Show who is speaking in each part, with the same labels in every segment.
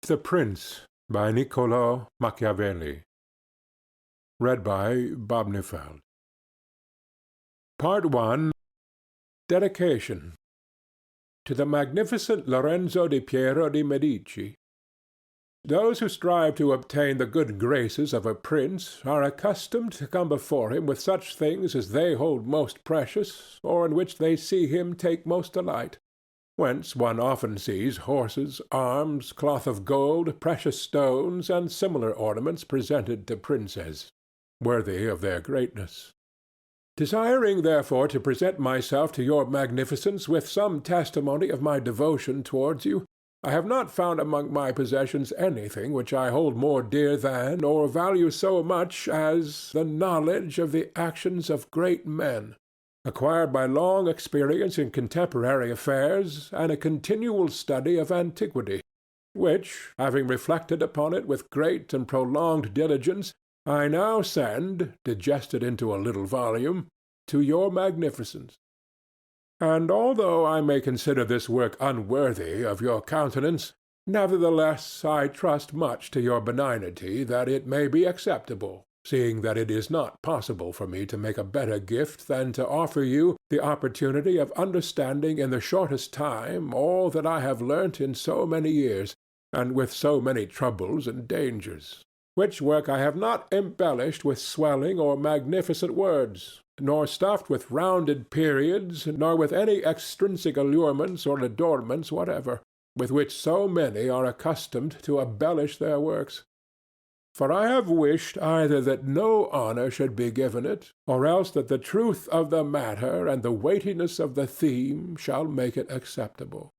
Speaker 1: The Prince by Niccolò Machiavelli. Read by Bob Neufeld. Part 1. Dedication. To the magnificent Lorenzo de Medici. Those who strive to obtain the good graces of a prince are accustomed to come before him with such things as they hold most precious, or in which they see him take most delight. Whence one often sees horses, arms, cloth of gold, precious stones, and similar ornaments presented to princes, worthy of their greatness. Desiring therefore to present myself to your magnificence with some testimony of my devotion towards you, I have not found among my possessions anything which I hold more dear than, or value so much as, the knowledge of the actions of great men, acquired by long experience in contemporary affairs and a continual study of antiquity, which, having reflected upon it with great and prolonged diligence, I now send, digested into a little volume, to your magnificence. And although I may consider this work unworthy of your countenance, nevertheless I trust much to your benignity that it may be acceptable, seeing that it is not possible for me to make a better gift than to offer you the opportunity of understanding in the shortest time all that I have learnt in so many years, and with so many troubles and dangers, which work I have not embellished with swelling or magnificent words, nor stuffed with rounded periods, nor with any extrinsic allurements or adornments whatever, with which so many are accustomed to embellish their works. For I have wished either that no honor should be given it, or else that the truth of the matter and the weightiness of the theme shall make it acceptable.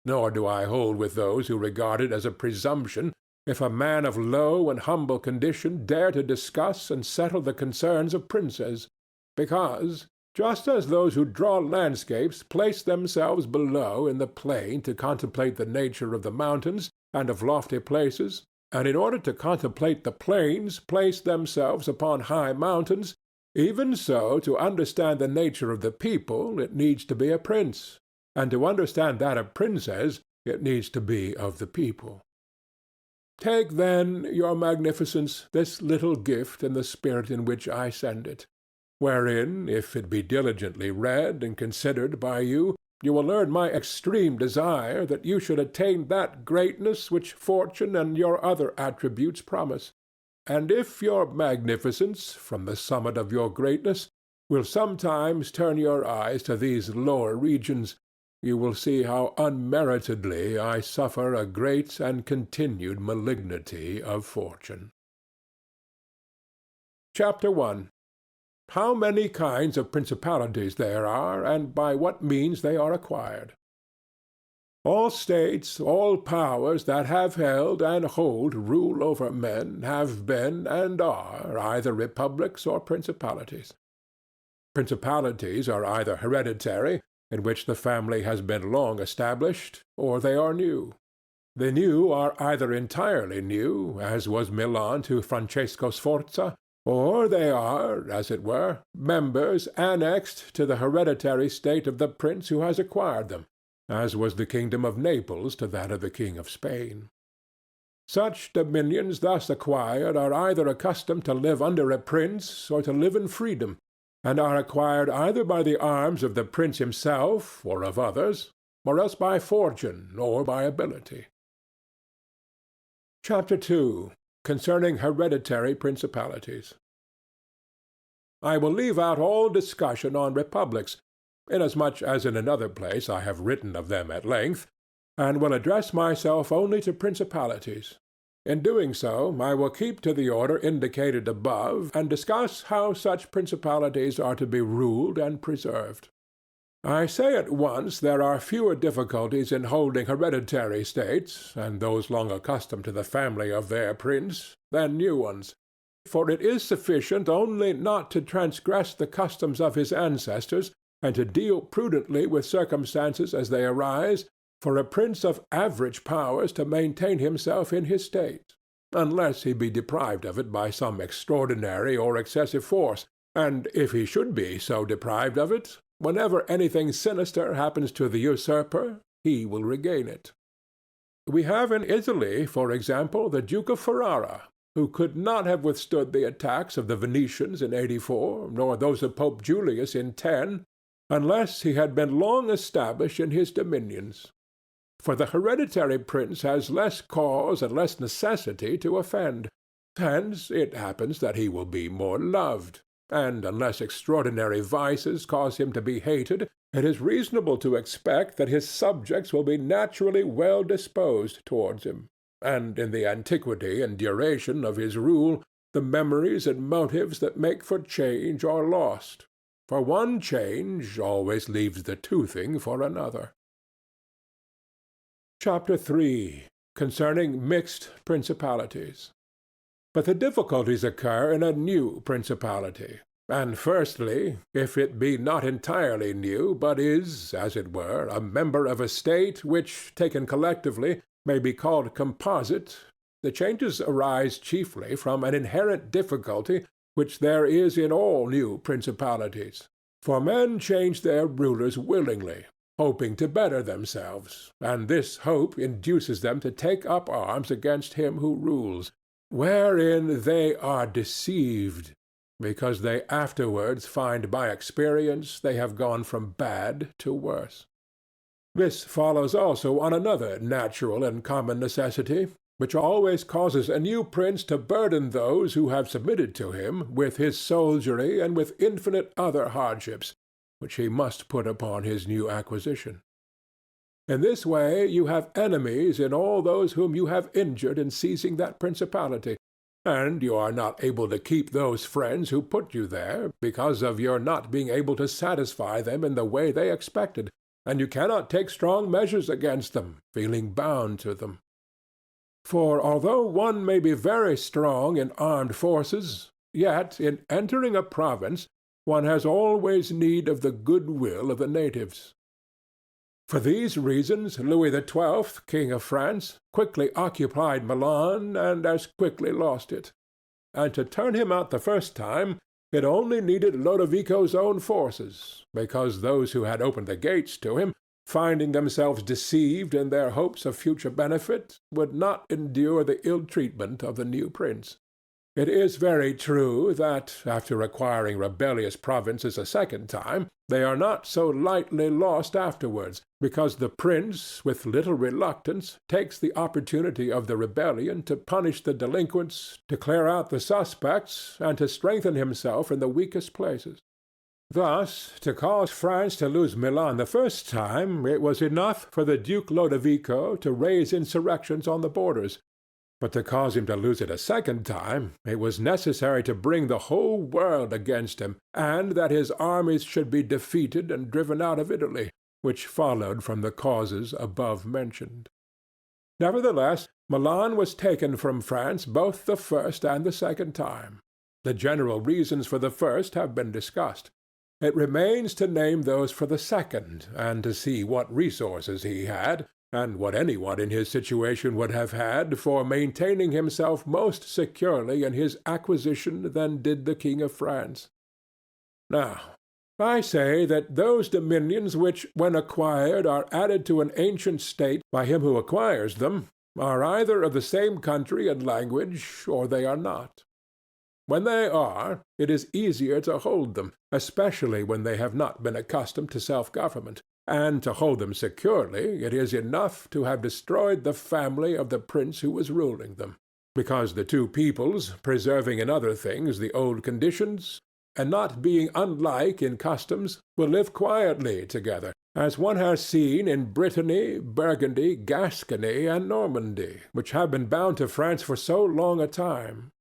Speaker 1: Nor do I hold with those who regard it as a presumption if a man of low and humble condition dare to discuss and settle the concerns of princes, because, just as those who draw landscapes place themselves below in the plain to contemplate the nature of the mountains and of lofty places, and in order to contemplate the plains place themselves upon high mountains, even so to understand the nature of the people it needs to be a prince, and to understand that of princes it needs to be of the people. Take, then, your magnificence, this little gift in the spirit in which I send it, wherein, if it be diligently read and considered by you, you will learn my extreme desire that you should attain that greatness which fortune and your other attributes promise. And if your magnificence, from the summit of your greatness, will sometimes turn your eyes to these lower regions, you will see how unmeritedly I suffer a great and continued malignity of fortune. Chapter 1. How many kinds of principalities there are, and by what means they are acquired. All states, all powers that have held and hold rule over men have been and are either republics or principalities. Principalities are either hereditary, in which the family has been long established, or they are new. The new are either entirely new, as was Milan to Francesco Sforza, or they are, as it were, members annexed to the hereditary state of the prince who has acquired them, as was the kingdom of Naples to that of the king of Spain. Such dominions thus acquired are either accustomed to live under a prince or to live in freedom, and are acquired either by the arms of the prince himself or of others, or else by fortune or by ability. Chapter 2. Concerning hereditary principalities. I will leave out all discussion on republics, inasmuch as in another place I have written of them at length, and will address myself only to principalities. In doing so, I will keep to the order indicated above, and discuss how such principalities are to be ruled and preserved. I say at once there are fewer difficulties in holding hereditary states, and those long accustomed to the family of their prince, than new ones. For it is sufficient only not to transgress the customs of his ancestors, and to deal prudently with circumstances as they arise, for a prince of average powers to maintain himself in his state, unless he be deprived of it by some extraordinary or excessive force, and if he should be so deprived of it, whenever anything sinister happens to the usurper, he will regain it. We have in Italy, for example, the Duke of Ferrara, who could not have withstood the attacks of the Venetians in 84, nor those of Pope Julius in 10, unless he had been long established in his dominions. For the hereditary prince has less cause and less necessity to offend. Hence it happens that he will be more loved, and unless extraordinary vices cause him to be hated, it is reasonable to expect that his subjects will be naturally well disposed towards him, and in the antiquity and duration of his rule the memories and motives that make for change are lost, for one change always leaves the toothing for another. Chapter 3. Concerning mixed principalities. But the difficulties occur in a new principality. And firstly, if it be not entirely new, but is, as it were, a member of a state which, taken collectively, may be called composite, the changes arise chiefly from an inherent difficulty which there is in all new principalities. For men change their rulers willingly, hoping to better themselves, and this hope induces them to take up arms against him who rules, wherein they are deceived, because they afterwards find by experience they have gone from bad to worse. This follows also on another natural and common necessity, which always causes a new prince to burden those who have submitted to him with his soldiery and with infinite other hardships, which he must put upon his new acquisition. In this way you have enemies in all those whom you have injured in seizing that principality, and you are not able to keep those friends who put you there, because of your not being able to satisfy them in the way they expected, and you cannot take strong measures against them, feeling bound to them. For although one may be very strong in armed forces, yet in entering a province one has always need of the good-will of the natives. For these reasons Louis XII, King of France, quickly occupied Milan and as quickly lost it. And to turn him out the first time, it only needed Lodovico's own forces, because those who had opened the gates to him, finding themselves deceived in their hopes of future benefit, would not endure the ill-treatment of the new prince. It is very true that, after acquiring rebellious provinces a second time, they are not so lightly lost afterwards, because the prince, with little reluctance, takes the opportunity of the rebellion to punish the delinquents, to clear out the suspects, and to strengthen himself in the weakest places. Thus, to cause France to lose Milan the first time, it was enough for the Duke Lodovico to raise insurrections on the borders. But to cause him to lose it a second time, it was necessary to bring the whole world against him, and that his armies should be defeated and driven out of Italy, which followed from the causes above mentioned. Nevertheless, Milan was taken from France both the first and the second time. The general reasons for the first have been discussed. It remains to name those for the second, and to see what resources he had, and what anyone in his situation would have had, for maintaining himself most securely in his acquisition than did the King of France. Now, I say that those dominions which, when acquired, are added to an ancient state by him who acquires them, are either of the same country and language, or they are not. When they are, it is easier to hold them, especially when they have not been accustomed to self-government. And to hold them securely, it is enough to have destroyed the family of the prince who was ruling them, because the two peoples, preserving in other things the old conditions, and not being unlike in customs, will live quietly together, as one has seen in Brittany, Burgundy, Gascony, and Normandy, which have been bound to France for so long a time.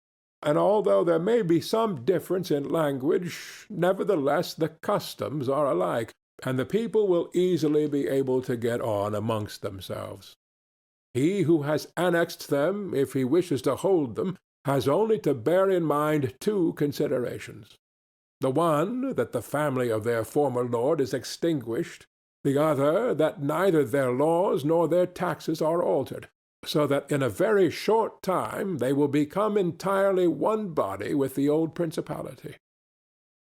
Speaker 1: And although there may be some difference in language, nevertheless the customs are alike, and the people will easily be able to get on amongst themselves. He who has annexed them, if he wishes to hold them, has only to bear in mind two considerations. The one, that the family of their former lord is extinguished, the other, that neither their laws nor their taxes are altered, so that in a very short time they will become entirely one body with the old principality.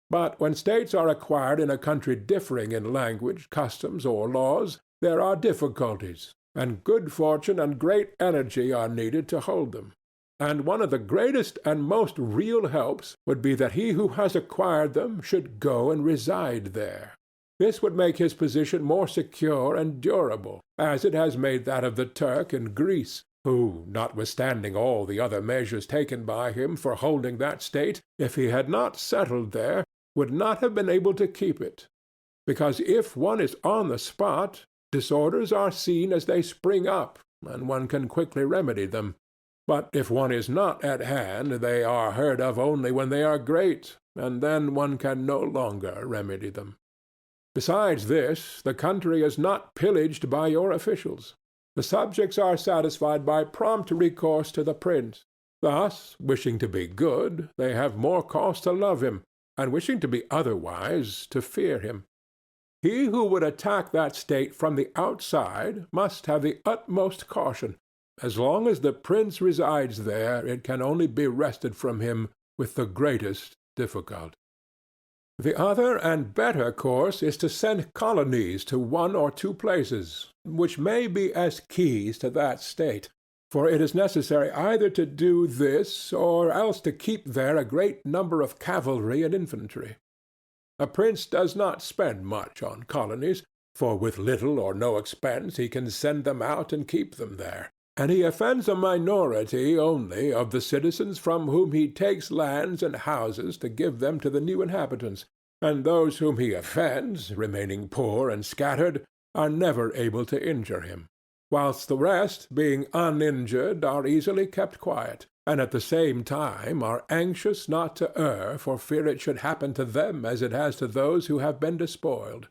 Speaker 1: But when states are acquired in a country differing in language, customs, or laws, there are difficulties, and good fortune and great energy are needed to hold them. And one of the greatest and most real helps would be that he who has acquired them should go and reside there. This would make his position more secure and durable, as it has made that of the Turk in Greece, who, notwithstanding all the other measures taken by him for holding that state, if he had not settled there, would not have been able to keep it. Because if one is on the spot, disorders are seen as they spring up, and one can quickly remedy them. But if one is not at hand, they are heard of only when they are great, and then one can no longer remedy them. Besides this, the country is not pillaged by your officials. The subjects are satisfied by prompt recourse to the prince. Thus, wishing to be good, they have more cause to love him, and wishing to be otherwise, to fear him. He who would attack that state from the outside must have the utmost caution. As long as the prince resides there, it can only be wrested from him with the greatest difficulty. The other and better course is to send colonies to one or two places, which may be as keys to that state, for it is necessary either to do this or else to keep there a great number of cavalry and infantry. A prince does not spend much on colonies, for with little or no expense he can send them out and keep them there, and he offends a minority only of the citizens from whom he takes lands and houses to give them to the new inhabitants, and those whom he offends, remaining poor and scattered, are never able to injure him, whilst the rest, being uninjured, are easily kept quiet, and at the same time are anxious not to err for fear it should happen to them as it has to those who have been despoiled.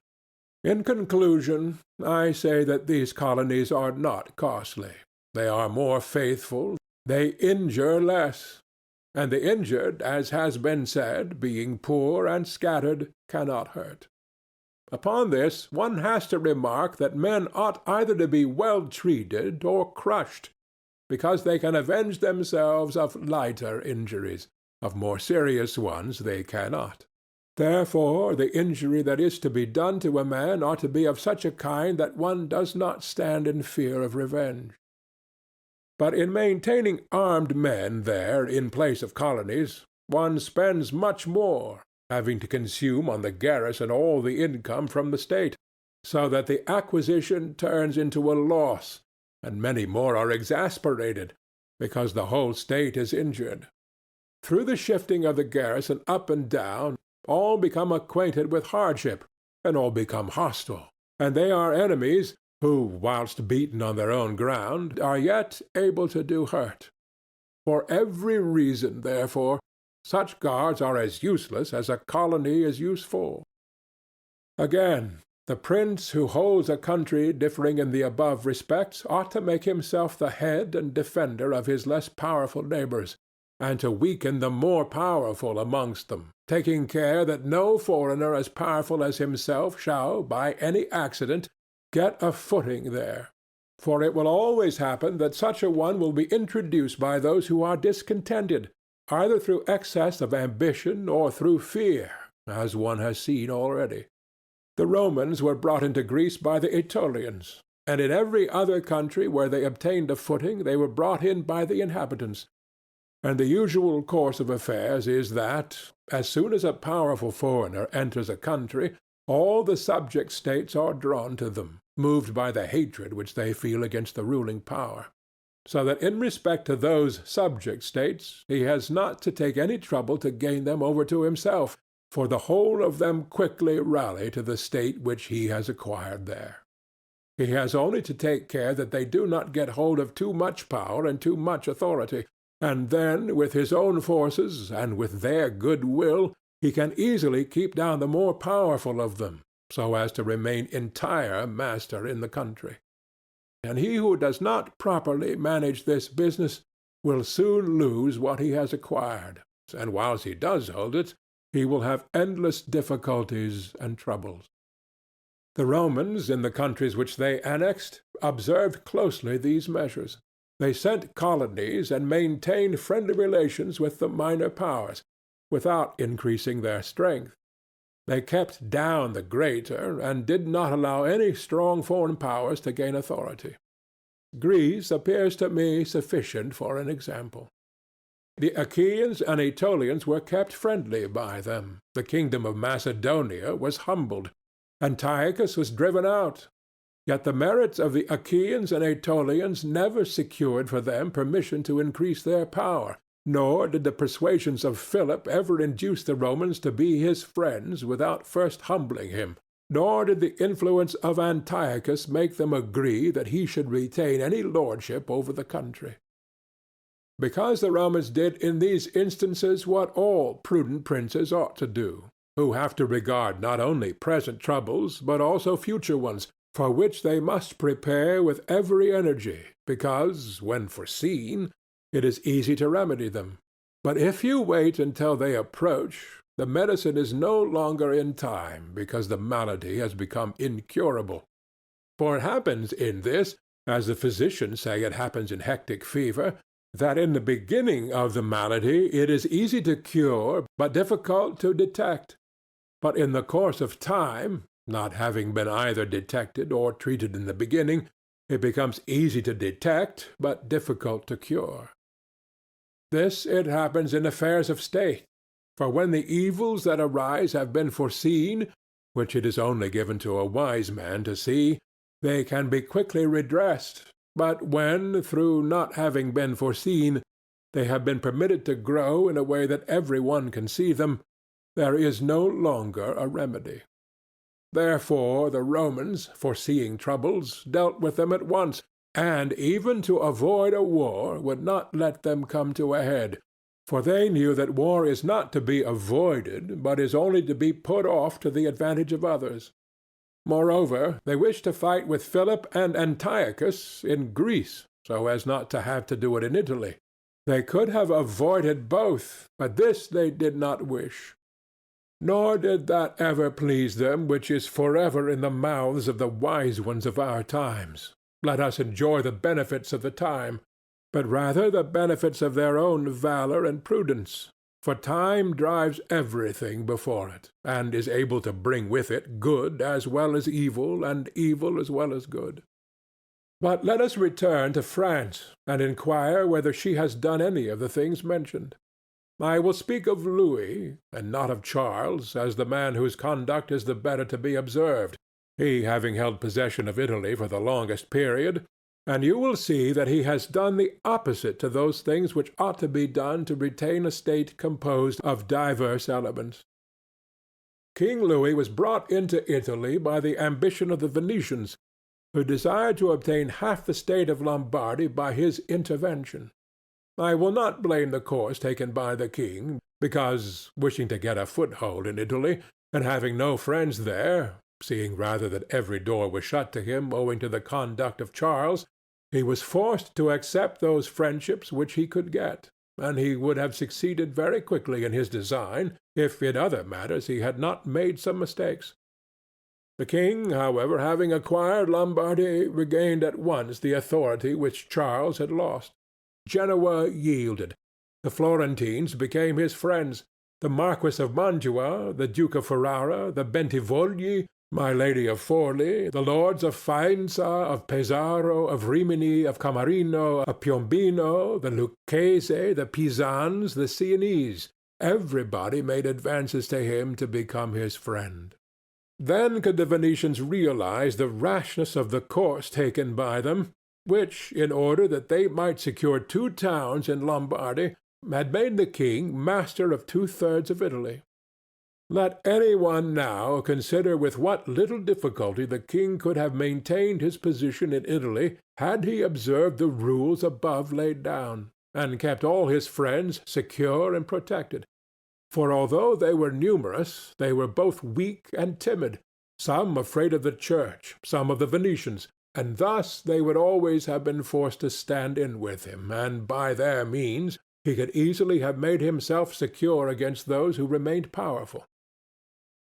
Speaker 1: In conclusion, I say that these colonies are not costly. They are more faithful, they injure less, and the injured, as has been said, being poor and scattered, cannot hurt. Upon this one has to remark that men ought either to be well treated or crushed, because they can avenge themselves of lighter injuries. Of more serious ones they cannot. Therefore the injury that is to be done to a man ought to be of such a kind that one does not stand in fear of revenge. But in maintaining armed men there in place of colonies, one spends much more, having to consume on the garrison all the income from the state, so that the acquisition turns into a loss, and many more are exasperated, because the whole state is injured. Through the shifting of the garrison up and down, all become acquainted with hardship, and all become hostile, and they are enemies who, whilst beaten on their own ground, are yet able to do hurt. For every reason, therefore, such guards are as useless as a colony is useful. Again, the prince who holds a country differing in the above respects ought to make himself the head and defender of his less powerful neighbors, and to weaken the more powerful amongst them, taking care that no foreigner as powerful as himself shall, by any accident, get a footing there. For it will always happen that such a one will be introduced by those who are discontented, either through excess of ambition or through fear, as one has seen already. The Romans were brought into Greece by the Aetolians, and in every other country where they obtained a footing they were brought in by the inhabitants. And the usual course of affairs is that, as soon as a powerful foreigner enters a country, all the subject states are drawn to them, moved by the hatred which they feel against the ruling power. So that in respect to those subject states he has not to take any trouble to gain them over to himself, for the whole of them quickly rally to the state which he has acquired there. He has only to take care that they do not get hold of too much power and too much authority, and then with his own forces and with their good will he can easily keep down the more powerful of them, so as to remain entire master in the country. And he who does not properly manage this business will soon lose what he has acquired, and whilst he does hold it, he will have endless difficulties and troubles. The Romans, in the countries which they annexed, observed closely these measures. They sent colonies and maintained friendly relations with the minor powers, without increasing their strength. They kept down the greater, and did not allow any strong foreign powers to gain authority. Greece appears to me sufficient for an example. The Achaeans and Aetolians were kept friendly by them. The kingdom of Macedonia was humbled. Antiochus was driven out. Yet the merits of the Achaeans and Aetolians never secured for them permission to increase their power, nor did the persuasions of Philip ever induce the Romans to be his friends without first humbling him, nor did the influence of Antiochus make them agree that he should retain any lordship over the country. Because the Romans did in these instances what all prudent princes ought to do, who have to regard not only present troubles but also future ones, for which they must prepare with every energy, because, when foreseen, it is easy to remedy them. But if you wait until they approach, the medicine is no longer in time, because the malady has become incurable. For it happens in this, as the physicians say it happens in hectic fever, that in the beginning of the malady it is easy to cure, but difficult to detect. But in the course of time, not having been either detected or treated in the beginning, it becomes easy to detect, but difficult to cure. This it happens in affairs of state, for when the evils that arise have been foreseen, which it is only given to a wise man to see, they can be quickly redressed. But when, through not having been foreseen, they have been permitted to grow in a way that every one can see them, there is no longer a remedy. Therefore the Romans, foreseeing troubles, dealt with them at once, and even to avoid a war would not let them come to a head, for they knew that war is not to be avoided, but is only to be put off to the advantage of others. Moreover, they wished to fight with Philip and Antiochus in Greece, so as not to have to do it in Italy. They could have avoided both, but this they did not wish. Nor did that ever please them which is forever in the mouths of the wise ones of our times. Let us enjoy the benefits of the time, but rather the benefits of their own valor and prudence. For time drives everything before it, and is able to bring with it good as well as evil, and evil as well as good. But let us return to France, and inquire whether she has done any of the things mentioned. I will speak of Louis, and not of Charles, as the man whose conduct is the better to be observed, he having held possession of Italy for the longest period, and you will see that he has done the opposite to those things which ought to be done to retain a state composed of diverse elements. King Louis was brought into Italy by the ambition of the Venetians, who desired to obtain half the state of Lombardy by his intervention. I will not blame the course taken by the king, because, wishing to get a foothold in Italy, and having no friends there, seeing rather that every door was shut to him owing to the conduct of Charles, he was forced to accept those friendships which he could get, and he would have succeeded very quickly in his design if in other matters he had not made some mistakes. The king, however, having acquired Lombardy, regained at once the authority which Charles had lost. Genoa yielded. The Florentines became his friends. The Marquis of Mantua, the Duke of Ferrara, the Bentivogli, my Lady of Forli, the lords of Faenza, of Pesaro, of Rimini, of Camarino, of Piombino, the Lucchese, the Pisans, the Sienese, everybody made advances to him to become his friend. Then could the Venetians realize the rashness of the course taken by them, which, in order that they might secure 2 towns in Lombardy, had made the king master of 2/3 of Italy. Let any one now consider with what little difficulty the king could have maintained his position in Italy had he observed the rules above laid down, and kept all his friends secure and protected. For although they were numerous, they were both weak and timid, some afraid of the church, some of the Venetians, and thus they would always have been forced to stand in with him, and by their means he could easily have made himself secure against those who remained powerful.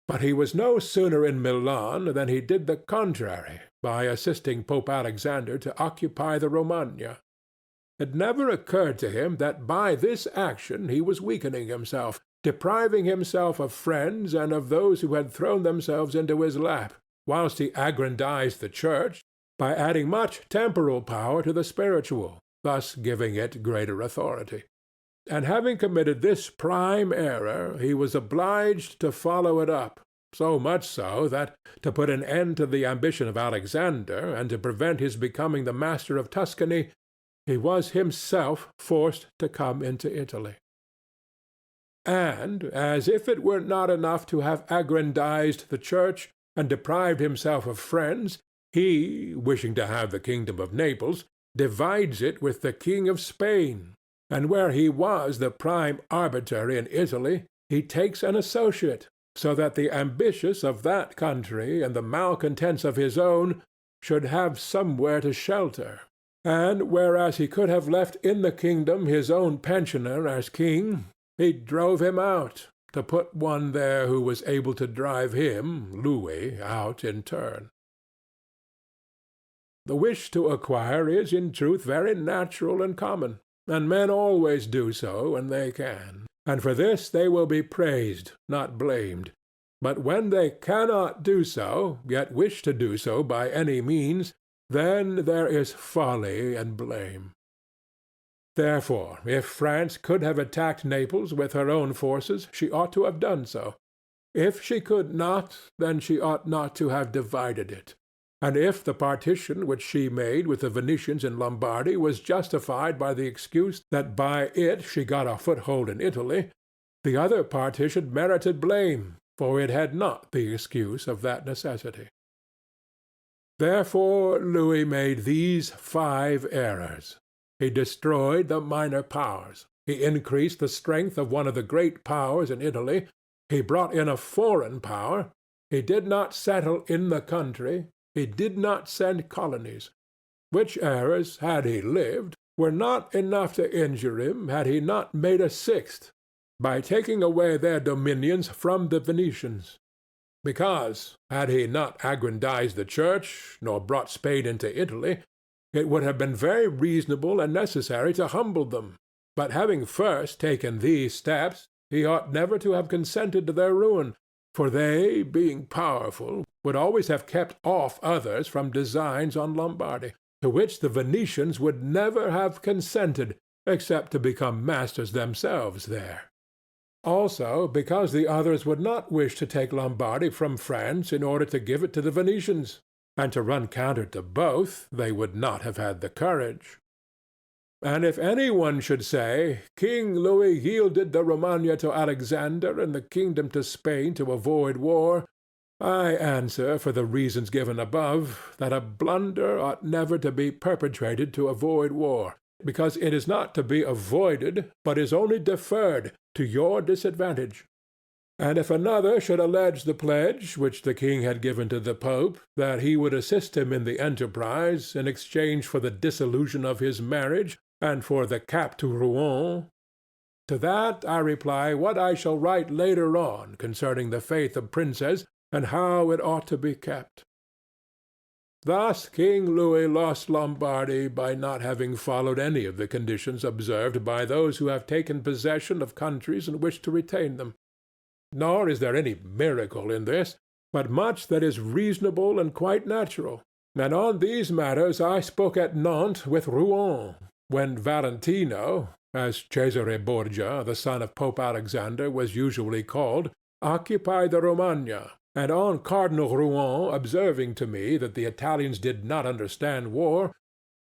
Speaker 1: But he was no sooner in Milan than he did the contrary by assisting Pope Alexander to occupy the Romagna. It never occurred to him that by this action he was weakening himself, depriving himself of friends and of those who had thrown themselves into his lap, whilst he aggrandized the church, by adding much temporal power to the spiritual, thus giving it greater authority. And having committed this prime error, he was obliged to follow it up, so much so that, to put an end to the ambition of Alexander, and to prevent his becoming the master of Tuscany, he was himself forced to come into Italy. And, as if it were not enough to have aggrandized the church and deprived himself of friends, he, wishing to have the kingdom of Naples, divides it with the king of Spain, and where he was the prime arbiter in Italy, he takes an associate, so that the ambitious of that country and the malcontents of his own should have somewhere to shelter. And whereas he could have left in the kingdom his own pensioner as king, he drove him out, to put one there who was able to drive him, Louis, out in turn. The wish to acquire is in truth very natural and common, and men always do so when they can, and for this they will be praised, not blamed. But when they cannot do so, yet wish to do so by any means, then there is folly and blame. Therefore, if France could have attacked Naples with her own forces, she ought to have done so. If she could not, then she ought not to have divided it. And if the partition which she made with the Venetians in Lombardy was justified by the excuse that by it she got a foothold in Italy, the other partition merited blame, for it had not the excuse of that necessity. Therefore Louis made these 5 errors. He destroyed the minor powers. He increased the strength of one of the great powers in Italy. He brought in a foreign power. He did not settle in the country. He did not send colonies. Which errors, had he lived, were not enough to injure him had he not made a 6th, by taking away their dominions from the Venetians. Because, had he not aggrandized the church, nor brought Spain into Italy, it would have been very reasonable and necessary to humble them. But having first taken these steps, he ought never to have consented to their ruin, for they, being powerful, would always have kept off others from designs on Lombardy, to which the Venetians would never have consented, except to become masters themselves there. Also because the others would not wish to take Lombardy from France in order to give it to the Venetians, and to run counter to both they would not have had the courage. And if any one should say, King Louis yielded the Romagna to Alexander and the kingdom to Spain to avoid war, I answer, for the reasons given above, that a blunder ought never to be perpetrated to avoid war, because it is not to be avoided, but is only deferred, to your disadvantage. And if another should allege the pledge which the king had given to the Pope, that he would assist him in the enterprise in exchange for the dissolution of his marriage and for the cap to Rouen, to that I reply what I shall write later on concerning the faith of princes and how it ought to be kept. Thus King Louis lost Lombardy by not having followed any of the conditions observed by those who have taken possession of countries and wish to retain them. Nor is there any miracle in this, but much that is reasonable and quite natural. And on these matters I spoke at Nantes with Rouen, when Valentino, as Cesare Borgia, the son of Pope Alexander, was usually called, occupied the Romagna, and on Cardinal Rouen observing to me that the Italians did not understand war,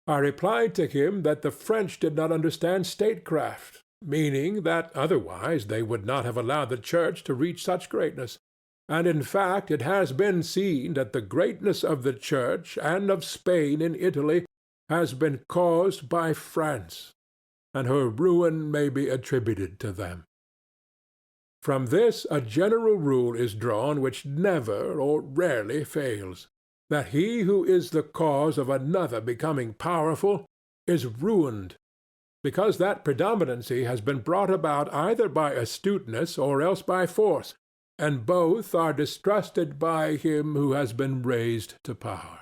Speaker 1: I replied to him that the French did not understand statecraft, meaning that otherwise they would not have allowed the Church to reach such greatness. And in fact it has been seen that the greatness of the Church and of Spain in Italy has been caused by France, and her ruin may be attributed to them. From this a general rule is drawn which never or rarely fails, that he who is the cause of another becoming powerful is ruined, because that predominancy has been brought about either by astuteness or else by force, and both are distrusted by him who has been raised to power.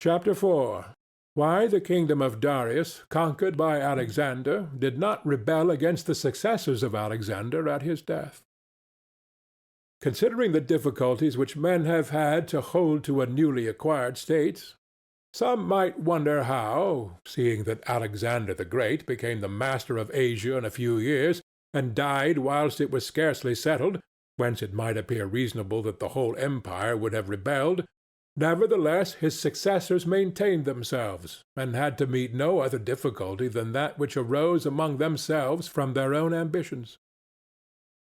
Speaker 1: Chapter 4. Why the kingdom of Darius, conquered by Alexander, did not rebel against the successors of Alexander at his death. considering the difficulties which men have had to hold to a newly acquired state, some might wonder how, seeing that Alexander the Great became the master of Asia in a few years, and died whilst it was scarcely settled, whence it might appear reasonable that the whole empire would have rebelled, nevertheless his successors maintained themselves, and had to meet no other difficulty than that which arose among themselves from their own ambitions.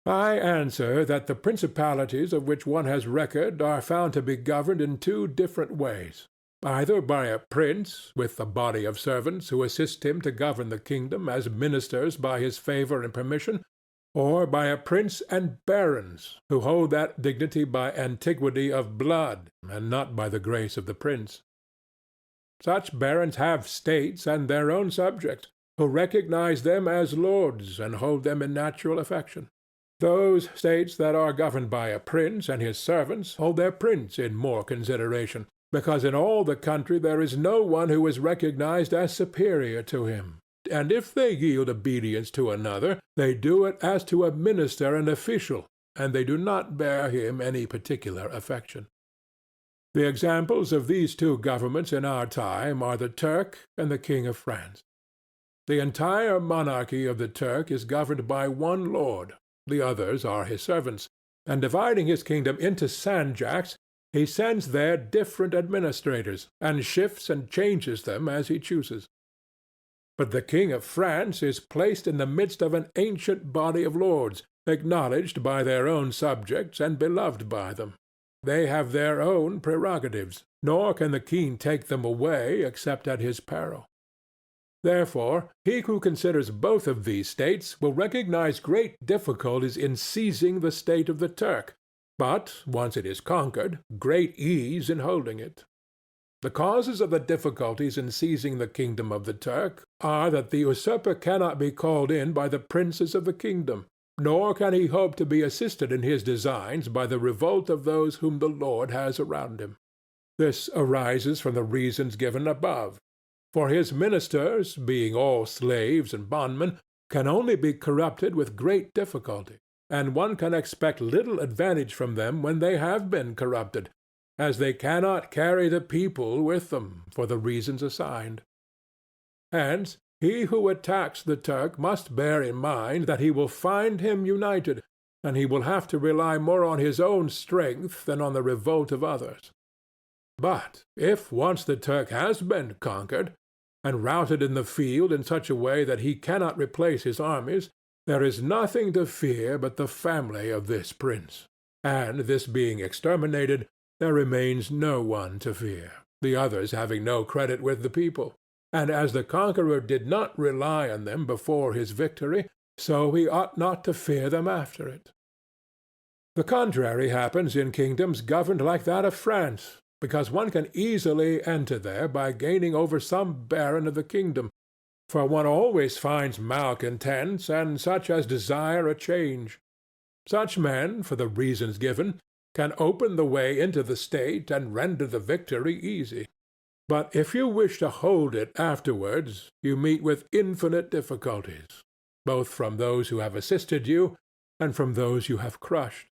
Speaker 1: I answer that the principalities of which one has record are found to be governed in two different ways, either by a prince with a body of servants who assist him to govern the kingdom as ministers by his favor and permission, or by a prince and barons who hold that dignity by antiquity of blood and not by the grace of the prince. Such barons have states and their own subjects, who recognize them as lords and hold them in natural affection. Those states that are governed by a prince and his servants hold their prince in more consideration, because in all the country there is no one who is recognized as superior to him, and if they yield obedience to another, they do it as to a minister and official, and they do not bear him any particular affection. The examples of these two governments in our time are the Turk and the King of France. The entire monarchy of the Turk is governed by one lord, the others are his servants, and dividing his kingdom into sanjaks, he sends there different administrators, and shifts and changes them as he chooses. But the King of France is placed in the midst of an ancient body of lords, acknowledged by their own subjects and beloved by them. They have their own prerogatives, nor can the king take them away except at his peril. Therefore, he who considers both of these states will recognize great difficulties in seizing the state of the Turk, but, once it is conquered, great ease in holding it. The causes of the difficulties in seizing the kingdom of the Turk are that the usurper cannot be called in by the princes of the kingdom, nor can he hope to be assisted in his designs by the revolt of those whom the Lord has around him. This arises from the reasons given above. For his ministers, being all slaves and bondmen, can only be corrupted with great difficulty, and one can expect little advantage from them when they have been corrupted, as they cannot carry the people with them, for the reasons assigned. Hence, he who attacks the Turk must bear in mind that he will find him united, and he will have to rely more on his own strength than on the revolt of others. But if once the Turk has been conquered, and routed in the field in such a way that he cannot replace his armies, there is nothing to fear but the family of this prince, and this being exterminated, there remains no one to fear, the others having no credit with the people. And as the conqueror did not rely on them before his victory, so he ought not to fear them after it. The contrary happens in kingdoms governed like that of France, because one can easily enter there by gaining over some baron of the kingdom, for one always finds malcontents and such as desire a change. Such men, for the reasons given, can open the way into the state and render the victory easy. But if you wish to hold it afterwards, you meet with infinite difficulties, both from those who have assisted you and from those you have crushed.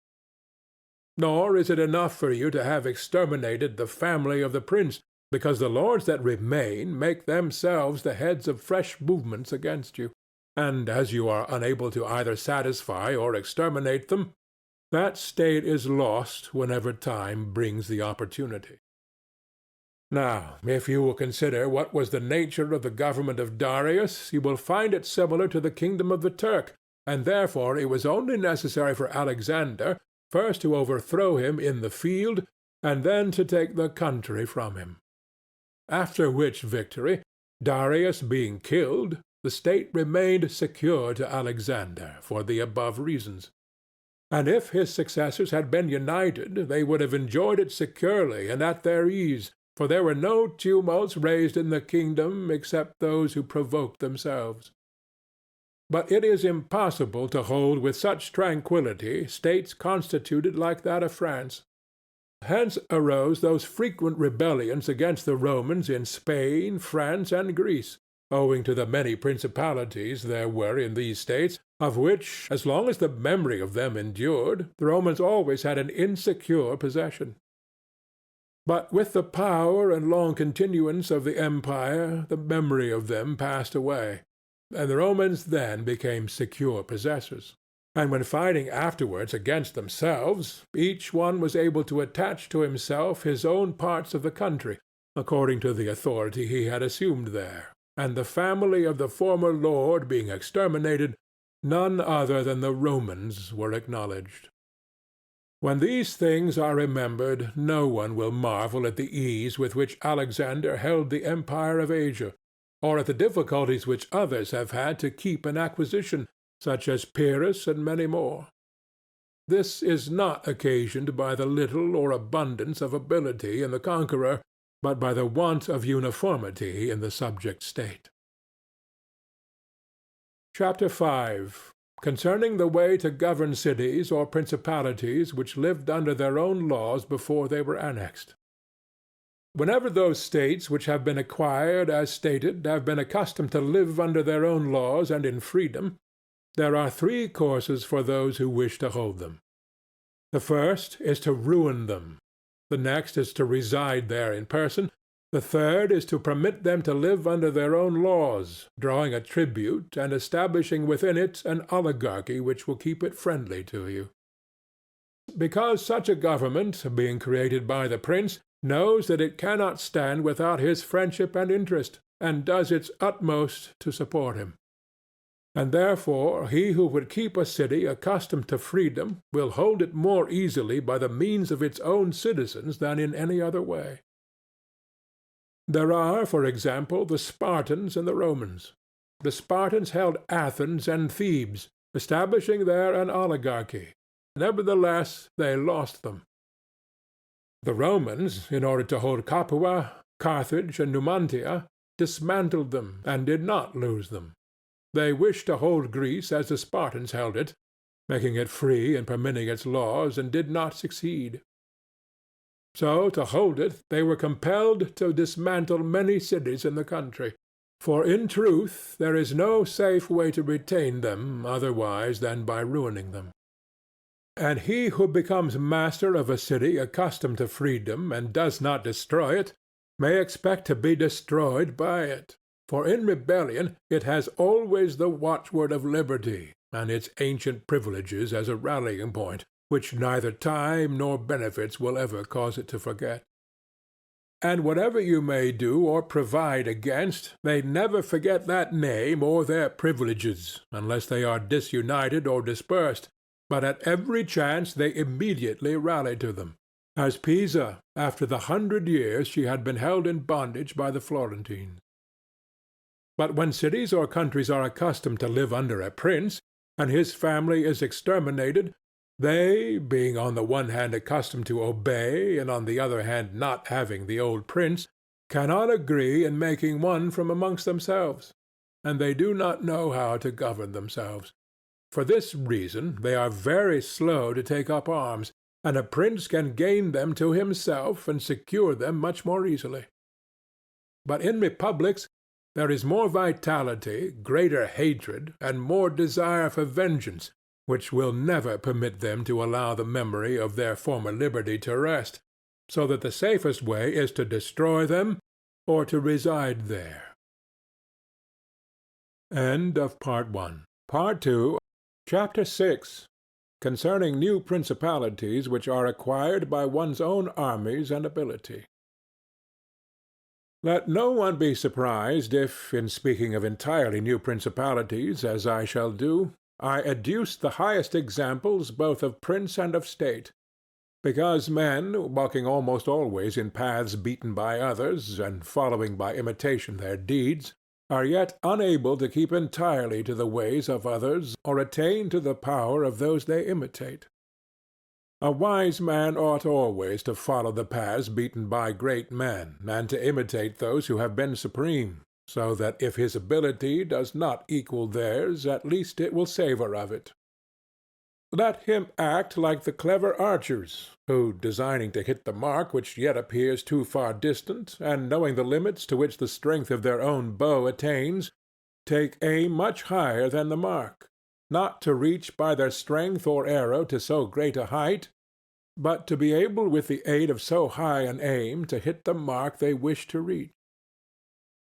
Speaker 1: Nor is it enough for you to have exterminated the family of the prince, because the lords that remain make themselves the heads of fresh movements against you, and as you are unable to either satisfy or exterminate them, that state is lost whenever time brings the opportunity. Now, if you will consider what was the nature of the government of Darius, you will find it similar to the kingdom of the Turk, and therefore it was only necessary for Alexander first to overthrow him in the field, and then to take the country from him. After which victory, Darius being killed, the state remained secure to Alexander for the above reasons. And if his successors had been united, they would have enjoyed it securely and at their ease, for there were no tumults raised in the kingdom except those who provoked themselves. But it is impossible to hold with such tranquillity states constituted like that of France. Hence arose those frequent rebellions against the Romans in Spain, France, and Greece, owing to the many principalities there were in these states, of which, as long as the memory of them endured, the Romans always had an insecure possession. But with the power and long continuance of the empire, the memory of them passed away, and the Romans then became secure possessors. And when fighting afterwards against themselves, each one was able to attach to himself his own parts of the country, according to the authority he had assumed there, and the family of the former lord being exterminated, none other than the Romans were acknowledged. When these things are remembered, no one will marvel at the ease with which Alexander held the empire of Asia, or at the difficulties which others have had to keep an acquisition, such as Pyrrhus and many more. This is not occasioned by the little or abundance of ability in the conqueror, but by the want of uniformity in the subject state. Chapter 5. Concerning the way to govern cities or principalities which lived under their own laws before they were annexed. Whenever those states which have been acquired as stated have been accustomed to live under their own laws and in freedom, there are three courses for those who wish to hold them. The first is to ruin them. The next is to reside there in person. The third is to permit them to live under their own laws, drawing a tribute and establishing within it an oligarchy which will keep it friendly to you. Because such a government, being created by the prince, knows that it cannot stand without his friendship and interest, and does its utmost to support him. And therefore he who would keep a city accustomed to freedom will hold it more easily by the means of its own citizens than in any other way. There are, for example, the Spartans and the Romans. The Spartans held Athens and Thebes, establishing there an oligarchy. Nevertheless, they lost them. The Romans, in order to hold Capua, Carthage, and Numantia, dismantled them, and did not lose them. They wished to hold Greece as the Spartans held it, making it free and permitting its laws, and did not succeed. So, to hold it, they were compelled to dismantle many cities in the country, for in truth there is no safe way to retain them otherwise than by ruining them. And he who becomes master of a city accustomed to freedom and does not destroy it, may expect to be destroyed by it. For in rebellion it has always the watchword of liberty, and its ancient privileges as a rallying point, which neither time nor benefits will ever cause it to forget. And whatever you may do or provide against, they never forget that name or their privileges, unless they are disunited or dispersed, but at every chance they immediately rally to them, as Pisa, after the 100 years she had been held in bondage by the Florentines. But when cities or countries are accustomed to live under a prince, and his family is exterminated, they, being on the one hand accustomed to obey, and on the other hand not having the old prince, cannot agree in making one from amongst themselves, and they do not know how to govern themselves. For this reason they are very slow to take up arms, and a prince can gain them to himself and secure them much more easily. But in republics there is more vitality, greater hatred, and more desire for vengeance, which will never permit them to allow the memory of their former liberty to rest, so that the safest way is to destroy them or to reside there. End of Part 1. Part 2. Chapter 6. Concerning new principalities which are acquired by one's own armies and ability. Let no one be surprised if, in speaking of entirely new principalities, as I shall do, I adduce the highest examples both of prince and of state, because men, walking almost always in paths beaten by others, and following by imitation their deeds, are yet unable to keep entirely to the ways of others or attain to the power of those they imitate. A wise man ought always to follow the paths beaten by great men, and to imitate those who have been supreme, so that if his ability does not equal theirs, at least it will savor of it. Let him act like the clever archers, who, designing to hit the mark which yet appears too far distant, and knowing the limits to which the strength of their own bow attains, take aim much higher than the mark, not to reach by their strength or arrow to so great a height, but to be able with the aid of so high an aim to hit the mark they wish to reach.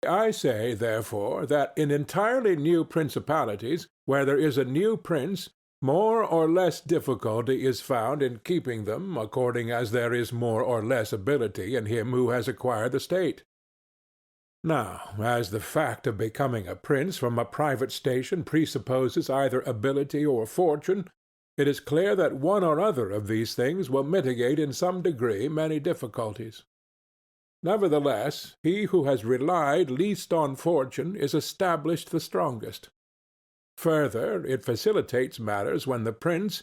Speaker 1: I say, therefore, that in entirely new principalities, where there is a new prince, more or less difficulty is found in keeping them according as there is more or less ability in him who has acquired the state. Now, as the fact of becoming a prince from a private station presupposes either ability or fortune, it is clear that one or other of these things will mitigate in some degree many difficulties. Nevertheless, he who has relied least on fortune is established the strongest. Further, it facilitates matters when the prince,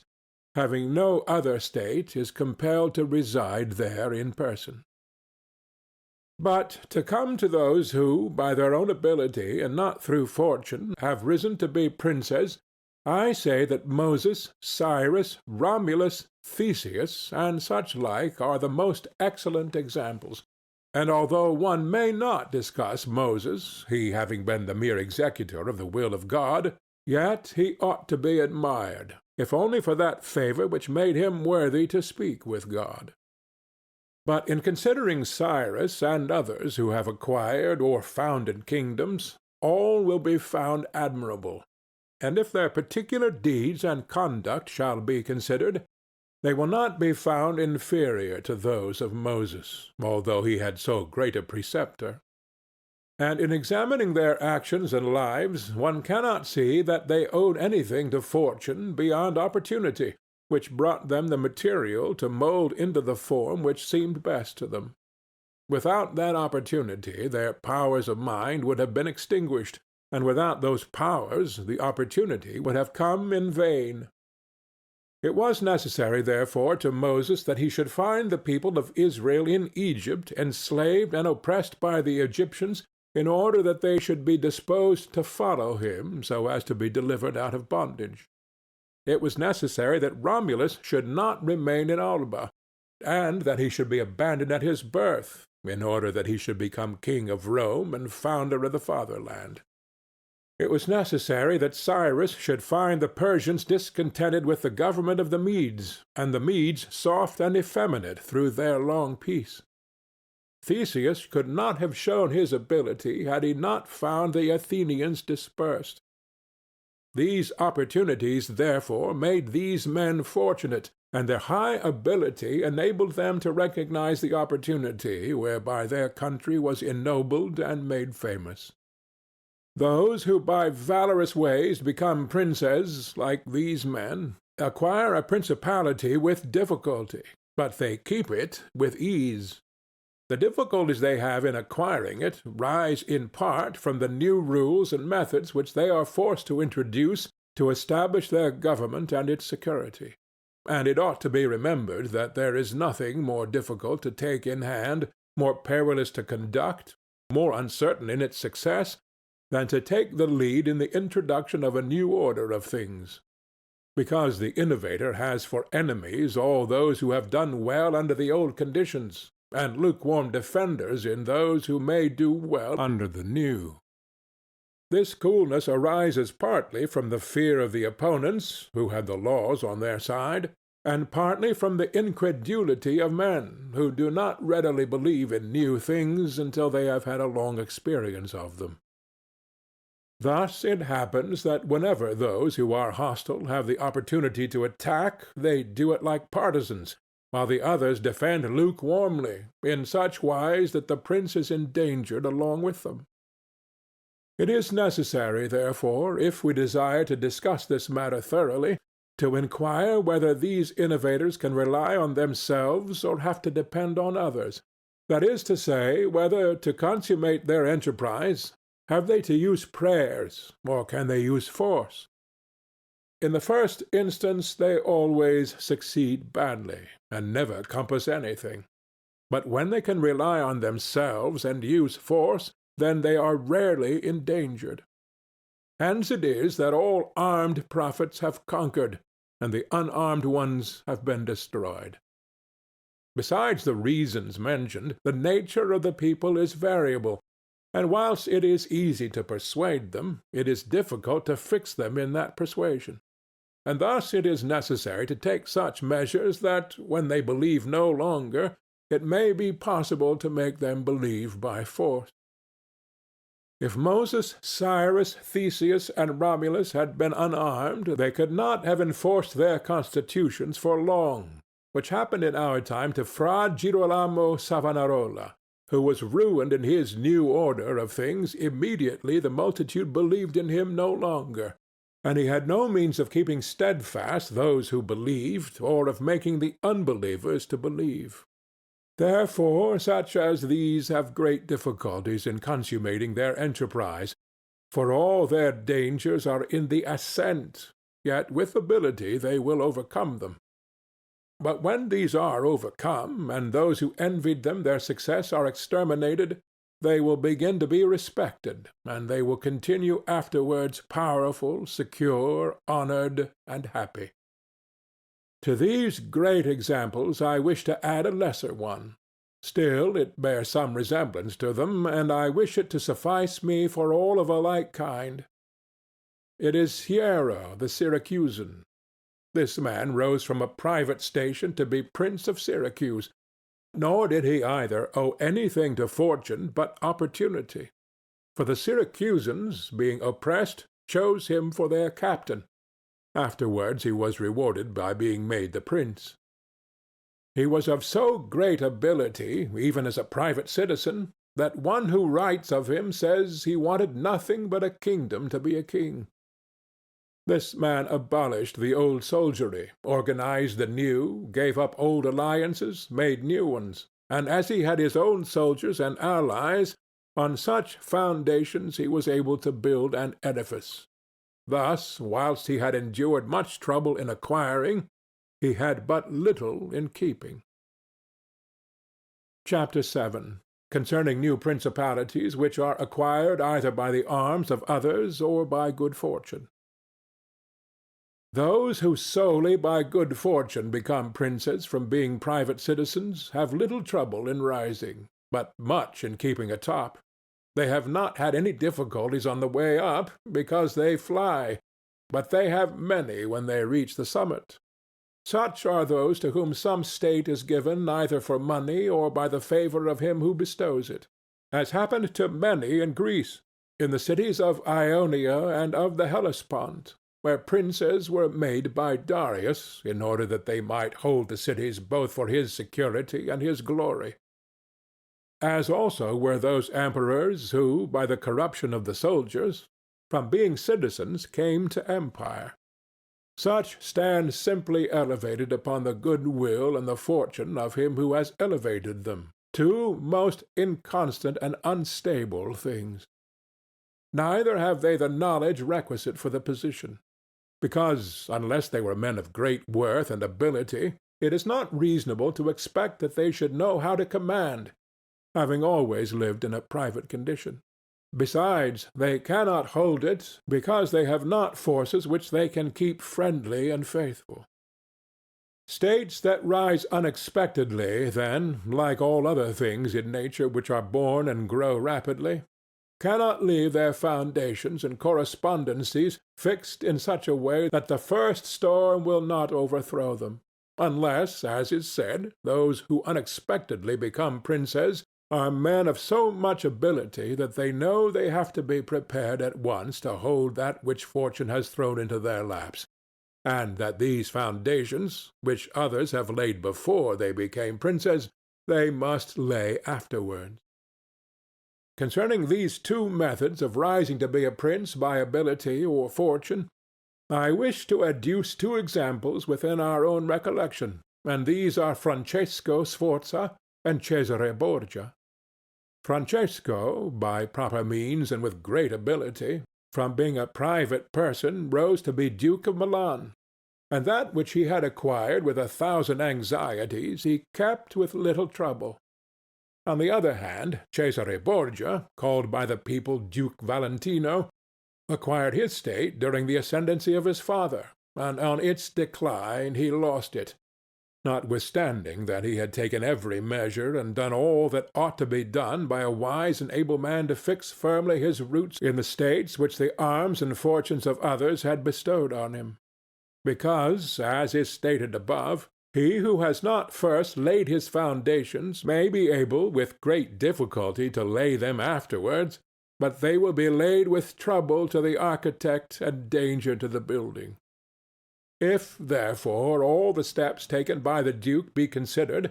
Speaker 1: having no other state, is compelled to reside there in person. But to come to those who, by their own ability and not through fortune, have risen to be princes, I say that Moses, Cyrus, Romulus, Theseus, and such like are the most excellent examples. And although one may not discuss Moses, he having been the mere executor of the will of God, yet he ought to be admired, if only for that favor which made him worthy to speak with God. But in considering Cyrus and others who have acquired or founded kingdoms, all will be found admirable, and if their particular deeds and conduct shall be considered, they will not be found inferior to those of Moses, although he had so great a preceptor. And in examining their actions and lives, one cannot see that they owed anything to fortune beyond opportunity, which brought them the material to mold into the form which seemed best to them. Without that opportunity their powers of mind would have been extinguished, and without those powers the opportunity would have come in vain. It was necessary, therefore, to Moses that he should find the people of Israel in Egypt enslaved and oppressed by the Egyptians, in order that they should be disposed to follow him so as to be delivered out of bondage. It was necessary that Romulus should not remain in Alba, and that he should be abandoned at his birth, in order that he should become king of Rome and founder of the fatherland. It was necessary that Cyrus should find the Persians discontented with the government of the Medes, and the Medes soft and effeminate through their long peace. Theseus could not have shown his ability had he not found the Athenians dispersed. These opportunities, therefore, made these men fortunate, and their high ability enabled them to recognize the opportunity whereby their country was ennobled and made famous. Those who by valorous ways become princes, like these men, acquire a principality with difficulty, but they keep it with ease. The difficulties they have in acquiring it rise in part from the new rules and methods which they are forced to introduce to establish their government and its security. And it ought to be remembered that there is nothing more difficult to take in hand, more perilous to conduct, more uncertain in its success, than to take the lead in the introduction of a new order of things. Because the innovator has for enemies all those who have done well under the old conditions, and lukewarm defenders in those who may do well under the new. This coolness arises partly from the fear of the opponents, who have the laws on their side, and partly from the incredulity of men, who do not readily believe in new things until they have had a long experience of them. Thus it happens that whenever those who are hostile have the opportunity to attack, they do it like partisans, while the others defend lukewarmly, in such wise that the prince is endangered along with them. It is necessary, therefore, if we desire to discuss this matter thoroughly, to inquire whether these innovators can rely on themselves or have to depend on others. That is to say, whether, to consummate their enterprise, have they to use prayers, or can they use force? In the first instance they always succeed badly, and never compass anything. But when they can rely on themselves and use force, then they are rarely endangered. Hence it is that all armed prophets have conquered, and the unarmed ones have been destroyed. Besides the reasons mentioned, the nature of the people is variable, and whilst it is easy to persuade them, it is difficult to fix them in that persuasion. And thus it is necessary to take such measures that, when they believe no longer, it may be possible to make them believe by force. If Moses, Cyrus, Theseus, and Romulus had been unarmed, they could not have enforced their constitutions for long, which happened in our time to Fra Girolamo Savonarola, who was ruined in his new order of things immediately the multitude believed in him no longer, and he had no means of keeping steadfast those who believed, or of making the unbelievers to believe. Therefore such as these have great difficulties in consummating their enterprise, for all their dangers are in the ascent, yet with ability they will overcome them. But when these are overcome, and those who envied them their success are exterminated, they will begin to be respected, and they will continue afterwards powerful, secure, honored, and happy. To these great examples I wish to add a lesser one. Still it bears some resemblance to them, and I wish it to suffice me for all of a like kind. It is Hiero the Syracusan. This man rose from a private station to be Prince of Syracuse, nor did he either owe anything to fortune but opportunity. For the Syracusans, being oppressed, chose him for their captain. Afterwards he was rewarded by being made the prince. He was of so great ability, even as a private citizen, that one who writes of him says he wanted nothing but a kingdom to be a king. This man abolished the old soldiery, organized the new, gave up old alliances, made new ones, and as he had his own soldiers and allies, on such foundations he was able to build an edifice. Thus, whilst he had endured much trouble in acquiring, he had but little in keeping. Chapter 7. Concerning new principalities which are acquired either by the arms of others or by good fortune. Those who solely by good fortune become princes from being private citizens have little trouble in rising, but much in keeping atop. They have not had any difficulties on the way up, because they fly, but they have many when they reach the summit. Such are those to whom some state is given either for money or by the favor of him who bestows it, as happened to many in Greece, in the cities of Ionia and of the Hellespont, where princes were made by Darius in order that they might hold the cities both for his security and his glory. As also were those emperors who, by the corruption of the soldiers, from being citizens came to empire. Such stand simply elevated upon the good will and the fortune of him who has elevated them, two most inconstant and unstable things. Neither have they the knowledge requisite for the position, because, unless they were men of great worth and ability, it is not reasonable to expect that they should know how to command, having always lived in a private condition. Besides, they cannot hold it, because they have not forces which they can keep friendly and faithful. States that rise unexpectedly, then, like all other things in nature which are born and grow rapidly, cannot leave their foundations and correspondencies fixed in such a way that the first storm will not overthrow them, unless, as is said, those who unexpectedly become princes are men of so much ability that they know they have to be prepared at once to hold that which fortune has thrown into their laps, and that these foundations, which others have laid before they became princes, they must lay afterwards. Concerning these two methods of rising to be a prince by ability or fortune, I wish to adduce two examples within our own recollection, and these are Francesco Sforza and Cesare Borgia. Francesco, by proper means and with great ability, from being a private person rose to be Duke of Milan, and that which he had acquired with 1,000 anxieties he kept with little trouble. On the other hand, Cesare Borgia, called by the people Duke Valentino, acquired his state during the ascendency of his father, and on its decline he lost it, notwithstanding that he had taken every measure and done all that ought to be done by a wise and able man to fix firmly his roots in the states which the arms and fortunes of others had bestowed on him. Because, as is stated above, he who has not first laid his foundations may be able with great difficulty to lay them afterwards, but they will be laid with trouble to the architect and danger to the building. If, therefore, all the steps taken by the duke be considered,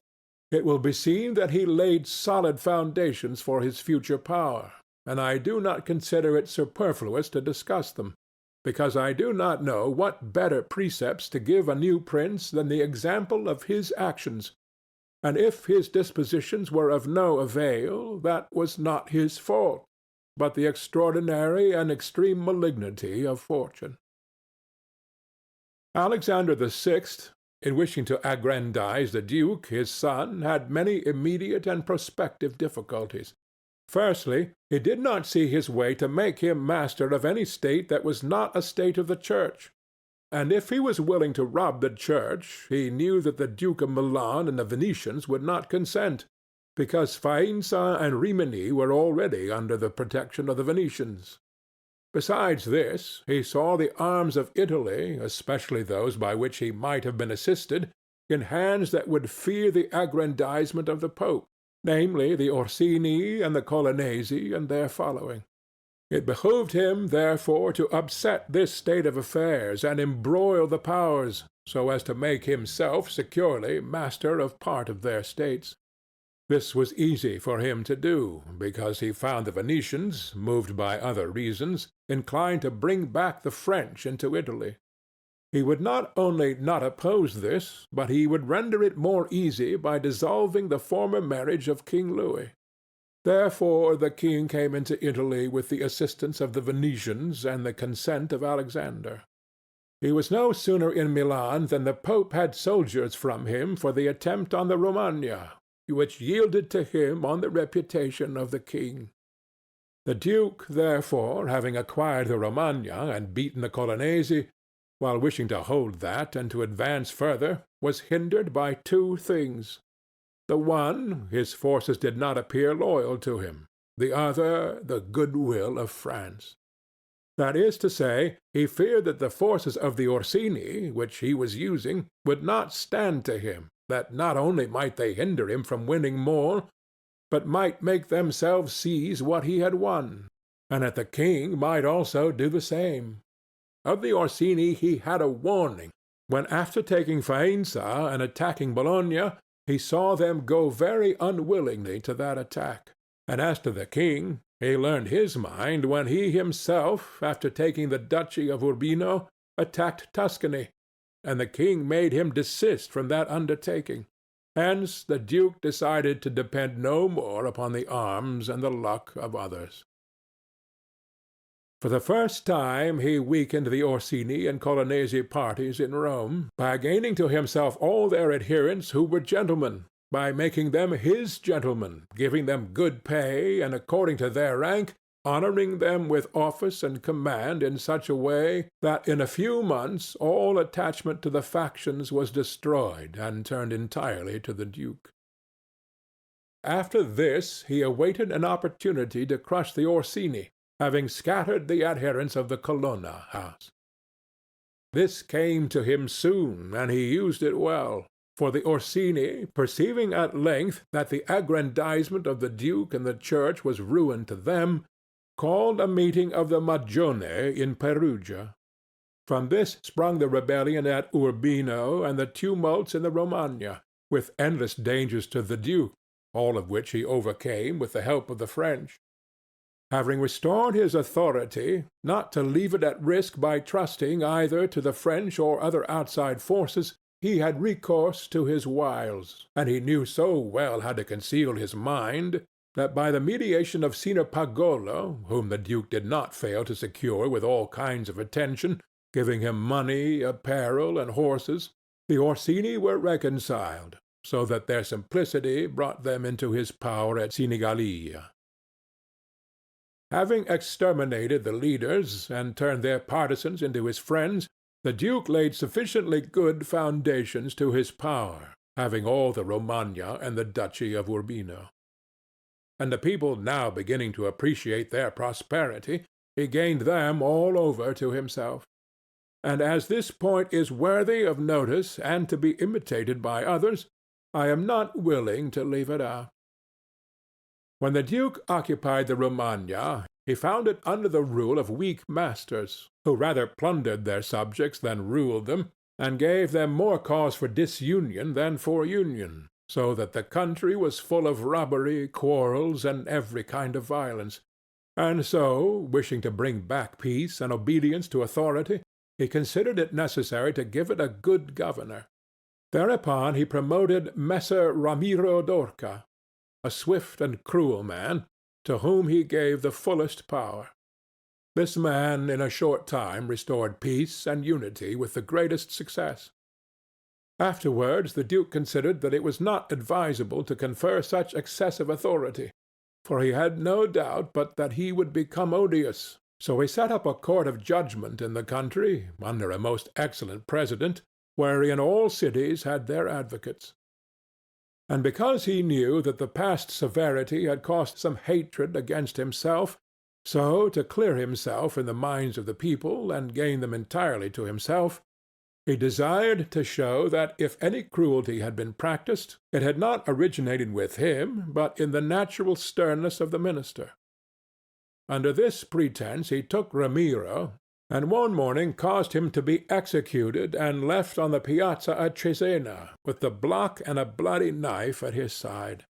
Speaker 1: it will be seen that he laid solid foundations for his future power, and I do not consider it superfluous to discuss them, because I do not know what better precepts to give a new prince than the example of his actions, and if his dispositions were of no avail, that was not his fault, but the extraordinary and extreme malignity of fortune. Alexander VI, in wishing to aggrandize the duke, his son, had many immediate and prospective difficulties. Firstly, he did not see his way to make him master of any state that was not a state of the Church, and if he was willing to rob the Church, he knew that the Duke of Milan and the Venetians would not consent, because Faenza and Rimini were already under the protection of the Venetians. Besides this, he saw the arms of Italy, especially those by which he might have been assisted, in hands that would fear the aggrandizement of the Pope, namely the Orsini and the Colonnesi and their following. It behooved him, therefore, to upset this state of affairs and embroil the powers, so as to make himself securely master of part of their states. This was easy for him to do, because he found the Venetians, moved by other reasons, inclined to bring back the French into Italy. He would not only not oppose this, but he would render it more easy by dissolving the former marriage of King Louis. Therefore the king came into Italy with the assistance of the Venetians and the consent of Alexander. He was no sooner in Milan than the Pope had soldiers from him for the attempt on the Romagna, which yielded to him on the reputation of the king. The duke, therefore, having acquired the Romagna and beaten the Colonnesi, while wishing to hold that and to advance further, was hindered by two things. The one, his forces did not appear loyal to him; the other, the good-will of France. That is to say, he feared that the forces of the Orsini, which he was using, would not stand to him, that not only might they hinder him from winning more, but might make themselves seize what he had won, and that the king might also do the same. Of the Orsini he had a warning, when after taking Faenza and attacking Bologna, he saw them go very unwillingly to that attack. And as to the king, he learned his mind when he himself, after taking the duchy of Urbino, attacked Tuscany, and the king made him desist from that undertaking. Hence the duke decided to depend no more upon the arms and the luck of others. For the first time he weakened the Orsini and Colonnesi parties in Rome, by gaining to himself all their adherents who were gentlemen, by making them his gentlemen, giving them good pay, and according to their rank, honoring them with office and command in such a way that in a few months all attachment to the factions was destroyed and turned entirely to the duke. After this he awaited an opportunity to crush the Orsini, having scattered the adherents of the Colonna house. This came to him soon, and he used it well, for the Orsini, perceiving at length that the aggrandizement of the duke and the church was ruin to them, called a meeting of the Magione in Perugia. From this sprung the rebellion at Urbino and the tumults in the Romagna, with endless dangers to the duke, all of which he overcame with the help of the French. Having restored his authority, not to leave it at risk by trusting either to the French or other outside forces, he had recourse to his wiles, and he knew so well how to conceal his mind, that by the mediation of Sinopagolo, whom the duke did not fail to secure with all kinds of attention, giving him money, apparel, and horses, the Orsini were reconciled, so that their simplicity brought them into his power at Sinigalia. Having exterminated the leaders, and turned their partisans into his friends, The duke laid sufficiently good foundations to his power, having all the Romagna and the duchy of Urbino. And the people now beginning to appreciate their prosperity, he gained them all over to himself. And as this point is worthy of notice and to be imitated by others, I am not willing to leave it out. When the duke occupied the Romagna, he found it under the rule of weak masters, who rather plundered their subjects than ruled them, and gave them more cause for disunion than for union, so that the country was full of robbery, quarrels, and every kind of violence. And so, wishing to bring back peace and obedience to authority, he considered it necessary to give it a good governor. Thereupon he promoted Messer Ramiro d'Orca, a swift and cruel man, to whom he gave the fullest power. This man in a short time restored peace and unity with the greatest success. Afterwards the duke considered that it was not advisable to confer such excessive authority, for he had no doubt but that he would become odious. So he set up a court of judgment in the country, under a most excellent president, wherein all cities had their advocates. And because he knew that the past severity had caused some hatred against himself, so, to clear himself in the minds of the people and gain them entirely to himself, he desired to show that if any cruelty had been practised, it had not originated with him, but in the natural sternness of the minister. Under this pretence he took Ramiro, and one morning caused him to be executed and left on the piazza at Cesena, with the block and a bloody knife at his side.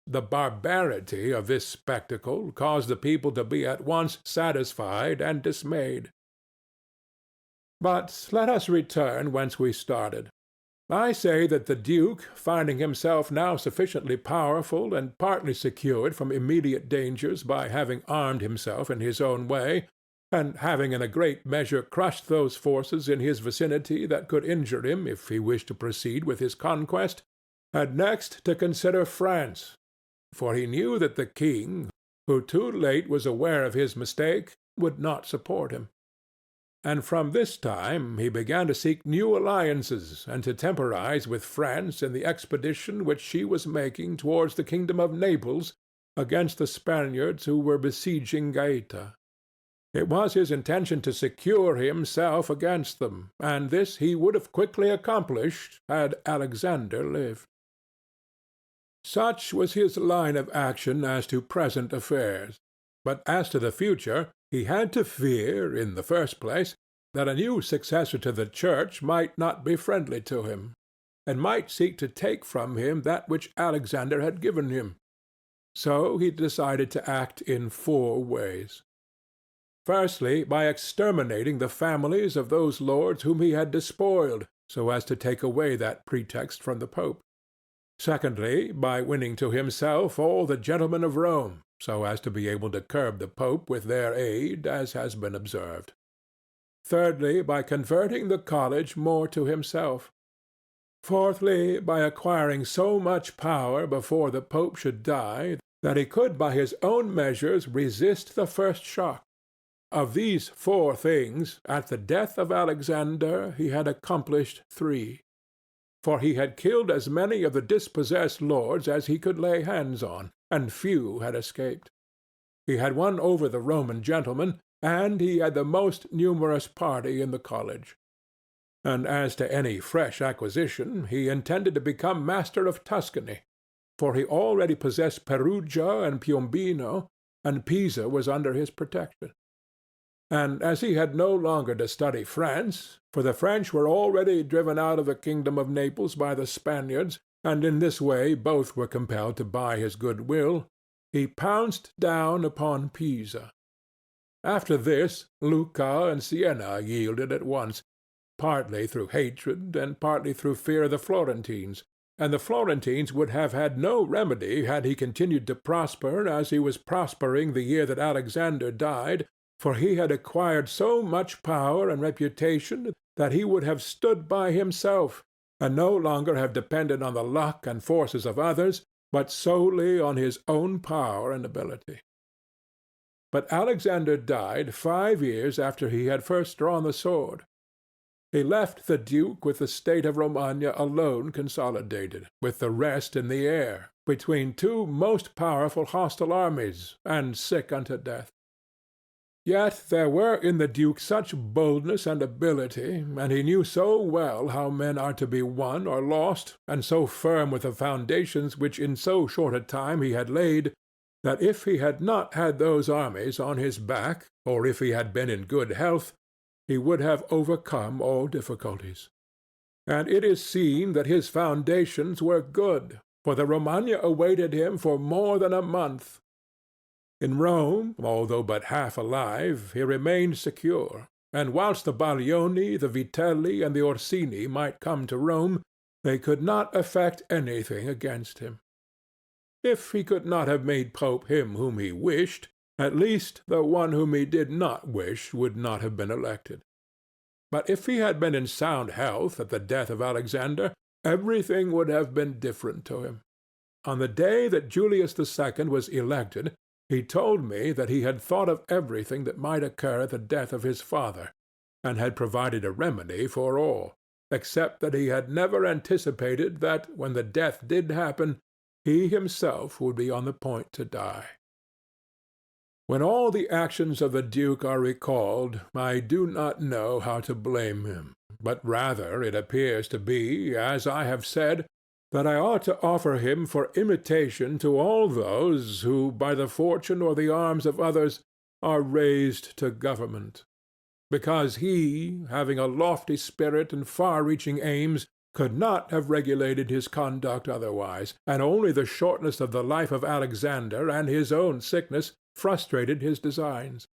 Speaker 1: The barbarity of this spectacle caused the people to be at once satisfied and dismayed. But let us return whence we started. I say that the duke, finding himself now sufficiently powerful and partly secured from immediate dangers by having armed himself in his own way, and having in a great measure crushed those forces in his vicinity that could injure him if he wished to proceed with his conquest, had next to consider France, for he knew that the king, who too late was aware of his mistake, would not support him. And from this time he began to seek new alliances and to temporize with France in the expedition which she was making towards the kingdom of Naples against the Spaniards who were besieging Gaeta. It was his intention to secure himself against them, and this he would have quickly accomplished had Alexander lived. Such was his line of action as to present affairs. But as to the future, he had to fear, in the first place, that a new successor to the Church might not be friendly to him, and might seek to take from him that which Alexander had given him. So he decided to act in 4 ways. Firstly, by exterminating the families of those lords whom he had despoiled, so as to take away that pretext from the Pope. Secondly, by winning to himself all the gentlemen of Rome, so as to be able to curb the Pope with their aid, as has been observed. Thirdly, by converting the college more to himself. Fourthly, by acquiring so much power before the Pope should die, that he could by his own measures resist the first shock. Of these 4 things, at the death of Alexander he had accomplished 3. For he had killed as many of the dispossessed lords as he could lay hands on, and few had escaped. He had won over the Roman gentlemen, and he had the most numerous party in the college. And as to any fresh acquisition, he intended to become master of Tuscany, for he already possessed Perugia and Piombino, and Pisa was under his protection. And as he had no longer to study France, for the French were already driven out of the kingdom of Naples by the Spaniards, and in this way both were compelled to buy his good will, he pounced down upon Pisa. After this, Lucca and Siena yielded at once, partly through hatred and partly through fear of the Florentines, and the Florentines would have had no remedy had he continued to prosper as he was prospering the year that Alexander died, for he had acquired so much power and reputation that he would have stood by himself, and no longer have depended on the luck and forces of others, but solely on his own power and ability. But Alexander died 5 years after he had first drawn the sword. He left the duke with the state of Romagna alone consolidated, with the rest in the air, between two most powerful hostile armies, and sick unto death. Yet there were in the duke such boldness and ability, and he knew so well how men are to be won or lost, and so firm with the foundations which in so short a time he had laid, that if he had not had those armies on his back, or if he had been in good health, he would have overcome all difficulties. And it is seen that his foundations were good, for the Romagna awaited him for more than a month. In Rome, although but half alive, he remained secure, and whilst the Baglioni, the Vitelli, and the Orsini might come to Rome, they could not effect anything against him. If he could not have made pope him whom he wished, at least the one whom he did not wish would not have been elected. But if he had been in sound health at the death of Alexander, everything would have been different to him. On the day that Julius II was elected, he told me that he had thought of everything that might occur at the death of his father, and had provided a remedy for all, except that he had never anticipated that, when the death did happen, he himself would be on the point to die. When all the actions of the duke are recalled, I do not know how to blame him, but rather it appears to be, as I have said, that I ought to offer him for imitation to all those who, by the fortune or the arms of others, are raised to government. Because he, having a lofty spirit and far-reaching aims, could not have regulated his conduct otherwise, and only the shortness of the life of Alexander and his own sickness frustrated his designs.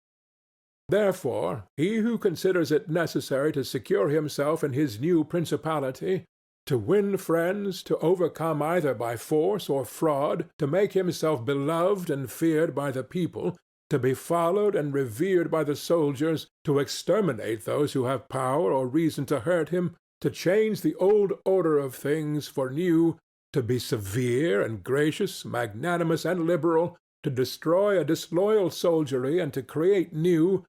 Speaker 1: Therefore, he who considers it necessary to secure himself in his new principality, to win friends, to overcome either by force or fraud, to make himself beloved and feared by the people, to be followed and revered by the soldiers, to exterminate those who have power or reason to hurt him, to change the old order of things for new, to be severe and gracious, magnanimous and liberal, to destroy a disloyal soldiery and to create new,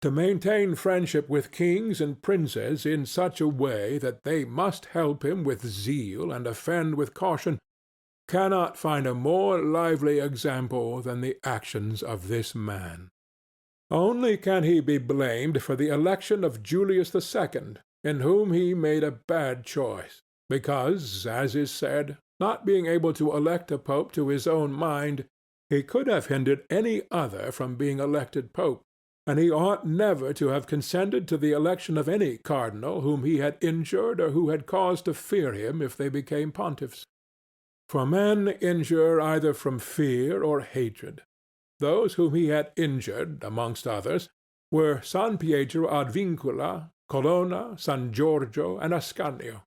Speaker 1: to maintain friendship with kings and princes in such a way that they must help him with zeal and offend with caution, cannot find a more lively example than the actions of this man. Only can he be blamed for the election of Julius II, in whom he made a bad choice, because, as is said, not being able to elect a pope to his own mind, he could have hindered any other from being elected pope, and he ought never to have consented to the election of any cardinal whom he had injured or who had cause to fear him if they became pontiffs. For men injure either from fear or hatred. Those whom he had injured, amongst others, were San Pietro ad Vincula, Colonna, San Giorgio, and Ascanio.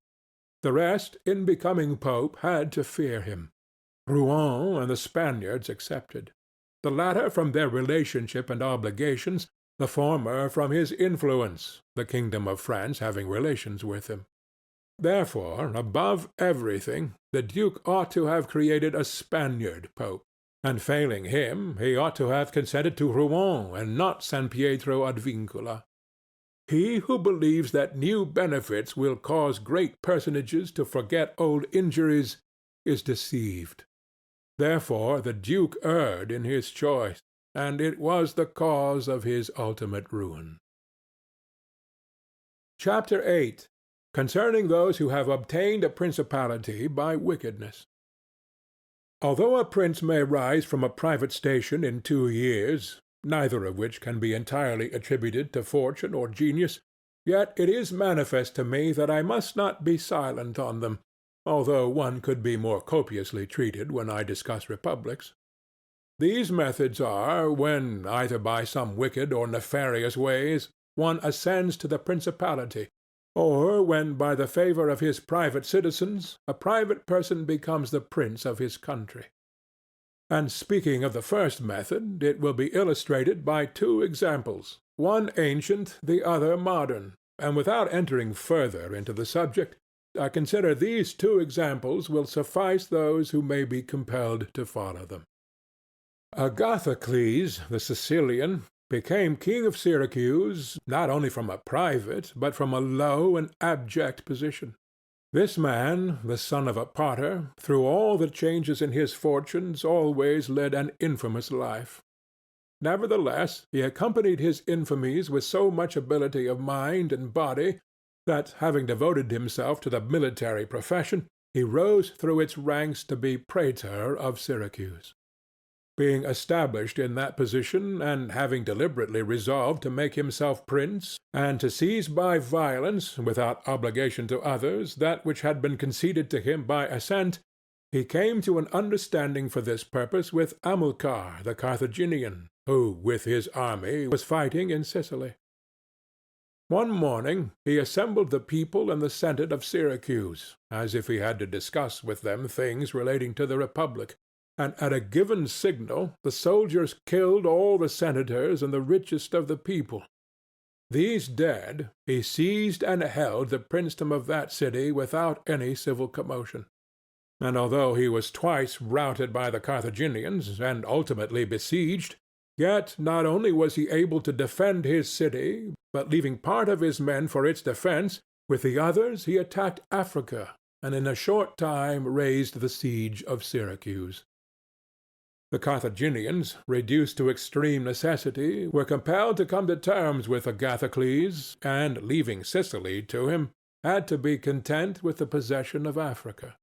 Speaker 1: The rest, in becoming pope, had to fear him, Rouen and the Spaniards excepted. The latter from their relationship and obligations, the former from his influence, the kingdom of France having relations with him. Therefore, above everything, the duke ought to have created a Spaniard pope, and failing him, he ought to have consented to Rouen and not San Pietro ad Vincula. He who believes that new benefits will cause great personages to forget old injuries is deceived. Therefore the duke erred in his choice, and it was the cause of his ultimate ruin. Chapter 8. Concerning those who have obtained a principality by wickedness. Although a prince may rise from a private station in 2 years, neither of which can be entirely attributed to fortune or genius, yet it is manifest to me that I must not be silent on them, although one could be more copiously treated when I discuss republics. These methods are, when, either by some wicked or nefarious ways, one ascends to the principality, or when by the favor of his private citizens a private person becomes the prince of his country. And speaking of the first method, it will be illustrated by 2 examples, one ancient, the other modern, and without entering further into the subject, I consider these 2 examples will suffice those who may be compelled to follow them. Agathocles, the Sicilian, became king of Syracuse not only from a private, but from a low and abject position. This man, the son of a potter, through all the changes in his fortunes always led an infamous life. Nevertheless, he accompanied his infamies with so much ability of mind and body that, having devoted himself to the military profession, he rose through its ranks to be praetor of Syracuse. Being established in that position, and having deliberately resolved to make himself prince, and to seize by violence, without obligation to others, that which had been conceded to him by assent, he came to an understanding for this purpose with Hamilcar the Carthaginian, who, with his army, was fighting in Sicily. One morning he assembled the people and the senate of Syracuse, as if he had to discuss with them things relating to the republic, and at a given signal the soldiers killed all the senators and the richest of the people. These dead, he seized and held the princedom of that city without any civil commotion. And although he was twice routed by the Carthaginians, and ultimately besieged, yet not only was he able to defend his city, but leaving part of his men for its defense, with the others he attacked Africa, and in a short time raised the siege of Syracuse. The Carthaginians, reduced to extreme necessity, were compelled to come to terms with Agathocles, and, leaving Sicily to him, had to be content with the possession of Africa.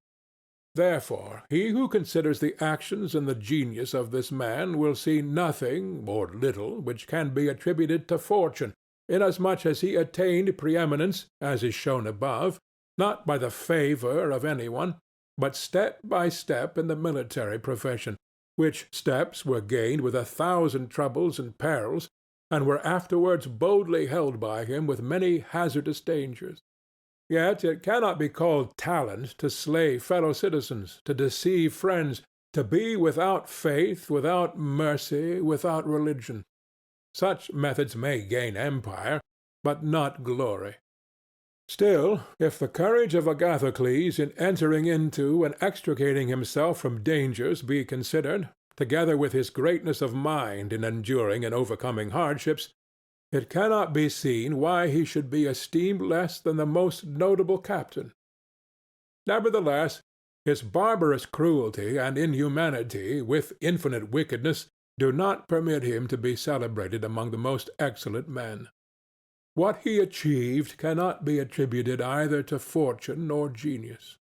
Speaker 1: Therefore, he who considers the actions and the genius of this man will see nothing, or little, which can be attributed to fortune, inasmuch as he attained preeminence, as is shown above, not by the favor of any one, but step by step in the military profession, which steps were gained with 1,000 troubles and perils, and were afterwards boldly held by him with many hazardous dangers. Yet it cannot be called talent to slay fellow-citizens, to deceive friends, to be without faith, without mercy, without religion. Such methods may gain empire, but not glory. Still, if the courage of Agathocles in entering into and extricating himself from dangers be considered, together with his greatness of mind in enduring and overcoming hardships, it cannot be seen why he should be esteemed less than the most notable captain. Nevertheless, his barbarous cruelty and inhumanity, with infinite wickedness, do not permit him to be celebrated among the most excellent men. What he achieved cannot be attributed either to fortune or genius.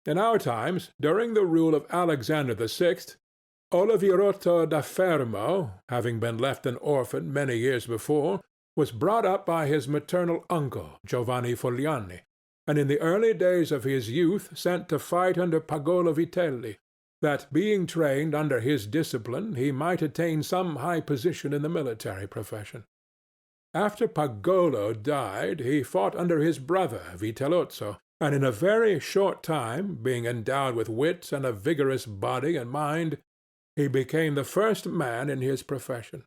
Speaker 1: In our times, during the rule of Alexander VI, Oliverotto da Fermo, having been left an orphan many years before, was brought up by his maternal uncle, Giovanni Fogliani, and in the early days of his youth sent to fight under Pagolo Vitelli, that being trained under his discipline he might attain some high position in the military profession. After Pagolo died, he fought under his brother Vitellozzo, and in a very short time, being endowed with wit and a vigorous body and mind, he became the first man in his profession.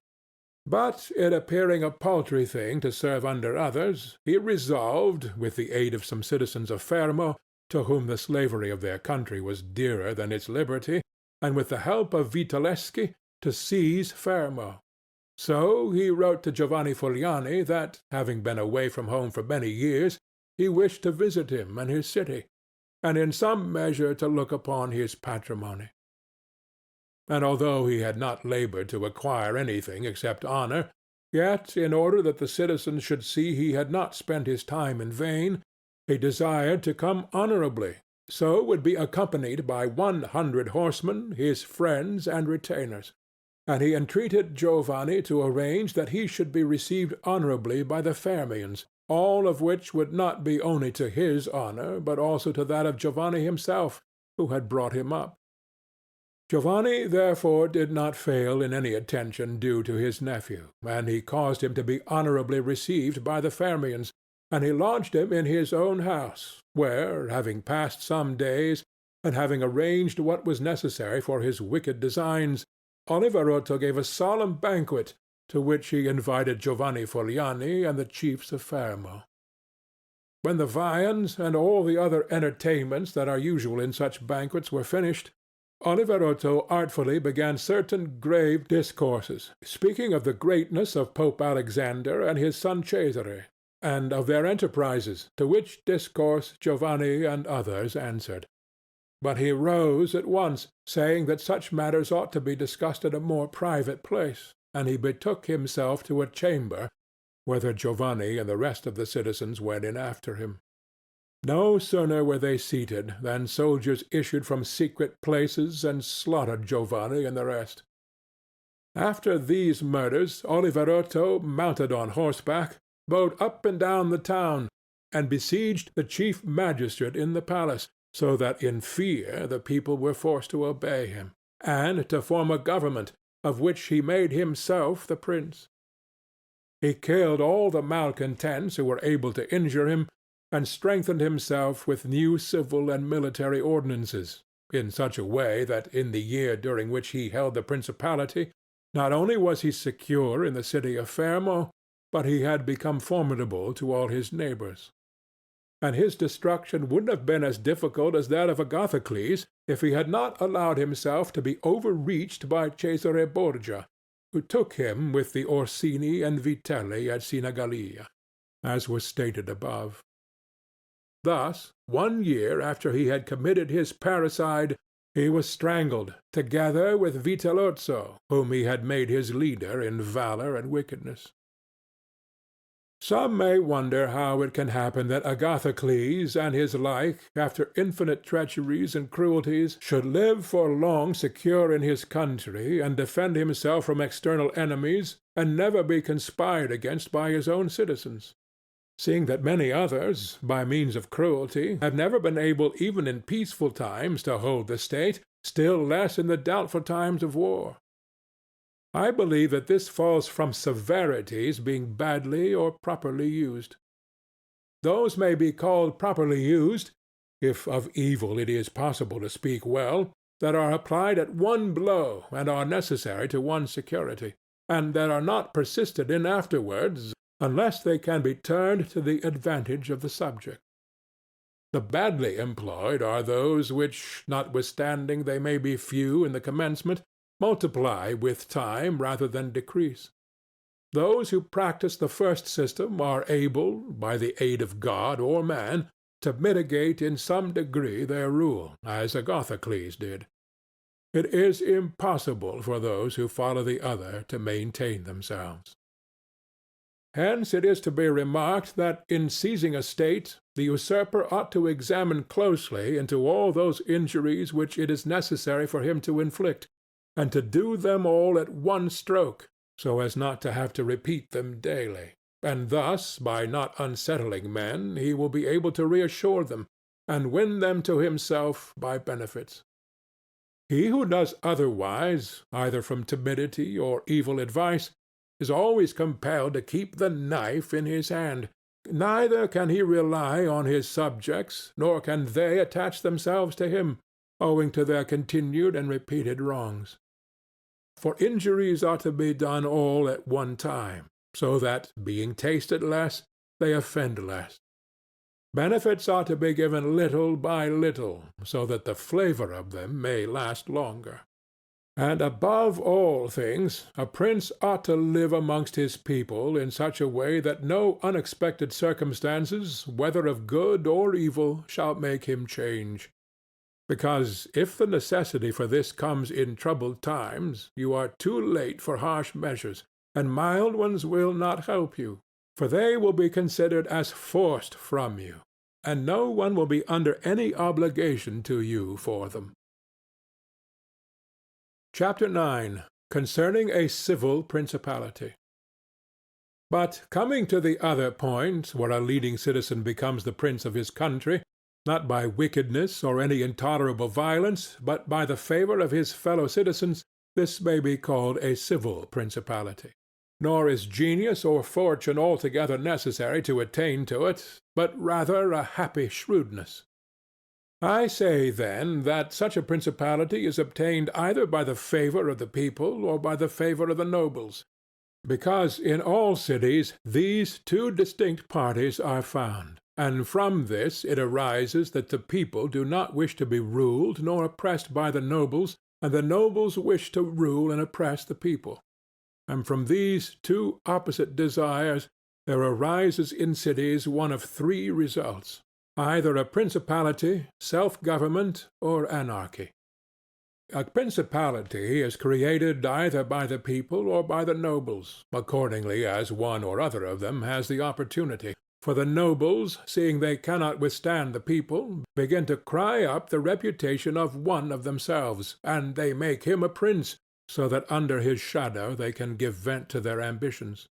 Speaker 1: But it appearing a paltry thing to serve under others, he resolved, with the aid of some citizens of Fermo, to whom the slavery of their country was dearer than its liberty, and with the help of Vitelleschi, to seize Fermo. So he wrote to Giovanni Fogliani that, having been away from home for many years, he wished to visit him and his city, and in some measure to look upon his patrimony. And although he had not labored to acquire anything except honor, yet, in order that the citizens should see he had not spent his time in vain, he desired to come honorably, so would be accompanied by 100 horsemen, his friends and retainers. And he entreated Giovanni to arrange that he should be received honorably by the Fermians, all of which would not be only to his honor, but also to that of Giovanni himself, who had brought him up. Giovanni therefore did not fail in any attention due to his nephew, and he caused him to be honorably received by the Fermians, and he lodged him in his own house, where, having passed some days, and having arranged what was necessary for his wicked designs, Oliverotto gave a solemn banquet, to which he invited Giovanni Fogliani and the chiefs of Fermo. When the viands and all the other entertainments that are usual in such banquets were finished, Oliverotto artfully began certain grave discourses, speaking of the greatness of Pope Alexander and his son Cesare, and of their enterprises, to which discourse Giovanni and others answered. But he rose at once, saying that such matters ought to be discussed in a more private place, and he betook himself to a chamber, whither Giovanni and the rest of the citizens went in after him. No sooner were they seated than soldiers issued from secret places and slaughtered Giovanni and the rest. After these murders, Oliverotto, mounted on horseback, rode up and down the town, and besieged the chief magistrate in the palace, so that in fear the people were forced to obey him, and to form a government, of which he made himself the prince. He killed all the malcontents who were able to injure him, and strengthened himself with new civil and military ordinances, in such a way that in the year during which he held the principality, not only was he secure in the city of Fermo, but he had become formidable to all his neighbors. And his destruction wouldn't have been as difficult as that of Agathocles if he had not allowed himself to be overreached by Cesare Borgia, who took him with the Orsini and Vitelli at Sinigalia, as was stated above. Thus, 1 year after he had committed his parricide, he was strangled, together with Vitellozzo, whom he had made his leader in valor and wickedness. Some may wonder how it can happen that Agathocles and his like, after infinite treacheries and cruelties, should live for long secure in his country, and defend himself from external enemies, and never be conspired against by his own citizens, seeing that many others, by means of cruelty, have never been able even in peaceful times to hold the state, still less in the doubtful times of war. I believe that this falls from severities being badly or properly used. Those may be called properly used, if of evil it is possible to speak well, that are applied at one blow and are necessary to one's security, and that are not persisted in afterwards, unless they can be turned to the advantage of the subject. The badly employed are those which, notwithstanding they may be few in the commencement, multiply with time rather than decrease. Those who practice the first system are able, by the aid of God or man, to mitigate in some degree their rule, as Agathocles did. It is impossible for those who follow the other to maintain themselves. Hence it is to be remarked that in seizing a state, the usurper ought to examine closely into all those injuries which it is necessary for him to inflict, and to do them all at one stroke, so as not to have to repeat them daily, and thus, by not unsettling men, he will be able to reassure them, and win them to himself by benefits. He who does otherwise, either from timidity or evil advice, is always compelled to keep the knife in his hand. Neither can he rely on his subjects, nor can they attach themselves to him, owing to their continued and repeated wrongs. For injuries are to be done all at one time, so that, being tasted less, they offend less. Benefits are to be given little by little, so that the flavor of them may last longer. And above all things, a prince ought to live amongst his people in such a way that no unexpected circumstances, whether of good or evil, shall make him change. Because if the necessity for this comes in troubled times, you are too late for harsh measures, and mild ones will not help you, for they will be considered as forced from you, and no one will be under any obligation to you for them. Chapter 9. Concerning a Civil Principality. But coming to the other point, where a leading citizen becomes the prince of his country, not by wickedness or any intolerable violence, but by the favor of his fellow citizens, this may be called a civil principality. Nor is genius or fortune altogether necessary to attain to it, but rather a happy shrewdness. I say, then, that such a principality is obtained either by the favor of the people or by the favor of the nobles, because in all cities these two distinct parties are found, and from this it arises that the people do not wish to be ruled nor oppressed by the nobles, and the nobles wish to rule and oppress the people. And from these two opposite desires there arises in cities one of three results, either a principality, self-government, or anarchy. A principality is created either by the people or by the nobles, accordingly as one or other of them has the opportunity. For the nobles, seeing they cannot withstand the people, begin to cry up the reputation of one of themselves, and they make him a prince, so that under his shadow they can give vent to their ambitions.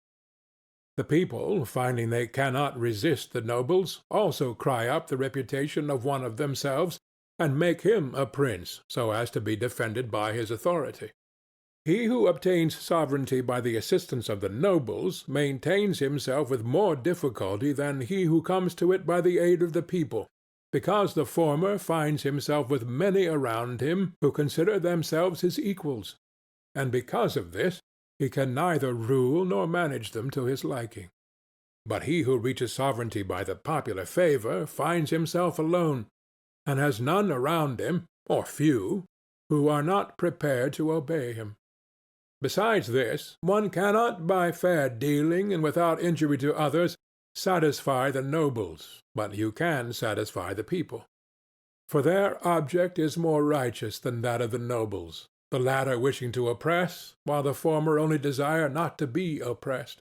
Speaker 1: The people, finding they cannot resist the nobles, also cry up the reputation of one of themselves, and make him a prince, so as to be defended by his authority. He who obtains sovereignty by the assistance of the nobles maintains himself with more difficulty than he who comes to it by the aid of the people, because the former finds himself with many around him who consider themselves his equals, and because of this he can neither rule nor manage them to his liking. But he who reaches sovereignty by the popular favor finds himself alone, and has none around him, or few, who are not prepared to obey him. Besides this, one cannot by fair dealing and without injury to others satisfy the nobles, but you can satisfy the people. For their object is more righteous than that of the nobles, the latter wishing to oppress, while the former only desire not to be oppressed.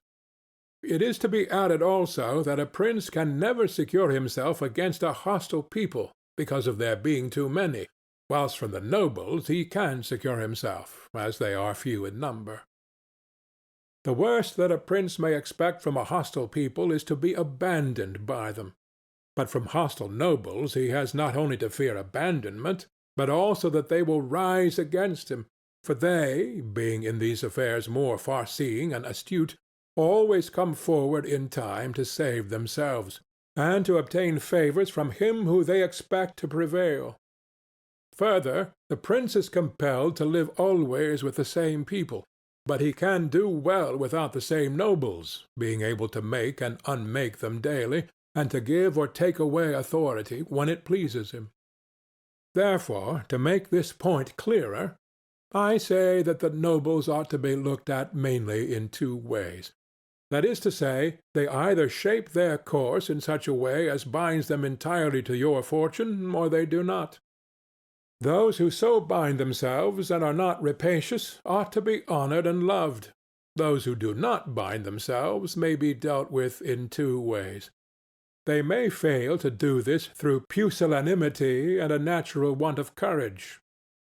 Speaker 1: It is to be added also that a prince can never secure himself against a hostile people, because of their being too many, whilst from the nobles he can secure himself, as they are few in number. The worst that a prince may expect from a hostile people is to be abandoned by them. But from hostile nobles he has not only to fear abandonment, but also that they will rise against him, for they, being in these affairs more far-seeing and astute, always come forward in time to save themselves, and to obtain favors from him who they expect to prevail. Further, the prince is compelled to live always with the same people, but he can do well without the same nobles, being able to make and unmake them daily, and to give or take away authority when it pleases him. Therefore, to make this point clearer, I say that the nobles ought to be looked at mainly in two ways. That is to say, they either shape their course in such a way as binds them entirely to your fortune, or they do not. Those who so bind themselves and are not rapacious ought to be honored and loved. Those who do not bind themselves may be dealt with in two ways. They may fail to do this through pusillanimity and a natural want of courage,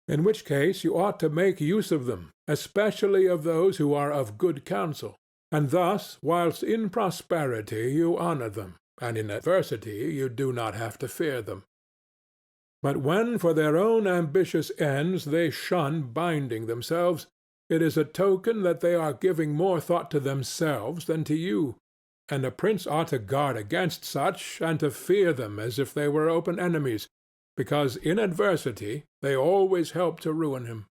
Speaker 1: in which case you ought to make use of them, especially of those who are of good counsel. And thus, whilst in prosperity you honor them, and in adversity you do not have to fear them. But when for their own ambitious ends they shun binding themselves, it is a token that they are giving more thought to themselves than to you, and a prince ought to guard against such, and to fear them as if they were open enemies, because in adversity they always help to ruin him.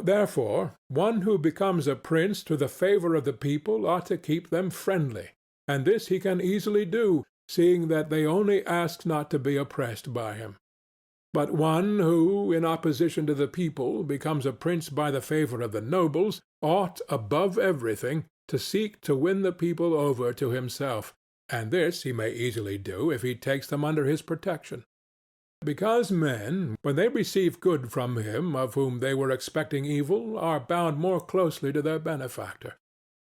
Speaker 1: Therefore, one who becomes a prince to the favor of the people ought to keep them friendly, and this he can easily do, seeing that they only ask not to be oppressed by him. But one who, in opposition to the people, becomes a prince by the favor of the nobles, ought, above everything, to seek to win the people over to himself, and this he may easily do if he takes them under his protection. Because men, when they receive good from him of whom they were expecting evil, are bound more closely to their benefactor.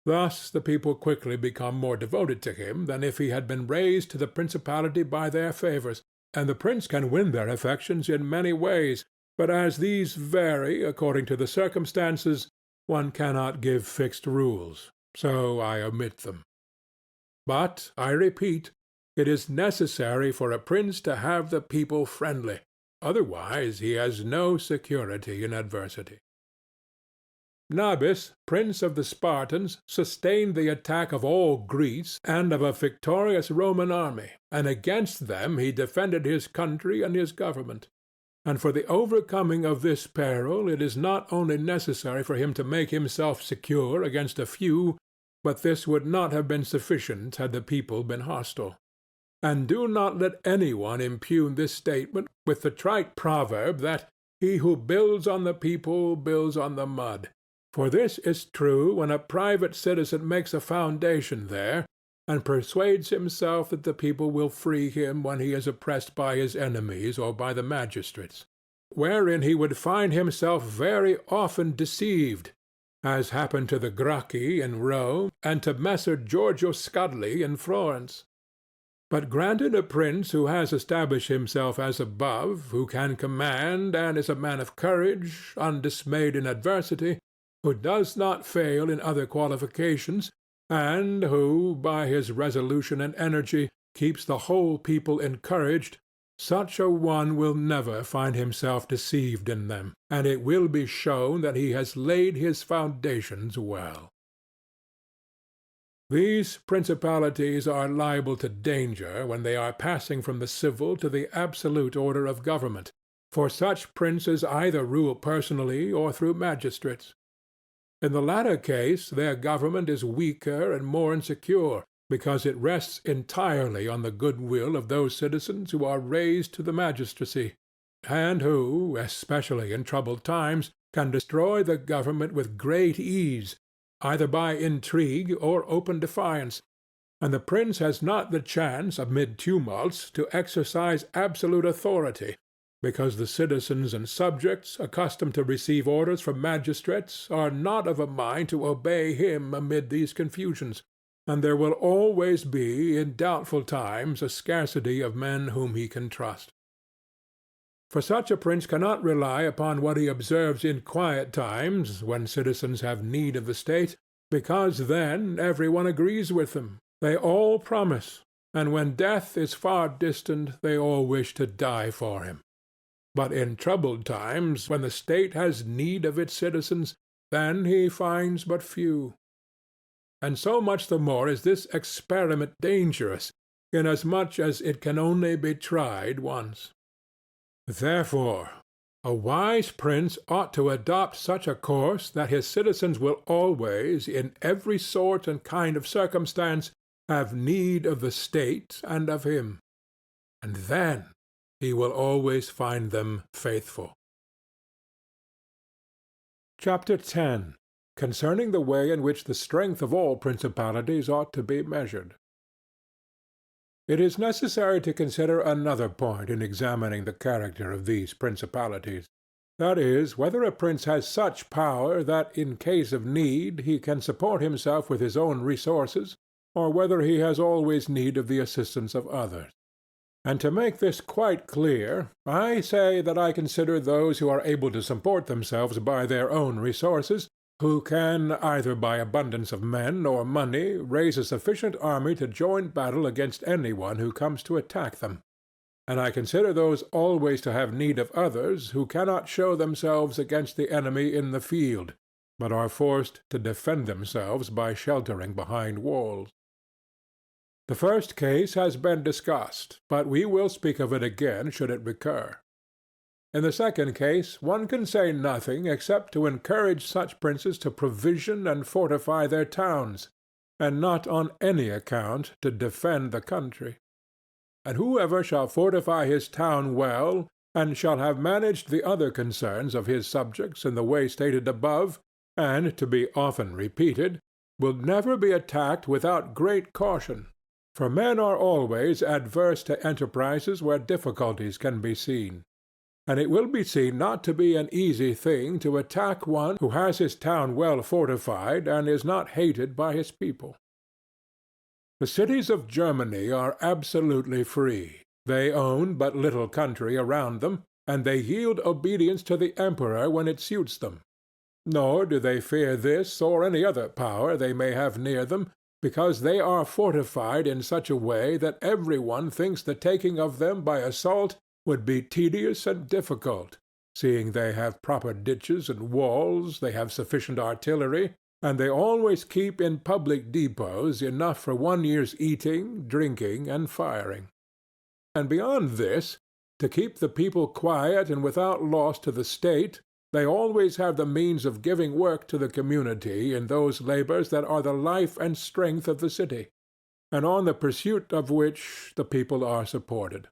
Speaker 1: Thus the people quickly become more devoted to him than if he had been raised to the principality by their favors, and the prince can win their affections in many ways, but as these vary according to the circumstances, one cannot give fixed rules, so I omit them. But, I repeat, it is necessary for a prince to have the people friendly, otherwise he has no security in adversity. Nabis, prince of the Spartans, sustained the attack of all Greece and of a victorious Roman army, and against them he defended his country and his government. And for the overcoming of this peril it is not only necessary for him to make himself secure against a few, but this would not have been sufficient had the people been hostile. And do not let any one impugn this statement with the trite proverb that he who builds on the people builds on the mud. For this is true when a private citizen makes a foundation there, and persuades himself that the people will free him when he is oppressed by his enemies or by the magistrates, wherein he would find himself very often deceived, as happened to the Gracchi in Rome and to Messer Giorgio Scudli in Florence. But granted a prince who has established himself as above, who can command, and is a man of courage, undismayed in adversity, who does not fail in other qualifications, and who, by his resolution and energy, keeps the whole people encouraged, such a one will never find himself deceived in them, and it will be shown that he has laid his foundations well. These principalities are liable to danger when they are passing from the civil to the absolute order of government, for such princes either rule personally or through magistrates. In the latter case their government is weaker and more insecure, because it rests entirely on the good-will of those citizens who are raised to the magistracy, and who, especially in troubled times, can destroy the government with great ease, either by intrigue or open defiance, and the prince has not the chance, amid tumults, to exercise absolute authority, because the citizens and subjects, accustomed to receive orders from magistrates, are not of a mind to obey him amid these confusions, and there will always be, in doubtful times, a scarcity of men whom he can trust. For such a prince cannot rely upon what he observes in quiet times, when citizens have need of the state, because then every one agrees with them. They all promise, and when death is far distant, they all wish to die for him. But in troubled times, when the state has need of its citizens, then he finds but few. And so much the more is this experiment dangerous, inasmuch as it can only be tried once. Therefore, a wise prince ought to adopt such a course that his citizens will always, in every sort and kind of circumstance, have need of the state and of him. And then he will always find them faithful. Chapter 10. Concerning the way in which the strength of all principalities ought to be measured. It is necessary to consider another point in examining the character of these principalities. That is, whether a prince has such power that in case of need he can support himself with his own resources, or whether he has always need of the assistance of others. And to make this quite clear, I say that I consider those who are able to support themselves by their own resources, who can, either by abundance of men or money, raise a sufficient army to join battle against any one who comes to attack them. And I consider those always to have need of others who cannot show themselves against the enemy in the field, but are forced to defend themselves by sheltering behind walls. The first case has been discussed, but we will speak of it again should it recur. In the second case, one can say nothing except to encourage such princes to provision and fortify their towns, and not on any account to defend the country. And whoever shall fortify his town well, and shall have managed the other concerns of his subjects in the way stated above, and to be often repeated, will never be attacked without great caution. For men are always adverse to enterprises where difficulties can be seen, and it will be seen not to be an easy thing to attack one who has his town well fortified and is not hated by his people. The cities of Germany are absolutely free. They own but little country around them, and they yield obedience to the emperor when it suits them. Nor do they fear this or any other power they may have near them, because they are fortified in such a way that every one thinks the taking of them by assault would be tedious and difficult, seeing they have proper ditches and walls, they have sufficient artillery, and they always keep in public depots enough for 1 year's eating, drinking, and firing. And beyond this, to keep the people quiet and without loss to the state, they always have the means of giving work to the community in those labors that are the life and strength of the city. and on the pursuit of which the people are supported.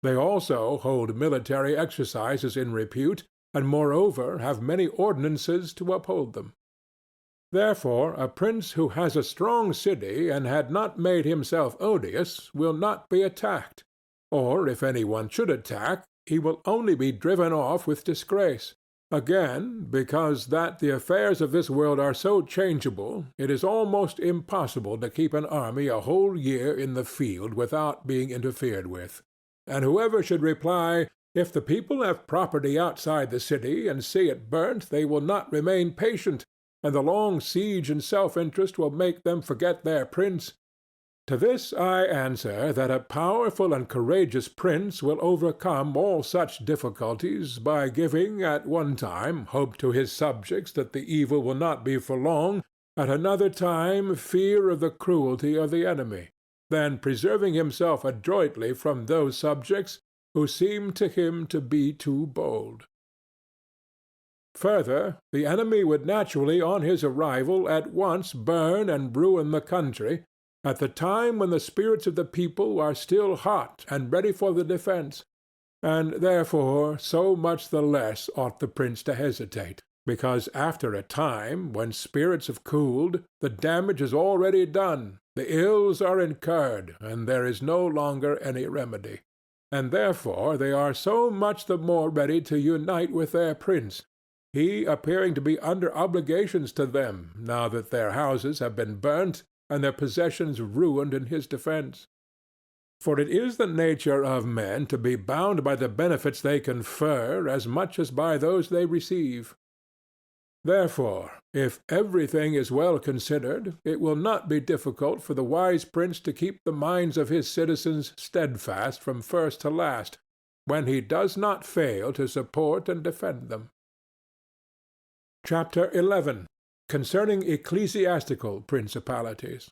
Speaker 1: They also hold military exercises in repute, and moreover have many ordinances to uphold them. Therefore a prince who has a strong city and had not made himself odious will not be attacked, or if any one should attack, he will only be driven off with disgrace. Again, because that the affairs of this world are so changeable, it is almost impossible to keep an army a whole year in the field without being interfered with. And whoever should reply, "If the people have property outside the city and see it burnt, they will not remain patient, and the long siege and self-interest will make them forget their prince," to this I answer that a powerful and courageous prince will overcome all such difficulties by giving at one time hope to his subjects that the evil will not be for long, at another time fear of the cruelty of the enemy, then preserving himself adroitly from those subjects who seem to him to be too bold. Further, the enemy would naturally on his arrival at once burn and ruin the country, at the time when the spirits of the people are still hot and ready for the defense, and therefore so much the less ought the prince to hesitate, because after a time, when spirits have cooled, the damage is already done, the ills are incurred, and there is no longer any remedy. And therefore they are so much the more ready to unite with their prince, he appearing to be under obligations to them, now that their houses have been burnt and their possessions ruined in his defense. For it is the nature of men to be bound by the benefits they confer as much as by those they receive. Therefore, if everything is well considered, it will not be difficult for the wise prince to keep the minds of his citizens steadfast from first to last, when he does not fail to support and defend them. Chapter 11. Concerning Ecclesiastical Principalities.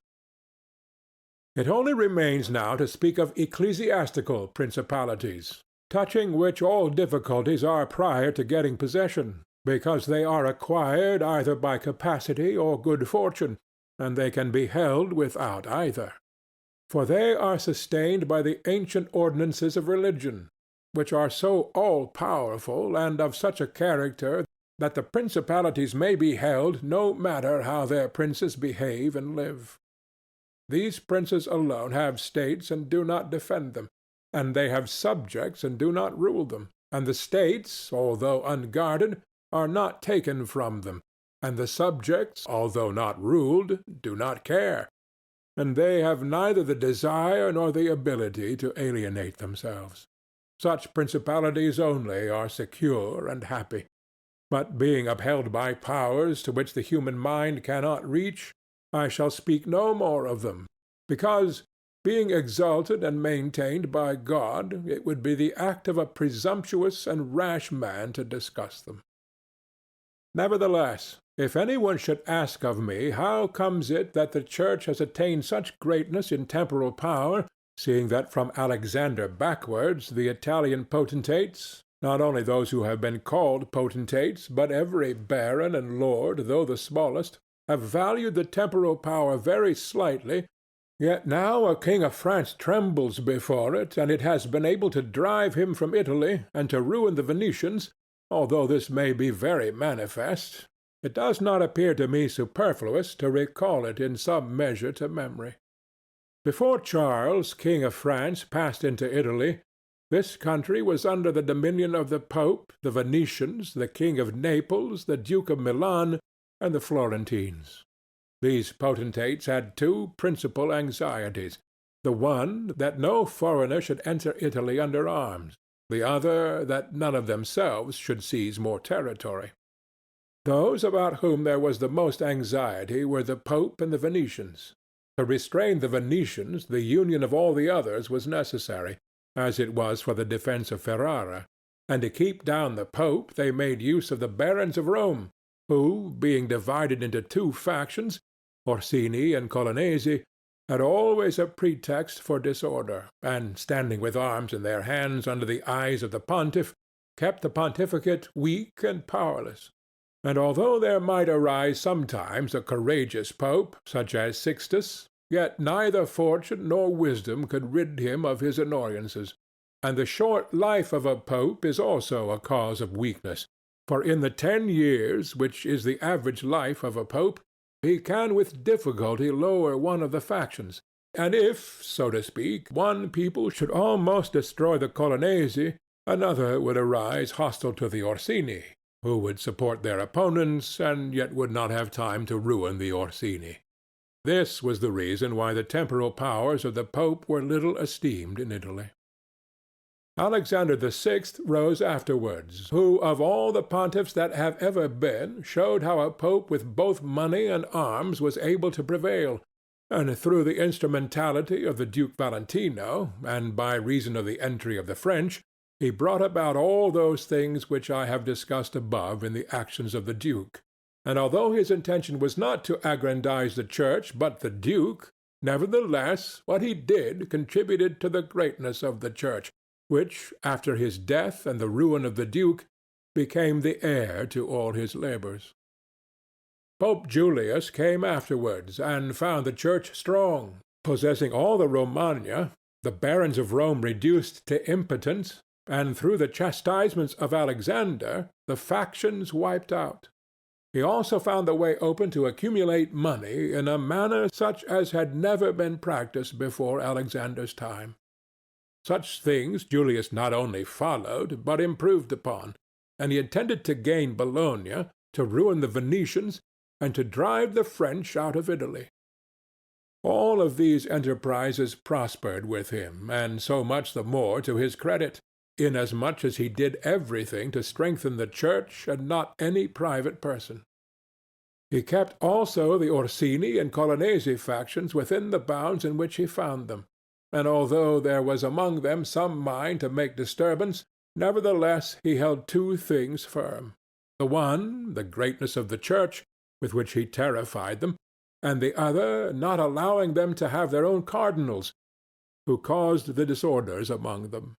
Speaker 1: It only remains now to speak of ecclesiastical principalities, touching which all difficulties are prior to getting possession, because they are acquired either by capacity or good fortune, and they can be held without either. For they are sustained by the ancient ordinances of religion, which are so all-powerful and of such a character that the principalities may be held no matter how their princes behave and live. These princes alone have states and do not defend them, and they have subjects and do not rule them, and the states, although unguarded, are not taken from them, and the subjects, although not ruled, do not care, and they have neither the desire nor the ability to alienate themselves. Such principalities only are secure and happy. But being upheld by powers to which the human mind cannot reach, I shall speak no more of them, because, being exalted and maintained by God, it would be the act of a presumptuous and rash man to discuss them. Nevertheless, if any one should ask of me how comes it that the Church has attained such greatness in temporal power, seeing that from Alexander backwards the Italian potentates, not only those who have been called potentates, but every baron and lord, though the smallest, have valued the temporal power very slightly, yet now a king of France trembles before it, and it has been able to drive him from Italy and to ruin the Venetians, although this may be very manifest, it does not appear to me superfluous to recall it in some measure to memory. Before Charles, king of France, passed into Italy, this country was under the dominion of the Pope, the Venetians, the King of Naples, the Duke of Milan, and the Florentines. These potentates had two principal anxieties: the one, that no foreigner should enter Italy under arms; the other, that none of themselves should seize more territory. Those about whom there was the most anxiety were the Pope and the Venetians. To restrain the Venetians, the union of all the others was necessary, as it was for the defense of Ferrara, and to keep down the Pope they made use of the barons of Rome, who, being divided into two factions, Orsini and Colonnesi, had always a pretext for disorder, and, standing with arms in their hands under the eyes of the pontiff, kept the pontificate weak and powerless. And although there might arise sometimes a courageous pope, such as Sixtus, yet neither fortune nor wisdom could rid him of his annoyances. And the short life of a pope is also a cause of weakness, for in the 10 years, which is the average life of a pope, he can with difficulty lower one of the factions. And if, so to speak, one people should almost destroy the Colonnesi, another would arise hostile to the Orsini, who would support their opponents, and yet would not have time to ruin the Orsini. This was the reason why the temporal powers of the Pope were little esteemed in Italy. Alexander VI rose afterwards, who of all the pontiffs that have ever been showed how a pope with both money and arms was able to prevail, and through the instrumentality of the Duke Valentino, and by reason of the entry of the French, he brought about all those things which I have discussed above in the actions of the duke. And although his intention was not to aggrandize the church but the duke, nevertheless what he did contributed to the greatness of the church, which, after his death and the ruin of the duke, became the heir to all his labors. Pope Julius came afterwards, and found the church strong, possessing all the Romagna, the barons of Rome reduced to impotence, and through the chastisements of Alexander, the factions wiped out. He also found the way open to accumulate money in a manner such as had never been practised before Alexander's time. Such things Julius not only followed, but improved upon, and he intended to gain Bologna, to ruin the Venetians, and to drive the French out of Italy. All of these enterprises prospered with him, and so much the more to his credit, inasmuch as he did everything to strengthen the church and not any private person. He kept also the Orsini and Colonnesi factions within the bounds in which he found them, and although there was among them some mind to make disturbance, nevertheless he held two things firm: the one, the greatness of the church, with which he terrified them, and the other, not allowing them to have their own cardinals, who caused the disorders among them.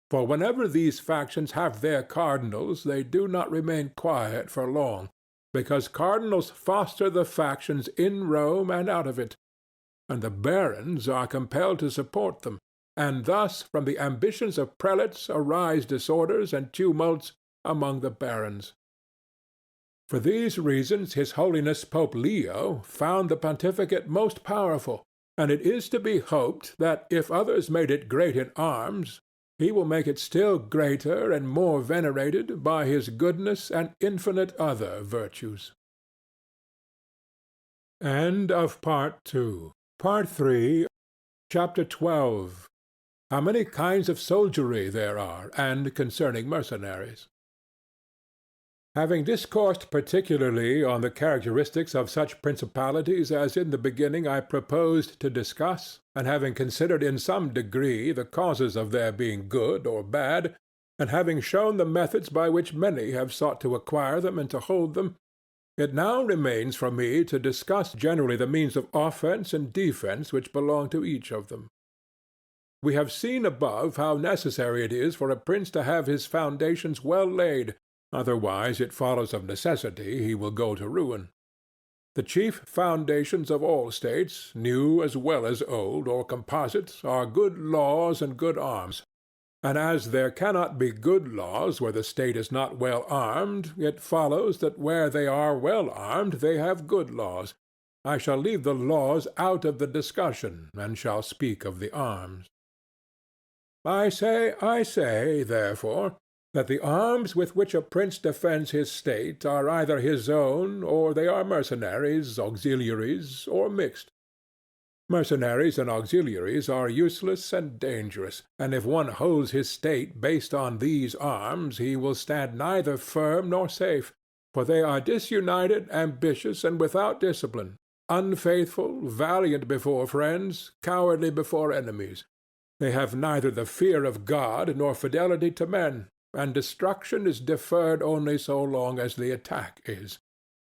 Speaker 1: For whenever these factions have their cardinals, they do not remain quiet for long, because cardinals foster the factions in Rome and out of it, and the barons are compelled to support them, and thus from the ambitions of prelates arise disorders and tumults among the barons. For these reasons his Holiness Pope Leo found the pontificate most powerful, and it is to be hoped that if others made it great in arms, he will make it still greater and more venerated by his goodness and infinite other virtues. End of Part 2. Part 3. Chapter 12. How many kinds of soldiery there are, and concerning mercenaries. Having discoursed particularly on the characteristics of such principalities as in the beginning I proposed to discuss, and having considered in some degree the causes of their being good or bad, and having shown the methods by which many have sought to acquire them and to hold them, it now remains for me to discuss generally the means of offence and defence which belong to each of them. We have seen above how necessary it is for a prince to have his foundations well laid, otherwise it follows of necessity he will go to ruin. The chief foundations of all states, new as well as old or composite, are good laws and good arms, and as there cannot be good laws where the state is not well armed, it follows that where they are well armed they have good laws. I shall leave the laws out of the discussion, and shall speak of the arms. I say, therefore, that the arms with which a prince defends his state are either his own, or they are mercenaries, auxiliaries, or mixed. Mercenaries and auxiliaries are useless and dangerous, and if one holds his state based on these arms, he will stand neither firm nor safe, for they are disunited, ambitious, and without discipline, unfaithful, valiant before friends, cowardly before enemies. They have neither the fear of God nor fidelity to men, and destruction is deferred only so long as the attack is.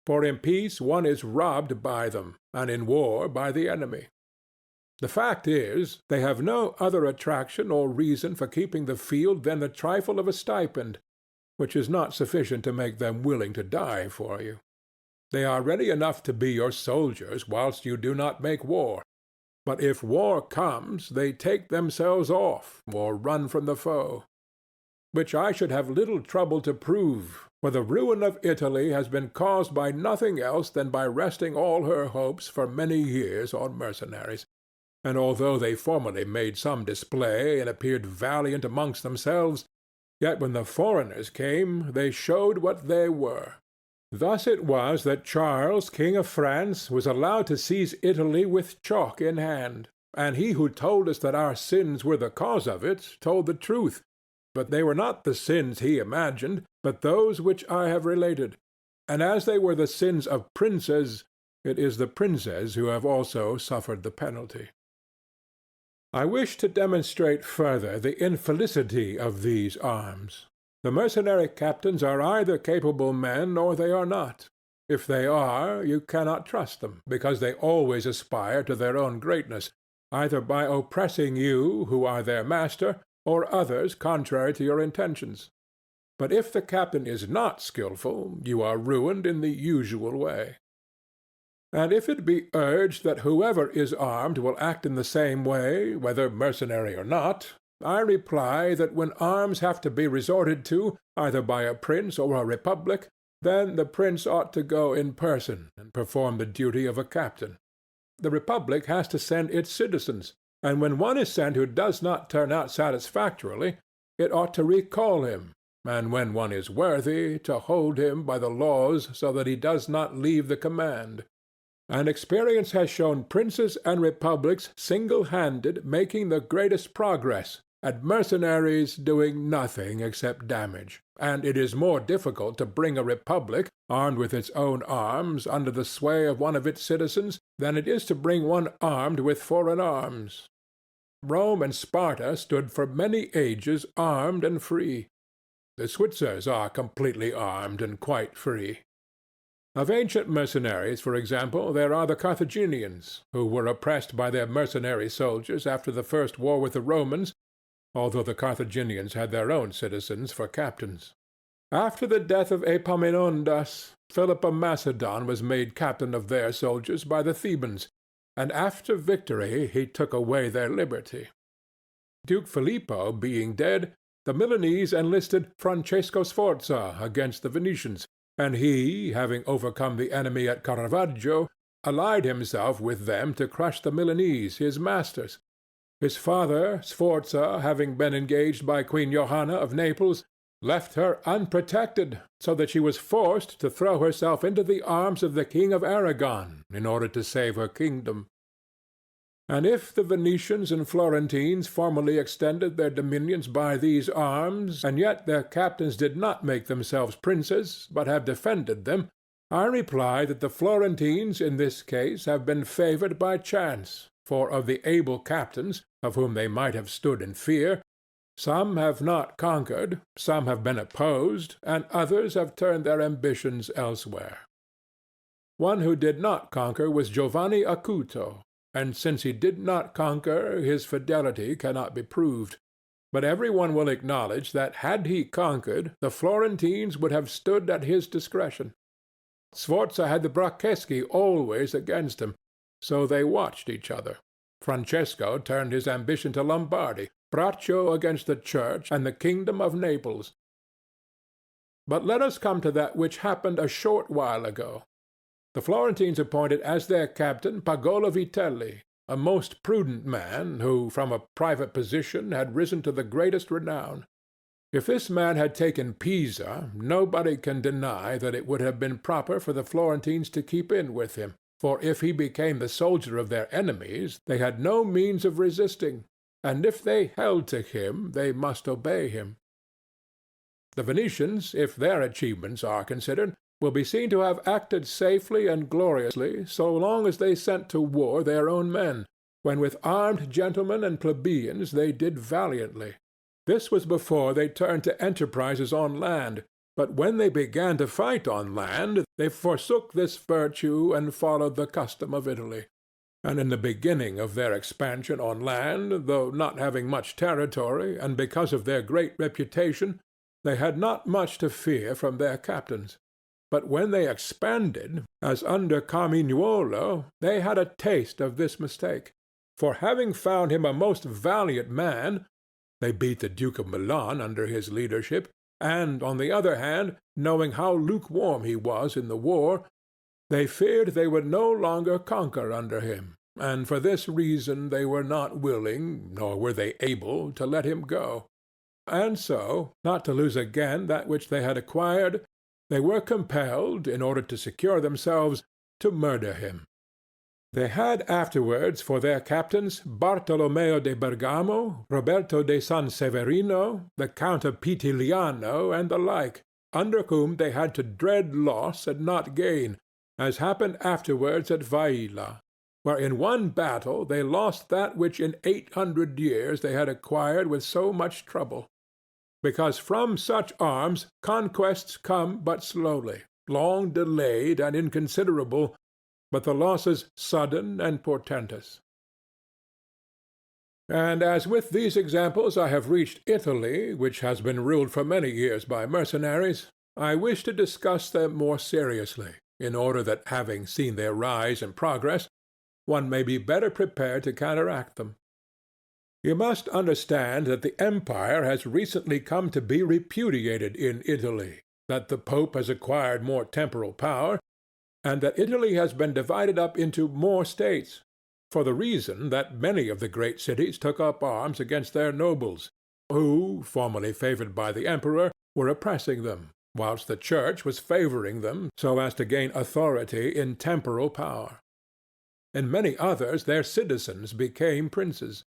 Speaker 1: For in peace one is robbed by them, and in war by the enemy. The fact is, they have no other attraction or reason for keeping the field than the trifle of a stipend, which is not sufficient to make them willing to die for you. They are ready enough to be your soldiers whilst you do not make war, but if war comes, they take themselves off, or run from the foe. Which I should have little trouble to prove, for the ruin of Italy has been caused by nothing else than by resting all her hopes for many years on mercenaries. And although they formerly made some display and appeared valiant amongst themselves, yet when the foreigners came, they showed what they were. Thus it was that Charles, King of France, was allowed to seize Italy with chalk in hand, and he who told us that our sins were the cause of it told the truth, but they were not the sins he imagined, but those which I have related, and as they were the sins of princes, it is the princes who have also suffered the penalty. I wish to demonstrate further the infelicity of these arms. The mercenary captains are either capable men or they are not. If they are, you cannot trust them, because they always aspire to their own greatness, either by oppressing you, who are their master, or others contrary to your intentions. But if the captain is not skilful, you are ruined in the usual way. And if it be urged that whoever is armed will act in the same way, whether mercenary or not, I reply that when arms have to be resorted to, either by a prince or a republic, then the prince ought to go in person and perform the duty of a captain. The republic has to send its citizens, and when one is sent who does not turn out satisfactorily, it ought to recall him, and when one is worthy, to hold him by the laws so that he does not leave the command. And experience has shown princes and republics single-handed making the greatest progress, and mercenaries doing nothing except damage, and it is more difficult to bring a republic, armed with its own arms, under the sway of one of its citizens, than it is to bring one armed with foreign arms. Rome and Sparta stood for many ages armed and free. The Switzers are completely armed and quite free. Of ancient mercenaries, for example, there are the Carthaginians, who were oppressed by their mercenary soldiers after the first war with the Romans, although the Carthaginians had their own citizens for captains. After the death of Epaminondas, Philip of Macedon was made captain of their soldiers by the Thebans, and after victory he took away their liberty. Duke Filippo being dead, the Milanese enlisted Francesco Sforza against the Venetians, and he, having overcome the enemy at Caravaggio, allied himself with them to crush the Milanese, his masters. His father, Sforza, having been engaged by Queen Johanna of Naples, left her unprotected, so that she was forced to throw herself into the arms of the King of Aragon in order to save her kingdom. And if the Venetians and Florentines formerly extended their dominions by these arms, and yet their captains did not make themselves princes, but have defended them, I reply that the Florentines in this case have been favored by chance, for of the able captains, of whom they might have stood in fear, some have not conquered, some have been opposed, and others have turned their ambitions elsewhere. One who did not conquer was Giovanni Acuto, and since he did not conquer, his fidelity cannot be proved. But every one will acknowledge that had he conquered, the Florentines would have stood at his discretion. Sforza had the Bracceschi always against him, so they watched each other. Francesco turned his ambition to Lombardy, Braccio against the Church and the kingdom of Naples. But let us come to that which happened a short while ago. The Florentines appointed as their captain Pagolo Vitelli, a most prudent man who, from a private position, had risen to the greatest renown. If this man had taken Pisa, nobody can deny that it would have been proper for the Florentines to keep in with him, for if he became the soldier of their enemies, they had no means of resisting, and if they held to him, they must obey him. The Venetians, if their achievements are considered, will be seen to have acted safely and gloriously so long as they sent to war their own men, when with armed gentlemen and plebeians they did valiantly. This was before they turned to enterprises on land, but when they began to fight on land, they forsook this virtue and followed the custom of Italy. And in the beginning of their expansion on land, though not having much territory, and because of their great reputation, they had not much to fear from their captains. But when they expanded, as under Carmignuolo, they had a taste of this mistake. for having found him a most valiant man, they beat the Duke of Milan under his leadership, and, on the other hand, knowing how lukewarm he was in the war, they feared they would no longer conquer under him, and for this reason they were not willing, nor were they able, to let him go. And so, not to lose again that which they had acquired, they were compelled, in order to secure themselves, to murder him. They had afterwards for their captains Bartolomeo de Bergamo, Roberto de San Severino, the Count of Pitiliano, and the like, under whom they had to dread loss and not gain, as happened afterwards at Vaila, where in one battle they lost that which in 800 years they had acquired with so much trouble. Because from such arms conquests come but slowly, long delayed and inconsiderable, but the losses sudden and portentous. And as with these examples I have reached Italy, which has been ruled for many years by mercenaries, I wish to discuss them more seriously, in order that, having seen their rise and progress, one may be better prepared to counteract them. You must understand that the empire has recently come to be repudiated in Italy, that the Pope has acquired more temporal power, and that Italy has been divided up into more states, for the reason that many of the great cities took up arms against their nobles, who, formerly favored by the emperor, were oppressing them, whilst the Church was favoring them so as to gain authority in temporal power. In many others their citizens became princes.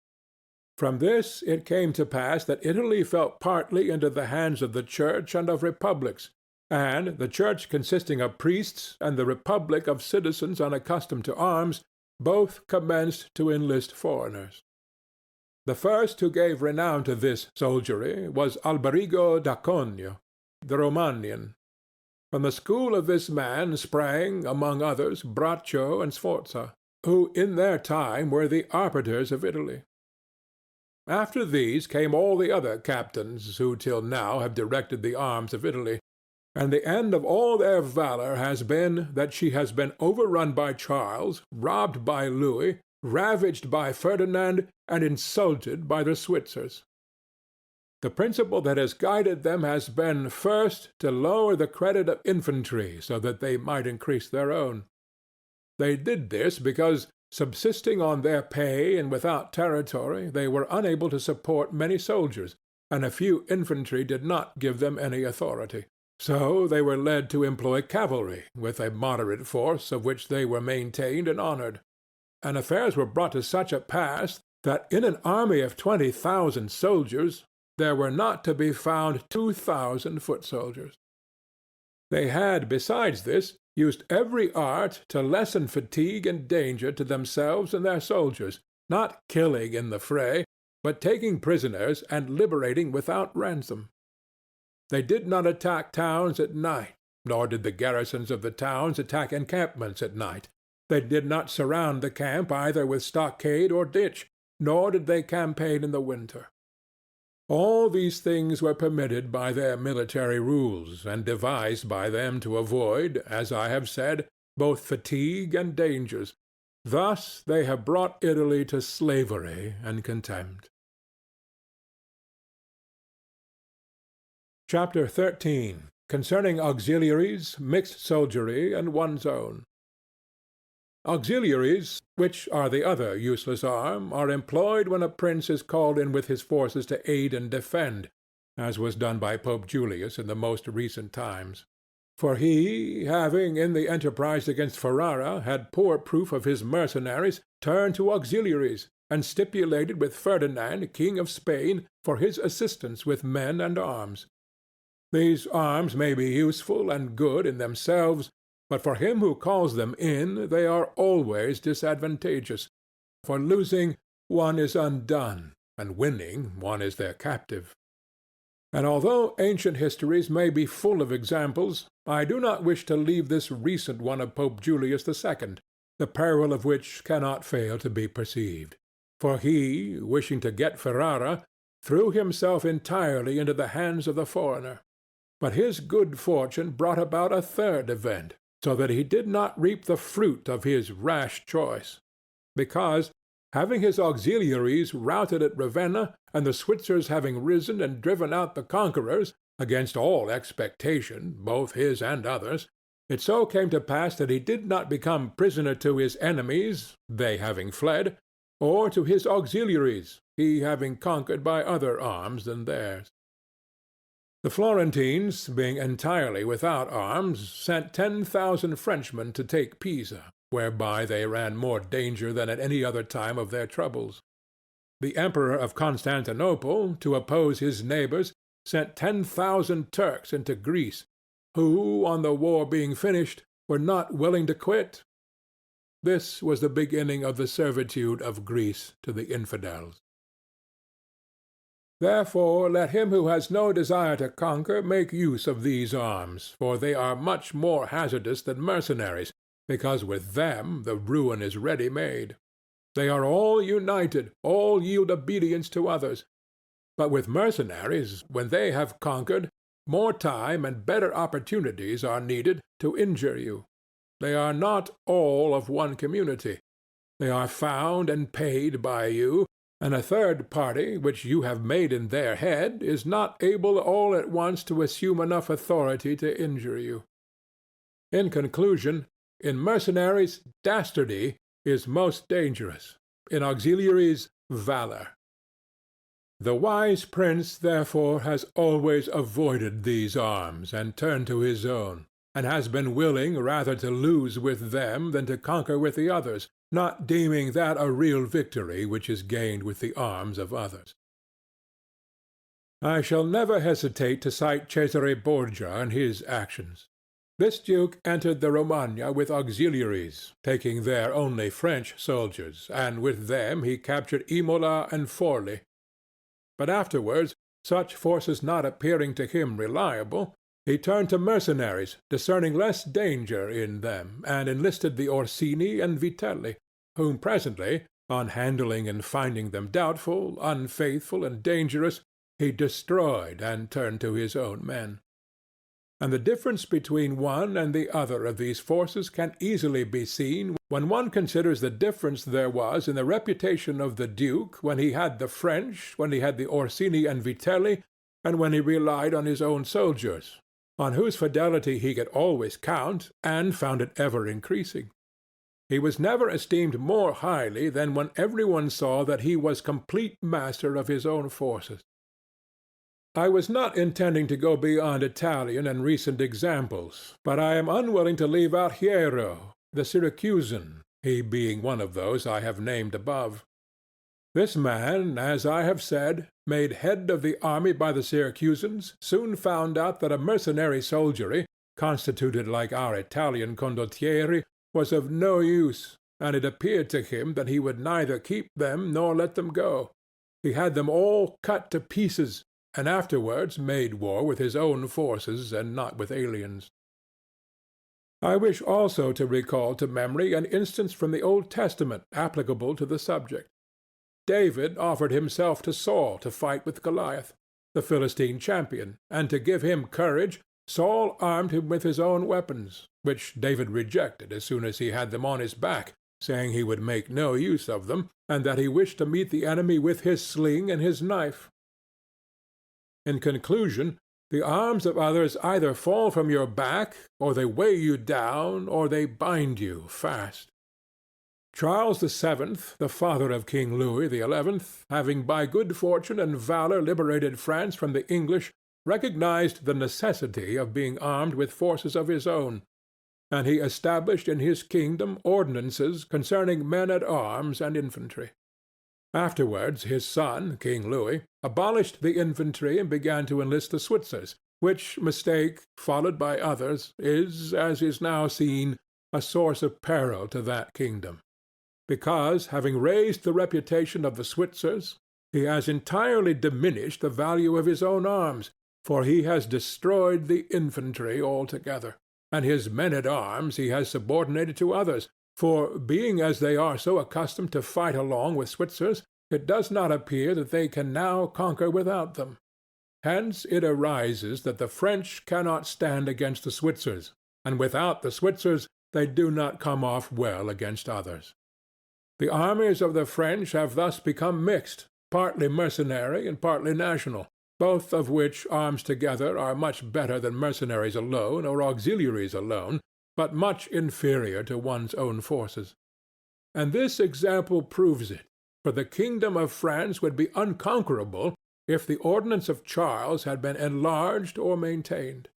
Speaker 1: From this it came to pass that Italy fell partly into the hands of the Church and of republics, and the Church consisting of priests and the republic of citizens unaccustomed to arms, both commenced to enlist foreigners. The first who gave renown to this soldiery was Alberigo da Conio, the Romanian. From the school of this man sprang, among others, Braccio and Sforza, who in their time were the arbiters of Italy. After these came all the other captains who till now have directed the arms of Italy, and the end of all their valor has been that she has been overrun by Charles, robbed by Louis, ravaged by Ferdinand, and insulted by the Switzers. The principle that has guided them has been, first, to lower the credit of infantry so that they might increase their own. They did this because, subsisting on their pay and without territory, they were unable to support many soldiers, and a few infantry did not give them any authority. So they were led to employ cavalry, with a moderate force of which they were maintained and honored. And affairs were brought to such a pass that in an army of 20,000 soldiers there were not to be found 2,000 foot soldiers. They had, besides this, used every art to lessen fatigue and danger to themselves and their soldiers, not killing in the fray, but taking prisoners and liberating without ransom. They did not attack towns at night, nor did the garrisons of the towns attack encampments at night. They did not surround the camp either with stockade or ditch, nor did they campaign in the winter. All these things were permitted by their military rules, and devised by them to avoid, as I have said, both fatigue and dangers. Thus they have brought Italy to slavery and contempt. Chapter 13. Concerning auxiliaries, mixed soldiery, and one's own. Auxiliaries, which are the other useless arm, are employed when a prince is called in with his forces to aid and defend, as was done by Pope Julius in the most recent times. For he, having in the enterprise against Ferrara had poor proof of his mercenaries, turned to auxiliaries, and stipulated with Ferdinand, King of Spain, for his assistance with men and arms. These arms may be useful and good in themselves, but for him who calls them in they are always disadvantageous. For losing, one is undone, and winning, one is their captive. And although ancient histories may be full of examples, I do not wish to leave this recent one of Pope Julius II, the peril of which cannot fail to be perceived. For he, wishing to get Ferrara, threw himself entirely into the hands of the foreigner. But his good fortune brought about a third event, so that he did not reap the fruit of his rash choice, because, having his auxiliaries routed at Ravenna, and the Switzers having risen and driven out the conquerors, against all expectation, both his and others, it so came to pass that he did not become prisoner to his enemies, they having fled, or to his auxiliaries, he having conquered by other arms than theirs. The Florentines, being entirely without arms, sent 10,000 Frenchmen to take Pisa, whereby they ran more danger than at any other time of their troubles. The Emperor of Constantinople, to oppose his neighbors, sent 10,000 Turks into Greece, who, on the war being finished, were not willing to quit. This was the beginning of the servitude of Greece to the infidels. Therefore let him who has no desire to conquer make use of these arms, for they are much more hazardous than mercenaries, because with them the ruin is ready made. They are all united, all yield obedience to others. But with mercenaries, when they have conquered, more time and better opportunities are needed to injure you. They are not all of one community. They are found and paid by you, and a third party, which you have made in their head, is not able all at once to assume enough authority to injure you. In conclusion, in mercenaries, dastardy is most dangerous; in auxiliaries, valor. The wise prince, therefore, has always avoided these arms, and turned to his own, and has been willing rather to lose with them than to conquer with the others, not deeming that a real victory which is gained with the arms of others. I shall never hesitate to cite Cesare Borgia and his actions. This duke entered the Romagna with auxiliaries, taking there only French soldiers, and with them he captured Imola and Forli. But afterwards, such forces not appearing to him reliable, he turned to mercenaries, discerning less danger in them, and enlisted the Orsini and Vitelli, whom presently, on handling and finding them doubtful, unfaithful, and dangerous, he destroyed and turned to his own men. And the difference between one and the other of these forces can easily be seen when one considers the difference there was in the reputation of the duke when he had the French, when he had the Orsini and Vitelli, and when he relied on his own soldiers, on whose fidelity he could always count, and found it ever increasing. He was never esteemed more highly than when every one saw that he was complete master of his own forces. I was not intending to go beyond Italian and recent examples, but I am unwilling to leave out Hiero, the Syracusan, he being one of those I have named above. This man, as I have said, made head of the army by the Syracusans, soon found out that a mercenary soldiery, constituted like our Italian condottieri, was of no use, and it appeared to him that he would neither keep them nor let them go. He had them all cut to pieces, and afterwards made war with his own forces and not with aliens. I wish also to recall to memory an instance from the Old Testament applicable to the subject. David offered himself to Saul to fight with Goliath, the Philistine champion, and to give him courage, Saul armed him with his own weapons, which David rejected as soon as he had them on his back, saying he would make no use of them, and that he wished to meet the enemy with his sling and his knife. In conclusion, the arms of others either fall from your back, or they weigh you down, or they bind you fast. Charles VII, the father of King Louis XI, having by good fortune and valor liberated France from the English, recognized the necessity of being armed with forces of his own, and he established in his kingdom ordinances concerning men-at-arms and infantry. Afterwards his son, King Louis, abolished the infantry and began to enlist the Switzers, which mistake, followed by others, is, as is now seen, a source of peril to that kingdom, because, having raised the reputation of the Switzers, he has entirely diminished the value of his own arms, for he has destroyed the infantry altogether, and his men-at-arms he has subordinated to others, for, being as they are so accustomed to fight along with Switzers, it does not appear that they can now conquer without them. Hence it arises that the French cannot stand against the Switzers, and without the Switzers they do not come off well against others. The armies of the French have thus become mixed, partly mercenary and partly national, both of which arms together are much better than mercenaries alone or auxiliaries alone, but much inferior to one's own forces. And this example proves it, for the kingdom of France would be unconquerable if the ordinance of Charles had been enlarged or maintained.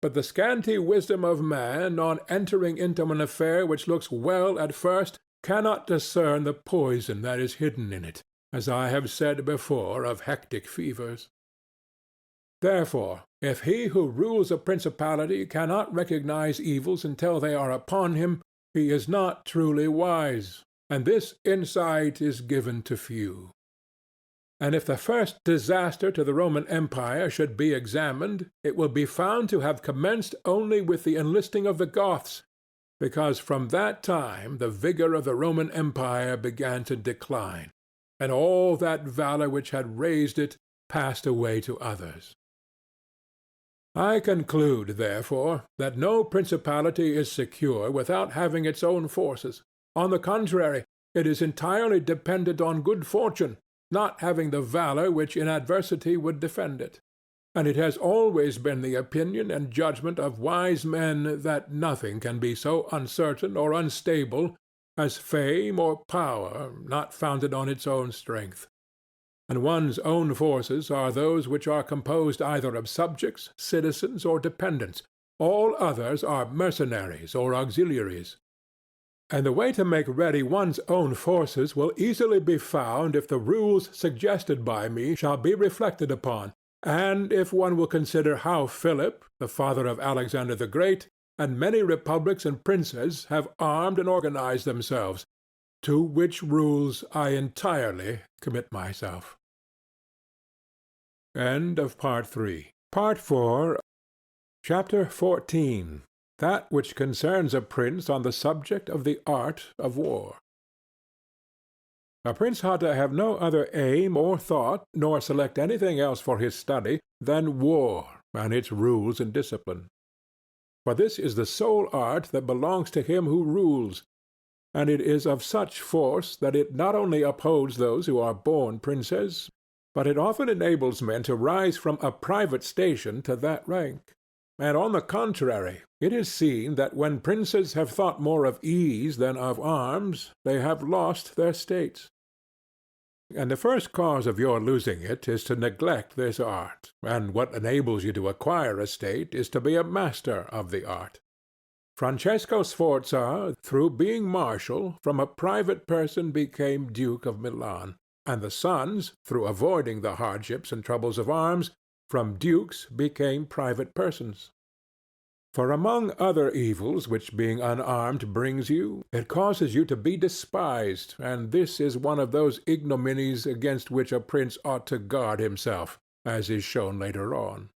Speaker 1: But the scanty wisdom of man, on entering into an affair which looks well at first, cannot discern the poison that is hidden in it, as I have said before of hectic fevers. Therefore, if he who rules a principality cannot recognize evils until they are upon him, he is not truly wise, and this insight is given to few. And if the first disaster to the Roman Empire should be examined, it will be found to have commenced only with the enlisting of the Goths, because from that time the vigor of the Roman Empire began to decline, and all that valor which had raised it passed away to others. I conclude, therefore, that no principality is secure without having its own forces. On the contrary, it is entirely dependent on good fortune, not having the valor which in adversity would defend it. And it has always been the opinion and judgment of wise men that nothing can be so uncertain or unstable as fame or power not founded on its own strength. And one's own forces are those which are composed either of subjects, citizens, or dependents. All others are mercenaries or auxiliaries. And the way to make ready one's own forces will easily be found if the rules suggested by me shall be reflected upon, and if one will consider how Philip, the father of Alexander the Great, and many republics and princes have armed and organized themselves, to which rules I entirely commit myself. End of Part 3. Part 4. Chapter 14. That which concerns a prince on the subject of the art of war. A prince ought to have no other aim or thought, nor select anything else for his study, than war and its rules and discipline. For this is the sole art that belongs to him who rules, and it is of such force that it not only upholds those who are born princes, but it often enables men to rise from a private station to that rank. And on the contrary, it is seen that when princes have thought more of ease than of arms, they have lost their states. And the first cause of your losing it is to neglect this art, and what enables you to acquire a state is to be a master of the art. Francesco Sforza, through being marshal, from a private person became Duke of Milan, and the sons, through avoiding the hardships and troubles of arms, from dukes became private persons. For among other evils which being unarmed brings you, it causes you to be despised, and this is one of those ignominies against which a prince ought to guard himself, as is shown later on.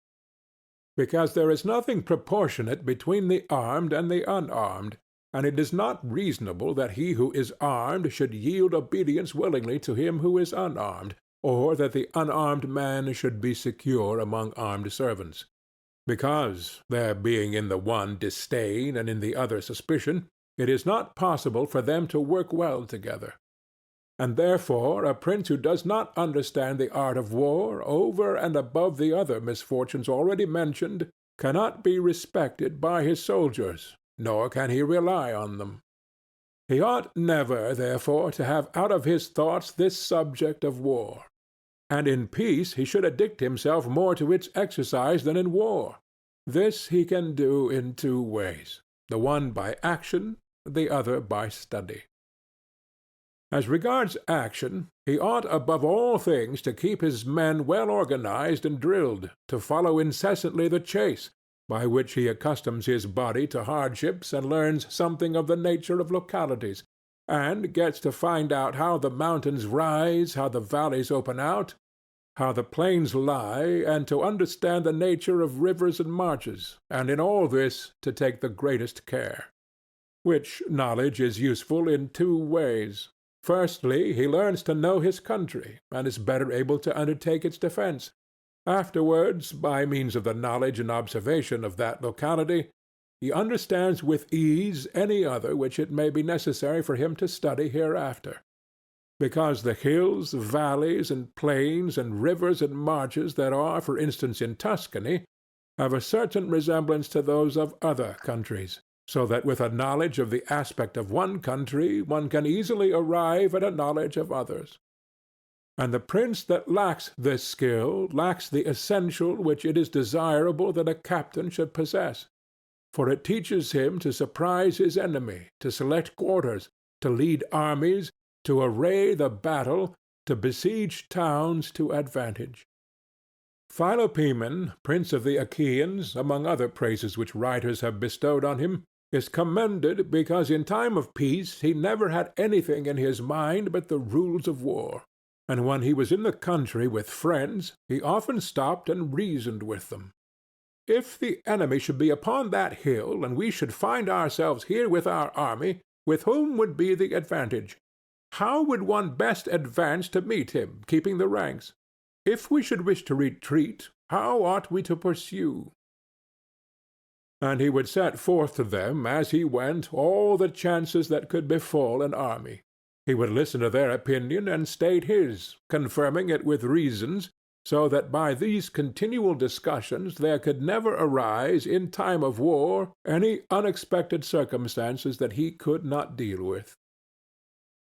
Speaker 1: Because there is nothing proportionate between the armed and the unarmed, and it is not reasonable that he who is armed should yield obedience willingly to him who is unarmed, or that the unarmed man should be secure among armed servants. Because, there being in the one disdain and in the other suspicion, it is not possible for them to work well together. And therefore a prince who does not understand the art of war, over and above the other misfortunes already mentioned, cannot be respected by his soldiers, nor can he rely on them. He ought never, therefore, to have out of his thoughts this subject of war. And in peace he should addict himself more to its exercise than in war. This he can do in two ways, the one by action, the other by study. As regards action, he ought above all things to keep his men well organized and drilled, to follow incessantly the chase, by which he accustoms his body to hardships and learns something of the nature of localities, and gets to find out how the mountains rise, how the valleys open out, how the plains lie, and to understand the nature of rivers and marshes, and in all this to take the greatest care. Which knowledge is useful in two ways. Firstly, he learns to know his country, and is better able to undertake its defense. Afterwards, by means of the knowledge and observation of that locality, he understands with ease any other which it may be necessary for him to study hereafter, because the hills, valleys, and plains, and rivers and marshes that are, for instance, in Tuscany, have a certain resemblance to those of other countries, so that with a knowledge of the aspect of one country one can easily arrive at a knowledge of others. And the prince that lacks this skill lacks the essential which it is desirable that a captain should possess, for it teaches him to surprise his enemy, to select quarters, to lead armies, to array the battle, to besiege towns to advantage. Philopoemen, prince of the Achaeans, among other praises which writers have bestowed on him, is commended because in time of peace he never had anything in his mind but the rules of war, and when he was in the country with friends he often stopped and reasoned with them. If the enemy should be upon that hill, and we should find ourselves here with our army, with whom would be the advantage? How would one best advance to meet him, keeping the ranks? If we should wish to retreat, how ought we to pursue? And he would set forth to them as he went all the chances that could befall an army. He would listen to their opinion and state his, confirming it with reasons, so that by these continual discussions there could never arise in time of war any unexpected circumstances that he could not deal with.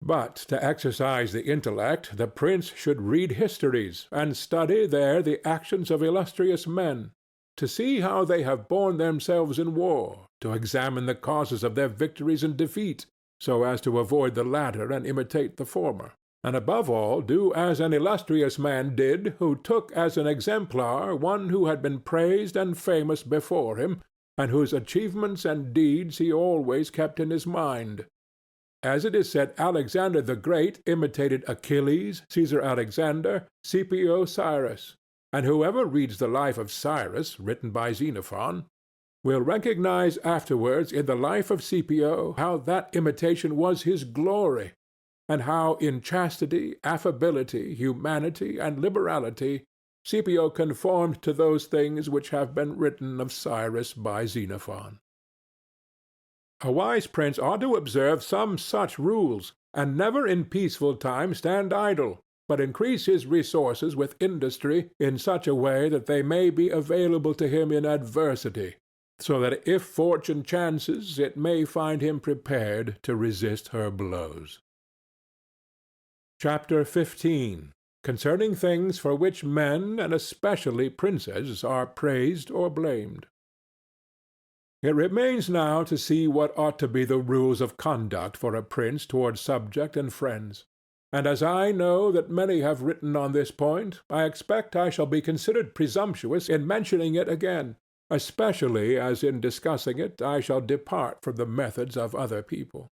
Speaker 1: But to exercise the intellect the prince should read histories, and study there the actions of illustrious men, to see how they have borne themselves in war, to examine the causes of their victories and defeat, so as to avoid the latter and imitate the former, and above all do as an illustrious man did who took as an exemplar one who had been praised and famous before him, and whose achievements and deeds he always kept in his mind. As it is said, Alexander the Great imitated Achilles, Caesar Alexander, Scipio Cyrus, and whoever reads the life of Cyrus, written by Xenophon, will recognize afterwards in the life of Scipio how that imitation was his glory, and how in chastity, affability, humanity, and liberality Scipio conformed to those things which have been written of Cyrus by Xenophon. A wise prince ought to observe some such rules, and never in peaceful times stand idle, but increase his resources with industry in such a way that they may be available to him in adversity, so that if fortune chances it may find him prepared to resist her blows. Chapter 15. Concerning things for which men, and especially princes, are praised or blamed. It remains now to see what ought to be the rules of conduct for a prince towards subject and friends. And as I know that many have written on this point, I expect I shall be considered presumptuous in mentioning it again, especially as in discussing it I shall depart from the methods of other people.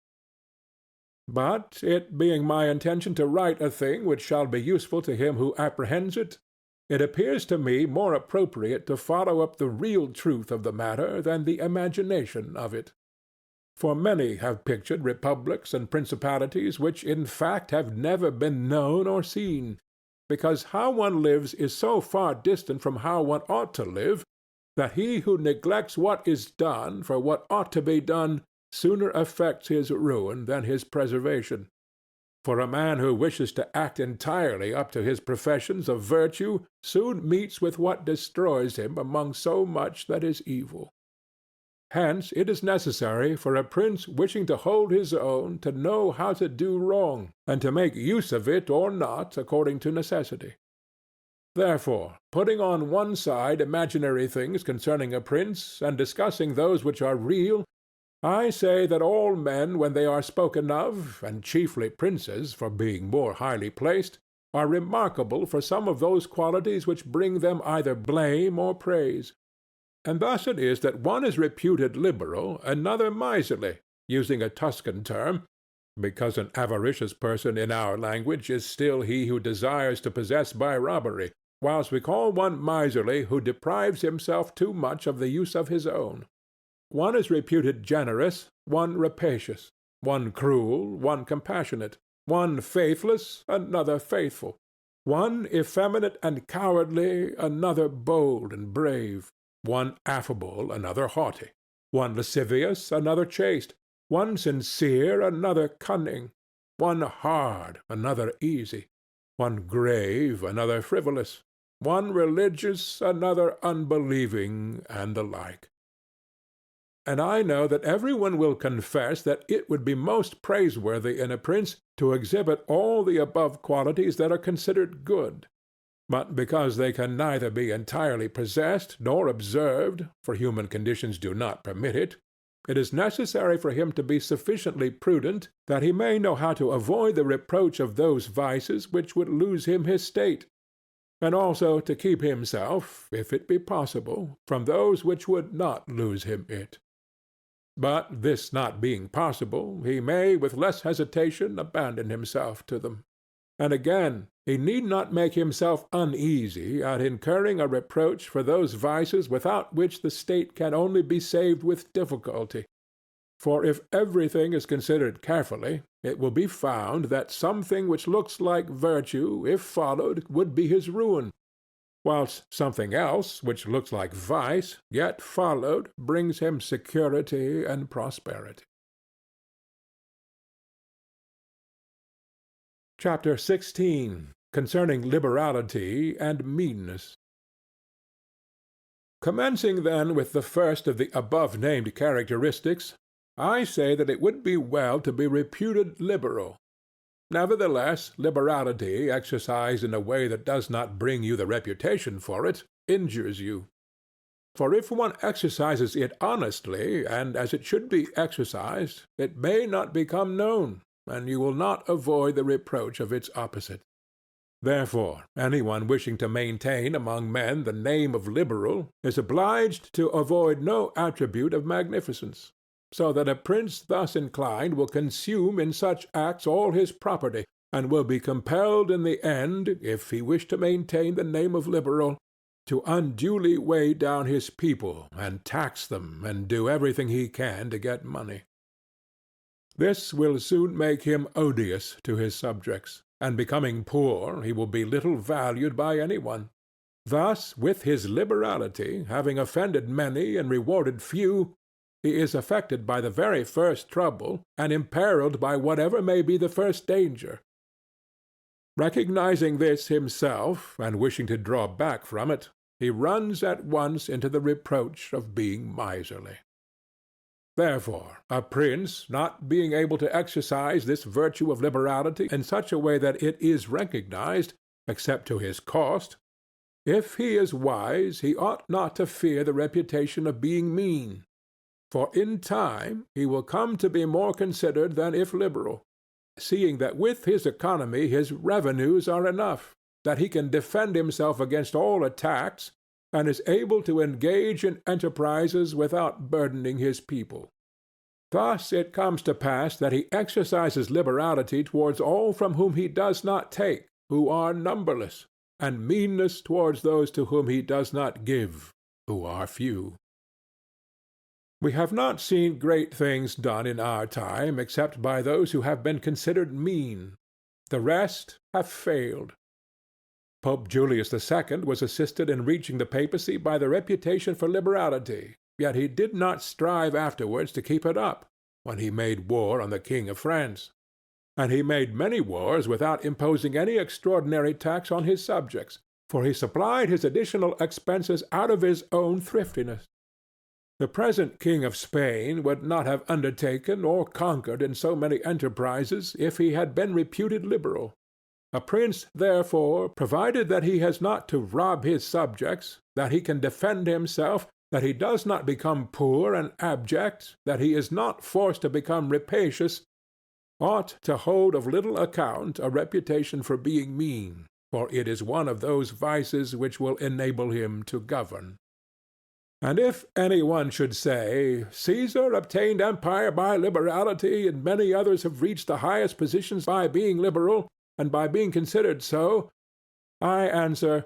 Speaker 1: But it being my intention to write a thing which shall be useful to him who apprehends it, it appears to me more appropriate to follow up the real truth of the matter than the imagination of it. For many have pictured republics and principalities which in fact have never been known or seen, because how one lives is so far distant from how one ought to live, that he who neglects what is done for what ought to be done sooner effects his ruin than his preservation. For a man who wishes to act entirely up to his professions of virtue soon meets with what destroys him among so much that is evil. Hence it is necessary for a prince wishing to hold his own to know how to do wrong, and to make use of it or not according to necessity. Therefore, putting on one side imaginary things concerning a prince, and discussing those which are real, I say that all men when they are spoken of, and chiefly princes for being more highly placed, are remarkable for some of those qualities which bring them either blame or praise. And thus it is that one is reputed liberal, another miserly, using a Tuscan term, because an avaricious person in our language is still he who desires to possess by robbery, whilst we call one miserly who deprives himself too much of the use of his own. One is reputed generous, one rapacious, one cruel, one compassionate, one faithless, another faithful, one effeminate and cowardly, another bold and brave, one affable, another haughty. one lascivious, another chaste, one sincere, another cunning, one hard, another easy, one grave, another frivolous, one religious, another unbelieving, and the like. And I know that every one will confess that it would be most praiseworthy in a prince to exhibit all the above qualities that are considered good. But because they can neither be entirely possessed nor observed, for human conditions do not permit it, it is necessary for him to be sufficiently prudent that he may know how to avoid the reproach of those vices which would lose him his state, and also to keep himself, if it be possible, from those which would not lose him it. But this not being possible, he may with less hesitation abandon himself to them. And again, he need not make himself uneasy at incurring a reproach for those vices without which the state can only be saved with difficulty. For if everything is considered carefully, it will be found that something which looks like virtue, if followed, would be his ruin, whilst something else, which looks like vice, yet followed, brings him security and prosperity. Chapter 16. Concerning liberality and meanness. Commencing then with the first of the above-named characteristics, I say that it would be well to be reputed liberal. Nevertheless, liberality, exercised in a way that does not bring you the reputation for it, injures you. For if one exercises it honestly, and as it should be exercised, it may not become known, and you will not avoid the reproach of its opposite. Therefore, any one wishing to maintain among men the name of liberal is obliged to avoid no attribute of magnificence, so that a prince thus inclined will consume in such acts all his property, and will be compelled in the end, if he wish to maintain the name of liberal, to unduly weigh down his people, and tax them, and do everything he can to get money. This will soon make him odious to his subjects, and becoming poor, he will be little valued by any one. Thus, with his liberality, having offended many and rewarded few, he is affected by the very first trouble, and imperiled by whatever may be the first danger. Recognizing this himself, and wishing to draw back from it, he runs at once into the reproach of being miserly. Therefore, a prince, not being able to exercise this virtue of liberality in such a way that it is recognized, except to his cost, if he is wise, he ought not to fear the reputation of being mean, for in time he will come to be more considered than if liberal, seeing that with his economy his revenues are enough, that he can defend himself against all attacks, and is able to engage in enterprises without burdening his people. Thus it comes to pass that he exercises liberality towards all from whom he does not take, who are numberless, and meanness towards those to whom he does not give, who are few. We have not seen great things done in our time except by those who have been considered mean. The rest have failed. Pope Julius II was assisted in reaching the papacy by the reputation for liberality, yet he did not strive afterwards to keep it up, when he made war on the King of France. And he made many wars without imposing any extraordinary tax on his subjects, for he supplied his additional expenses out of his own thriftiness. The present King of Spain would not have undertaken or conquered in so many enterprises if he had been reputed liberal. A prince, therefore, provided that he has not to rob his subjects, that he can defend himself, that he does not become poor and abject, that he is not forced to become rapacious, ought to hold of little account a reputation for being mean, for it is one of those vices which will enable him to govern. And if any one should say, Caesar obtained empire by liberality, and many others have reached the highest positions by being liberal, and by being considered so, I answer,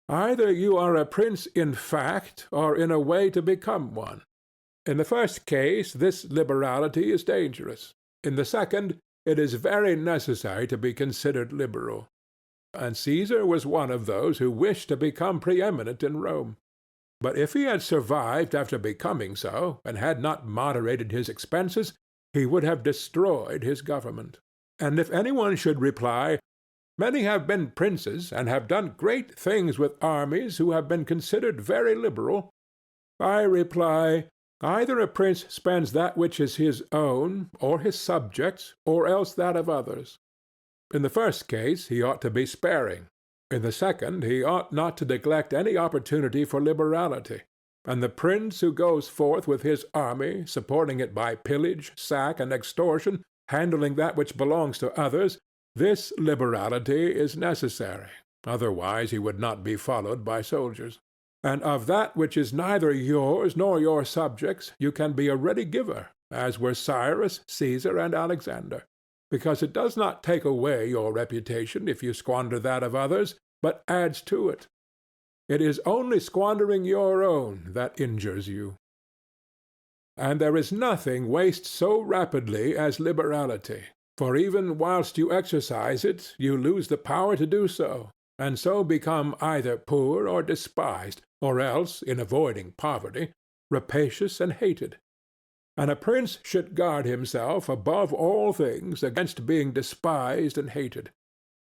Speaker 1: either you are a prince in fact, or in a way to become one. In the first case, this liberality is dangerous. In the second, it is very necessary to be considered liberal. And Caesar was one of those who wished to become preeminent in Rome. But if he had survived after becoming so, and had not moderated his expenses, he would have destroyed his government. And if any one should reply, "Many have been princes, and have done great things with armies, who have been considered very liberal," I reply, either a prince spends that which is his own, or his subjects', or else that of others. In the first case he ought to be sparing. In the second he ought not to neglect any opportunity for liberality. And the prince who goes forth with his army, supporting it by pillage, sack, and extortion, handling that which belongs to others, this liberality is necessary, otherwise he would not be followed by soldiers. And of that which is neither yours nor your subjects you can be a ready giver, as were Cyrus, Caesar, and Alexander, because it does not take away your reputation if you squander that of others, but adds to it. It is only squandering your own that injures you. And there is nothing wastes so rapidly as liberality, for even whilst you exercise it you lose the power to do so, and so become either poor or despised, or else, in avoiding poverty, rapacious and hated. And a prince should guard himself above all things against being despised and hated,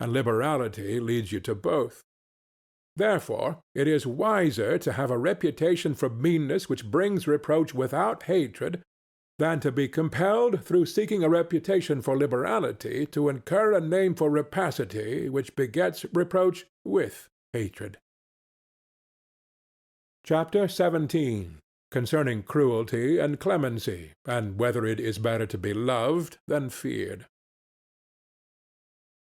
Speaker 1: and liberality leads you to both. Therefore it is wiser to have a reputation for meanness which brings reproach without hatred, than to be compelled through seeking a reputation for liberality to incur a name for rapacity which begets reproach with hatred. Chapter 17. Concerning cruelty and clemency, and whether it is better to be loved than feared.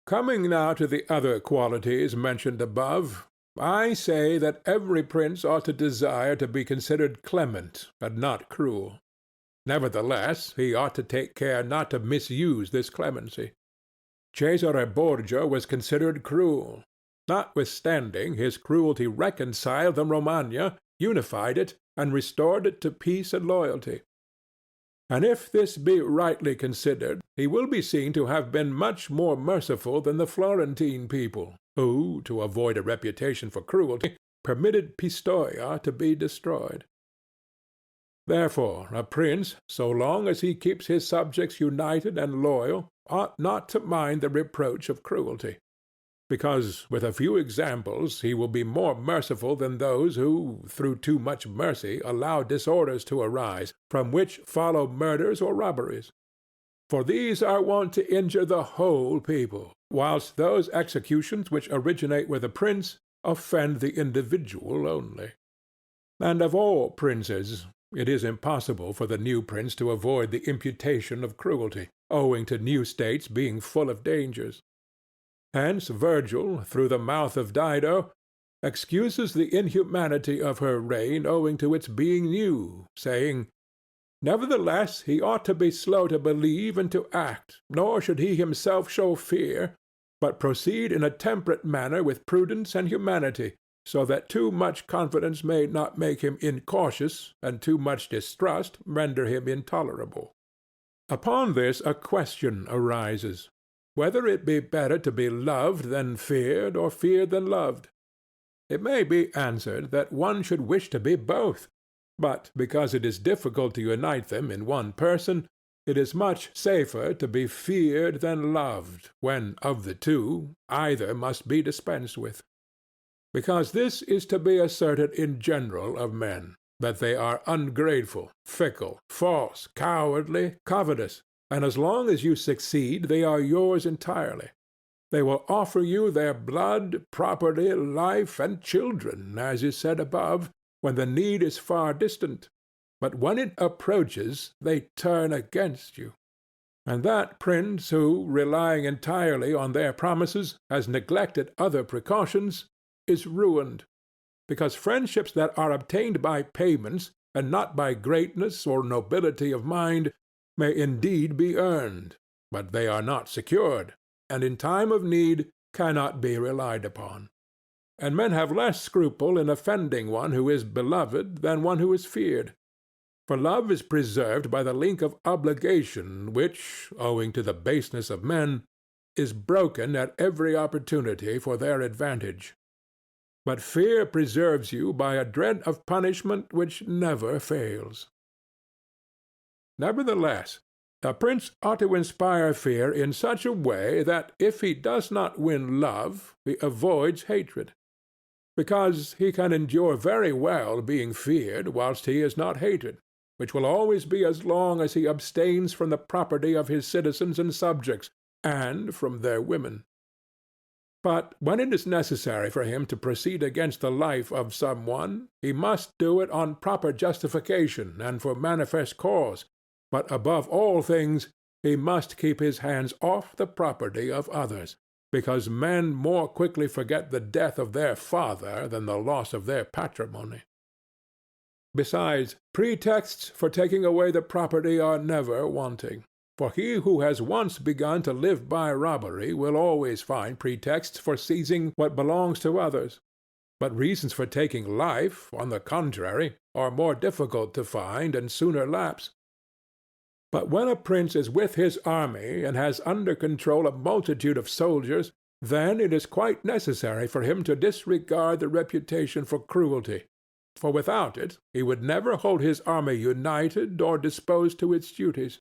Speaker 1: Coming now to the other qualities mentioned above, I say that every prince ought to desire to be considered clement and not cruel. Nevertheless, he ought to take care not to misuse this clemency. Cesare Borgia was considered cruel. Notwithstanding, his cruelty reconciled the Romagna, unified it, and restored it to peace and loyalty. And if this be rightly considered, he will be seen to have been much more merciful than the Florentine people, who, to avoid a reputation for cruelty, permitted Pistoia to be destroyed. Therefore a prince, so long as he keeps his subjects united and loyal, ought not to mind the reproach of cruelty, because with a few examples he will be more merciful than those who, through too much mercy, allow disorders to arise, from which follow murders or robberies. For these are wont to injure the whole people, whilst those executions which originate with a prince offend the individual only. And of all princes it is impossible for the new prince to avoid the imputation of cruelty, owing to new states being full of dangers. Hence Virgil, through the mouth of Dido, excuses the inhumanity of her reign owing to its being new, saying, "Nevertheless he ought to be slow to believe and to act, nor should he himself show fear, but proceed in a temperate manner with prudence and humanity, so that too much confidence may not make him incautious, and too much distrust render him intolerable." Upon this a question arises, whether it be better to be loved than feared, or feared than loved. It may be answered that one should wish to be both, but because it is difficult to unite them in one person, it is much safer to be feared than loved, when, of the two, either must be dispensed with. Because this is to be asserted in general of men, that they are ungrateful, fickle, false, cowardly, covetous, and as long as you succeed they are yours entirely. They will offer you their blood, property, life, and children, as is said above, when the need is far distant, but when it approaches they turn against you. And that prince who, relying entirely on their promises, has neglected other precautions, is ruined, because friendships that are obtained by payments, and not by greatness or nobility of mind, may indeed be earned, but they are not secured, and in time of need cannot be relied upon. And men have less scruple in offending one who is beloved than one who is feared. For love is preserved by the link of obligation which, owing to the baseness of men, is broken at every opportunity for their advantage. but fear preserves you by a dread of punishment which never fails. Nevertheless, a prince ought to inspire fear in such a way that if he does not win love, he avoids hatred, because he can endure very well being feared whilst he is not hated, which will always be as long as he abstains from the property of his citizens and subjects, and from their women. But when it is necessary for him to proceed against the life of some one, he must do it on proper justification and for manifest cause, but above all things he must keep his hands off the property of others, because men more quickly forget the death of their father than the loss of their patrimony. Besides, pretexts for taking away the property are never wanting, for he who has once begun to live by robbery will always find pretexts for seizing what belongs to others, but reasons for taking life, on the contrary, are more difficult to find and sooner lapse. But when a prince is with his army and has under control a multitude of soldiers, then it is quite necessary for him to disregard the reputation for cruelty, for without it he would never hold his army united or disposed to its duties.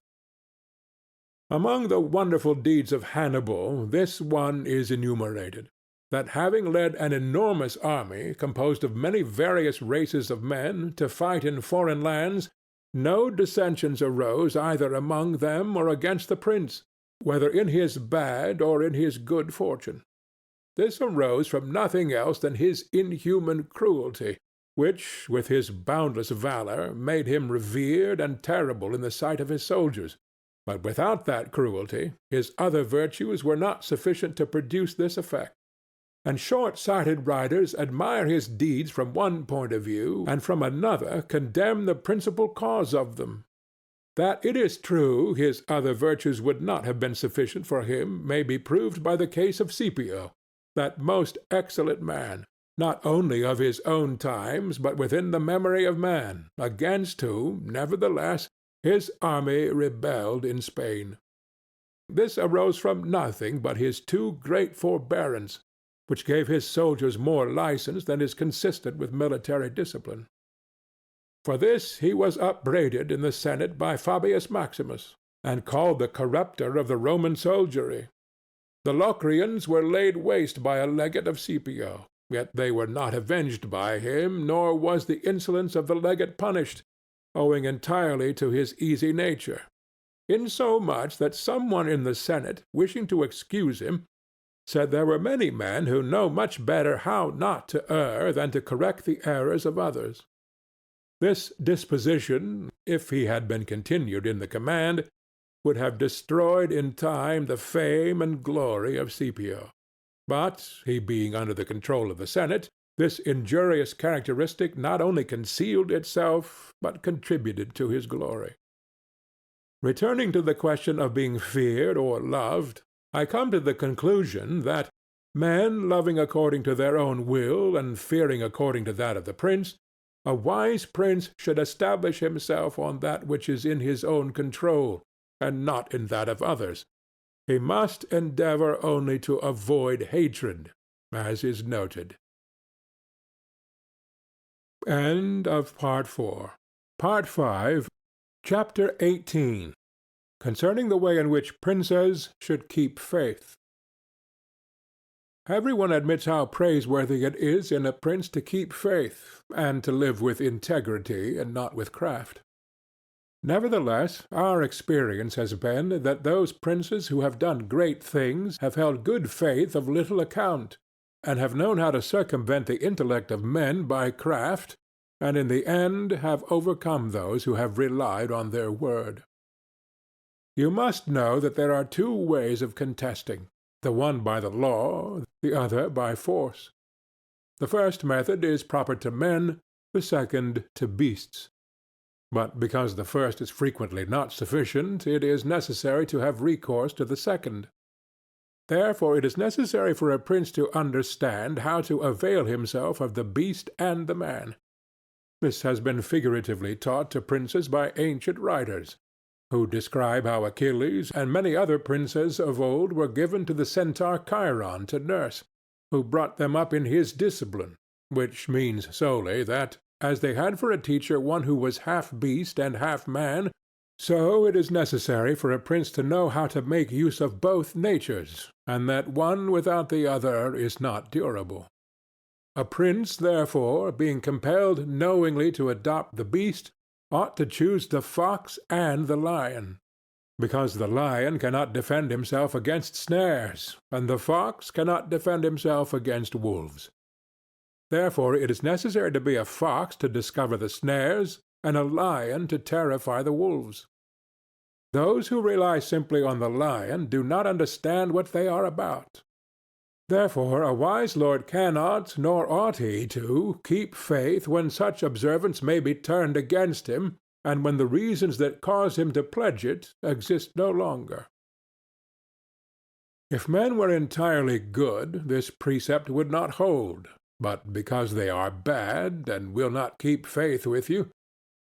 Speaker 1: Among the wonderful deeds of Hannibal this one is enumerated, that having led an enormous army, composed of many various races of men, to fight in foreign lands, no dissensions arose either among them or against the prince, whether in his bad or in his good fortune. This arose from nothing else than his inhuman cruelty, which, with his boundless valor, made him revered and terrible in the sight of his soldiers, but without that cruelty his other virtues were not sufficient to produce this effect. And short-sighted writers admire his deeds from one point of view, and from another condemn the principal cause of them. That it is true his other virtues would not have been sufficient for him may be proved by the case of Scipio, that most excellent man, not only of his own times, but within the memory of man, against whom, nevertheless, his army rebelled in Spain. This arose from nothing but his too great forbearance, which gave his soldiers more license than is consistent with military discipline. For this he was upbraided in the Senate by Fabius Maximus, and called the corrupter of the Roman soldiery. The Locrians were laid waste by a legate of Scipio, yet they were not avenged by him, nor was the insolence of the legate punished, owing entirely to his easy nature, insomuch that some one in the Senate, wishing to excuse him, said there were many men who know much better how not to err than to correct the errors of others. This disposition, if he had been continued in the command, would have destroyed in time the fame and glory of Scipio. But, he being under the control of the Senate, this injurious characteristic not only concealed itself, but contributed to his glory. Returning to the question of being feared or loved, I come to the conclusion that, men loving according to their own will and fearing according to that of the prince, a wise prince should establish himself on that which is in his own control, and not in that of others. He must endeavor only to avoid hatred, as is noted. End of Part 4. Part 5, Chapter 18. Concerning the way in which princes should keep faith. Everyone admits how praiseworthy it is in a prince to keep faith, and to live with integrity and not with craft. Nevertheless, our experience has been that those princes who have done great things have held good faith of little account, and have known how to circumvent the intellect of men by craft, and in the end have overcome those who have relied on their word. You must know that there are two ways of contesting, the one by the law, the other by force. The first method is proper to men, the second to beasts. But because the first is frequently not sufficient, it is necessary to have recourse to the second. Therefore it is necessary for a prince to understand how to avail himself of the beast and the man. This has been figuratively taught to princes by ancient writers, who describe how Achilles and many other princes of old were given to the centaur Chiron to nurse, who brought them up in his discipline, which means solely that, as they had for a teacher one who was half beast and half man, so it is necessary for a prince to know how to make use of both natures, and that one without the other is not durable. A prince, therefore, being compelled knowingly to adopt the beast, ought to choose the fox and the lion, because the lion cannot defend himself against snares, and the fox cannot defend himself against wolves. Therefore it is necessary to be a fox to discover the snares, and a lion to terrify the wolves. Those who rely simply on the lion do not understand what they are about. Therefore a wise lord cannot, nor ought he to, keep faith when such observance may be turned against him, and when the reasons that cause him to pledge it exist no longer. If men were entirely good, this precept would not hold, but because they are bad, and will not keep faith with you,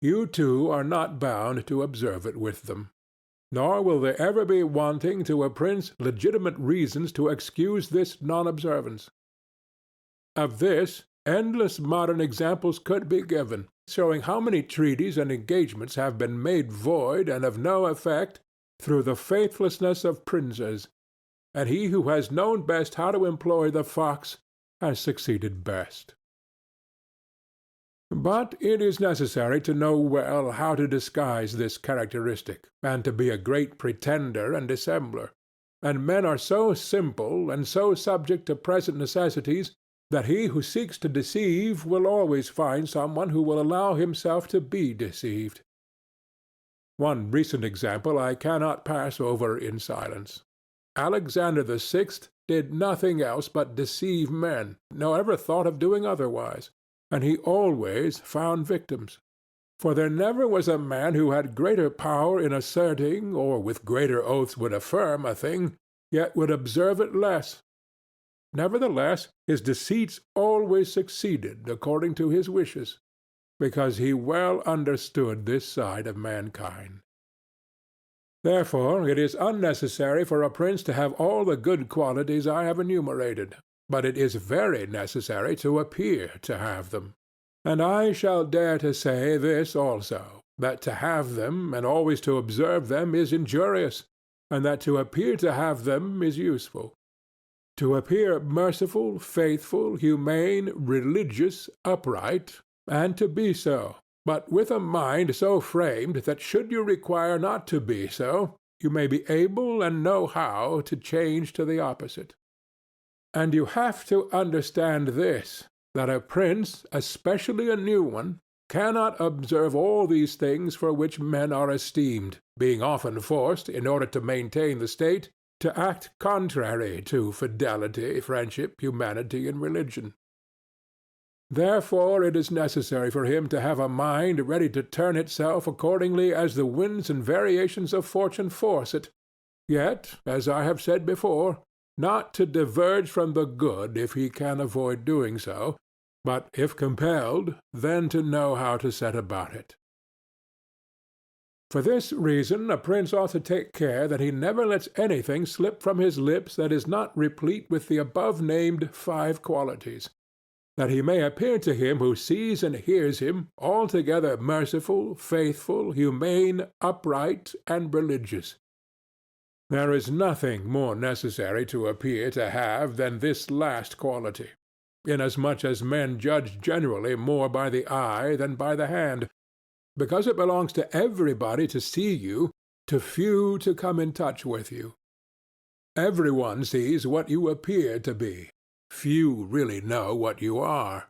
Speaker 1: you too are not bound to observe it with them. Nor will there ever be wanting to a prince legitimate reasons to excuse this non-observance. Of this, endless modern examples could be given, showing how many treaties and engagements have been made void and of no effect through the faithlessness of princes, and he who has known best how to employ the fox has succeeded best. But it is necessary to know well how to disguise this characteristic, and to be a great pretender and dissembler, and men are so simple and so subject to present necessities that he who seeks to deceive will always find someone who will allow himself to be deceived. One recent example I cannot pass over in silence. Alexander VI did nothing else but deceive men, nor ever thought of doing otherwise, and he always found victims. For there never was a man who had greater power in asserting, or with greater oaths would affirm a thing, yet would observe it less. Nevertheless, his deceits always succeeded according to his wishes, because he well understood this side of mankind. Therefore it is unnecessary for a prince to have all the good qualities I have enumerated, but it is very necessary to appear to have them. And I shall dare to say this also, that to have them and always to observe them is injurious, and that to appear to have them is useful. To appear merciful, faithful, humane, religious, upright, and to be so, but with a mind so framed that should you require not to be so, you may be able and know how to change to the opposite. And you have to understand this, that a prince, especially a new one, cannot observe all these things for which men are esteemed, being often forced, in order to maintain the state, to act contrary to fidelity, friendship, humanity, and religion. Therefore it is necessary for him to have a mind ready to turn itself accordingly as the winds and variations of fortune force it, yet, as I have said before, not to diverge from the good if he can avoid doing so, but if compelled, then to know how to set about it. For this reason a prince ought to take care that he never lets anything slip from his lips that is not replete with the above-named 5 qualities, that he may appear to him who sees and hears him altogether merciful, faithful, humane, upright, and religious. There is nothing more necessary to appear to have than this last quality, inasmuch as men judge generally more by the eye than by the hand, because it belongs to everybody to see you, to few to come in touch with you. Every one sees what you appear to be. Few really know what you are.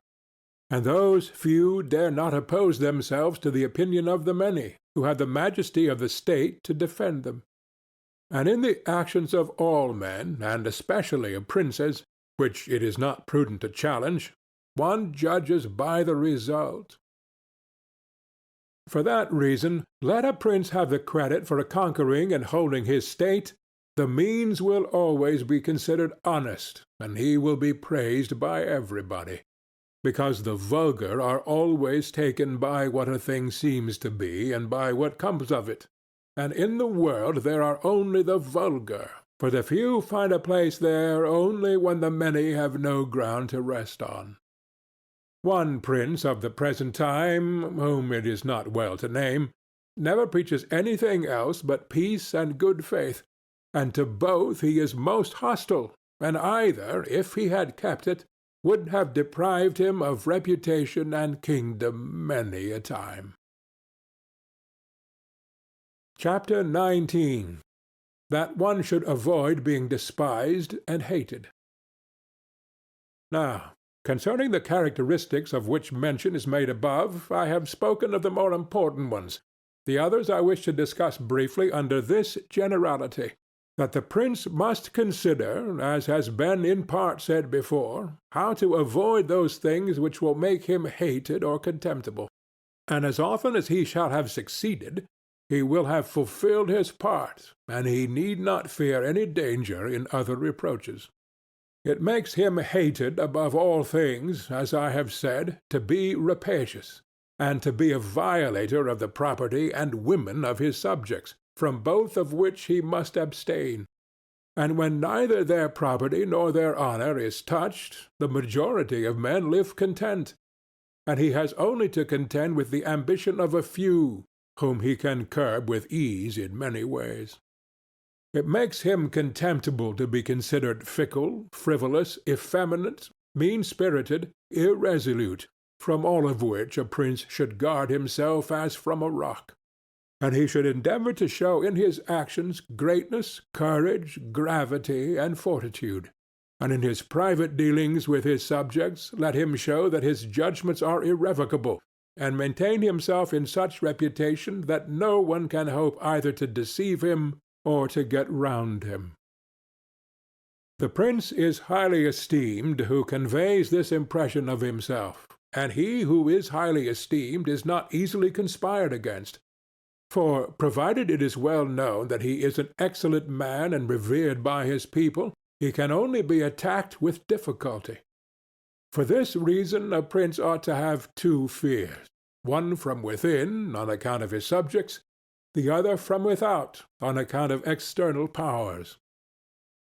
Speaker 1: And those few dare not oppose themselves to the opinion of the many, who have the majesty of the state to defend them. And in the actions of all men, and especially of princes, which it is not prudent to challenge, one judges by the result. For that reason, let a prince have the credit for conquering and holding his state, the means will always be considered honest, and he will be praised by everybody, because the vulgar are always taken by what a thing seems to be and by what comes of it, and in the world there are only the vulgar, for the few find a place there only when the many have no ground to rest on. One prince of the present time, whom it is not well to name, never preaches anything else but peace and good faith, and to both he is most hostile, and either, if he had kept it, would have deprived him of reputation and kingdom many a time. Chapter 19. That one should avoid being despised and hated. Now, concerning the characteristics of which mention is made above, I have spoken of the more important ones. The others I wish to discuss briefly under this generality, that the prince must consider, as has been in part said before, how to avoid those things which will make him hated or contemptible. And as often as he shall have succeeded, he will have fulfilled his part, and he need not fear any danger in other reproaches. It makes him hated above all things, as I have said, to be rapacious, and to be a violator of the property and women of his subjects, from both of which he must abstain. And when neither their property nor their honor is touched, the majority of men live content, and he has only to contend with the ambition of a few, whom he can curb with ease in many ways. It makes him contemptible to be considered fickle, frivolous, effeminate, mean-spirited, irresolute, from all of which a prince should guard himself as from a rock. And he should endeavor to show in his actions greatness, courage, gravity, and fortitude. And in his private dealings with his subjects let him show that his judgments are irrevocable, and maintain himself in such reputation that no one can hope either to deceive him or to get round him. The prince is highly esteemed who conveys this impression of himself, and he who is highly esteemed is not easily conspired against. For, provided it is well known that he is an excellent man and revered by his people, he can only be attacked with difficulty. For this reason a prince ought to have two fears, one from within, on account of his subjects, the other from without, on account of external powers.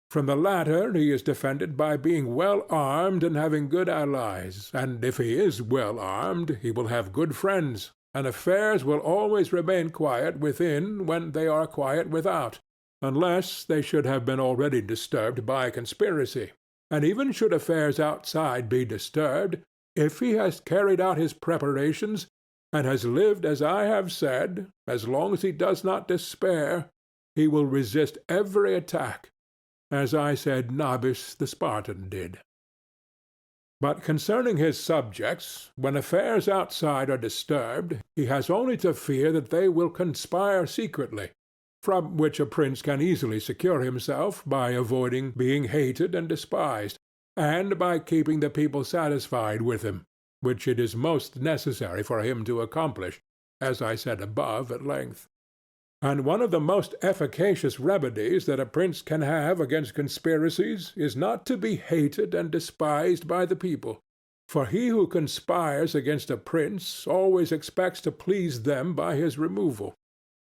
Speaker 1: From the latter he is defended by being well armed and having good allies, and if he is well armed he will have good friends, and affairs will always remain quiet within when they are quiet without, unless they should have been already disturbed by conspiracy. And even should affairs outside be disturbed, if he has carried out his preparations, and has lived as I have said, as long as he does not despair, he will resist every attack, as I said Nabis the Spartan did. But concerning his subjects, when affairs outside are disturbed, he has only to fear that they will conspire secretly, from which a prince can easily secure himself by avoiding being hated and despised, and by keeping the people satisfied with him, which it is most necessary for him to accomplish, as I said above at length. And one of the most efficacious remedies that a prince can have against conspiracies is not to be hated and despised by the people. For he who conspires against a prince always expects to please them by his removal.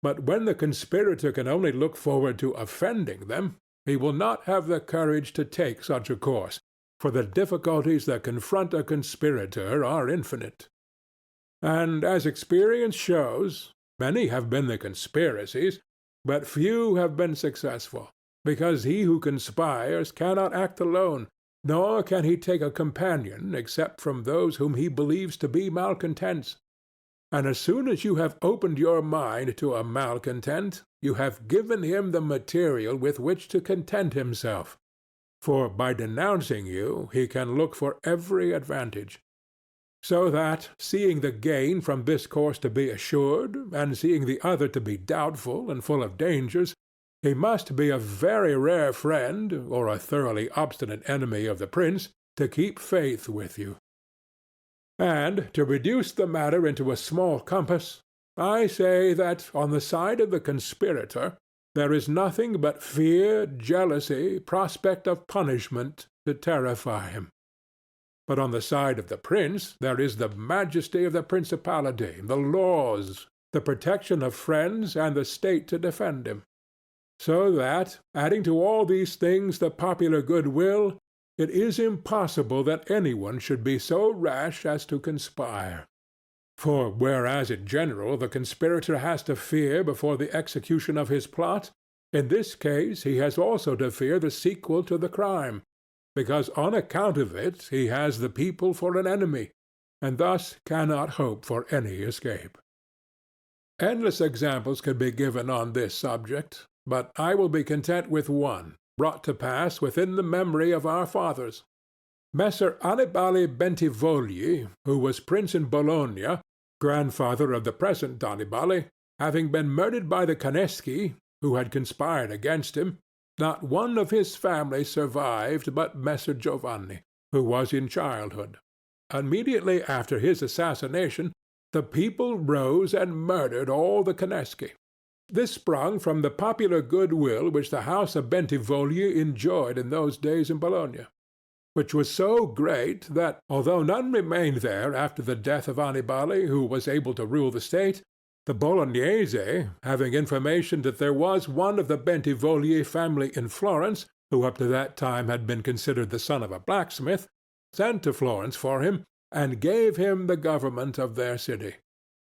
Speaker 1: But when the conspirator can only look forward to offending them, he will not have the courage to take such a course, for the difficulties that confront a conspirator are infinite. And as experience shows, many have been the conspiracies, but few have been successful, because he who conspires cannot act alone, nor can he take a companion except from those whom he believes to be malcontents. And as soon as you have opened your mind to a malcontent, you have given him the material with which to content himself, for by denouncing you he can look for every advantage. So that, seeing the gain from this course to be assured, and seeing the other to be doubtful and full of dangers, he must be a very rare friend, or a thoroughly obstinate enemy of the prince, to keep faith with you. And, to reduce the matter into a small compass, I say that, on the side of the conspirator, there is nothing but fear, jealousy, prospect of punishment, to terrify him. But on the side of the prince there is the majesty of the principality, the laws, the protection of friends, and the state to defend him. So that, adding to all these things the popular goodwill, it is impossible that anyone should be so rash as to conspire. For whereas in general the conspirator has to fear before the execution of his plot, in this case he has also to fear the sequel to the crime, because on account of it he has the people for an enemy, and thus cannot hope for any escape. Endless examples could be given on this subject, but I will be content with one, brought to pass within the memory of our fathers. Messer Annibale Bentivogli, who was prince in Bologna, grandfather of the present Annibale, having been murdered by the Caneschi, who had conspired against him, not one of his family survived but Messer Giovanni, who was in childhood. Immediately after his assassination, the people rose and murdered all the Caneschi. This sprung from the popular goodwill which the house of Bentivogli enjoyed in those days in Bologna, which was so great that, although none remained there after the death of Annibale who was able to rule the state, the Bolognese, having information that there was one of the Bentivogli family in Florence, who up to that time had been considered the son of a blacksmith, sent to Florence for him, and gave him the government of their city,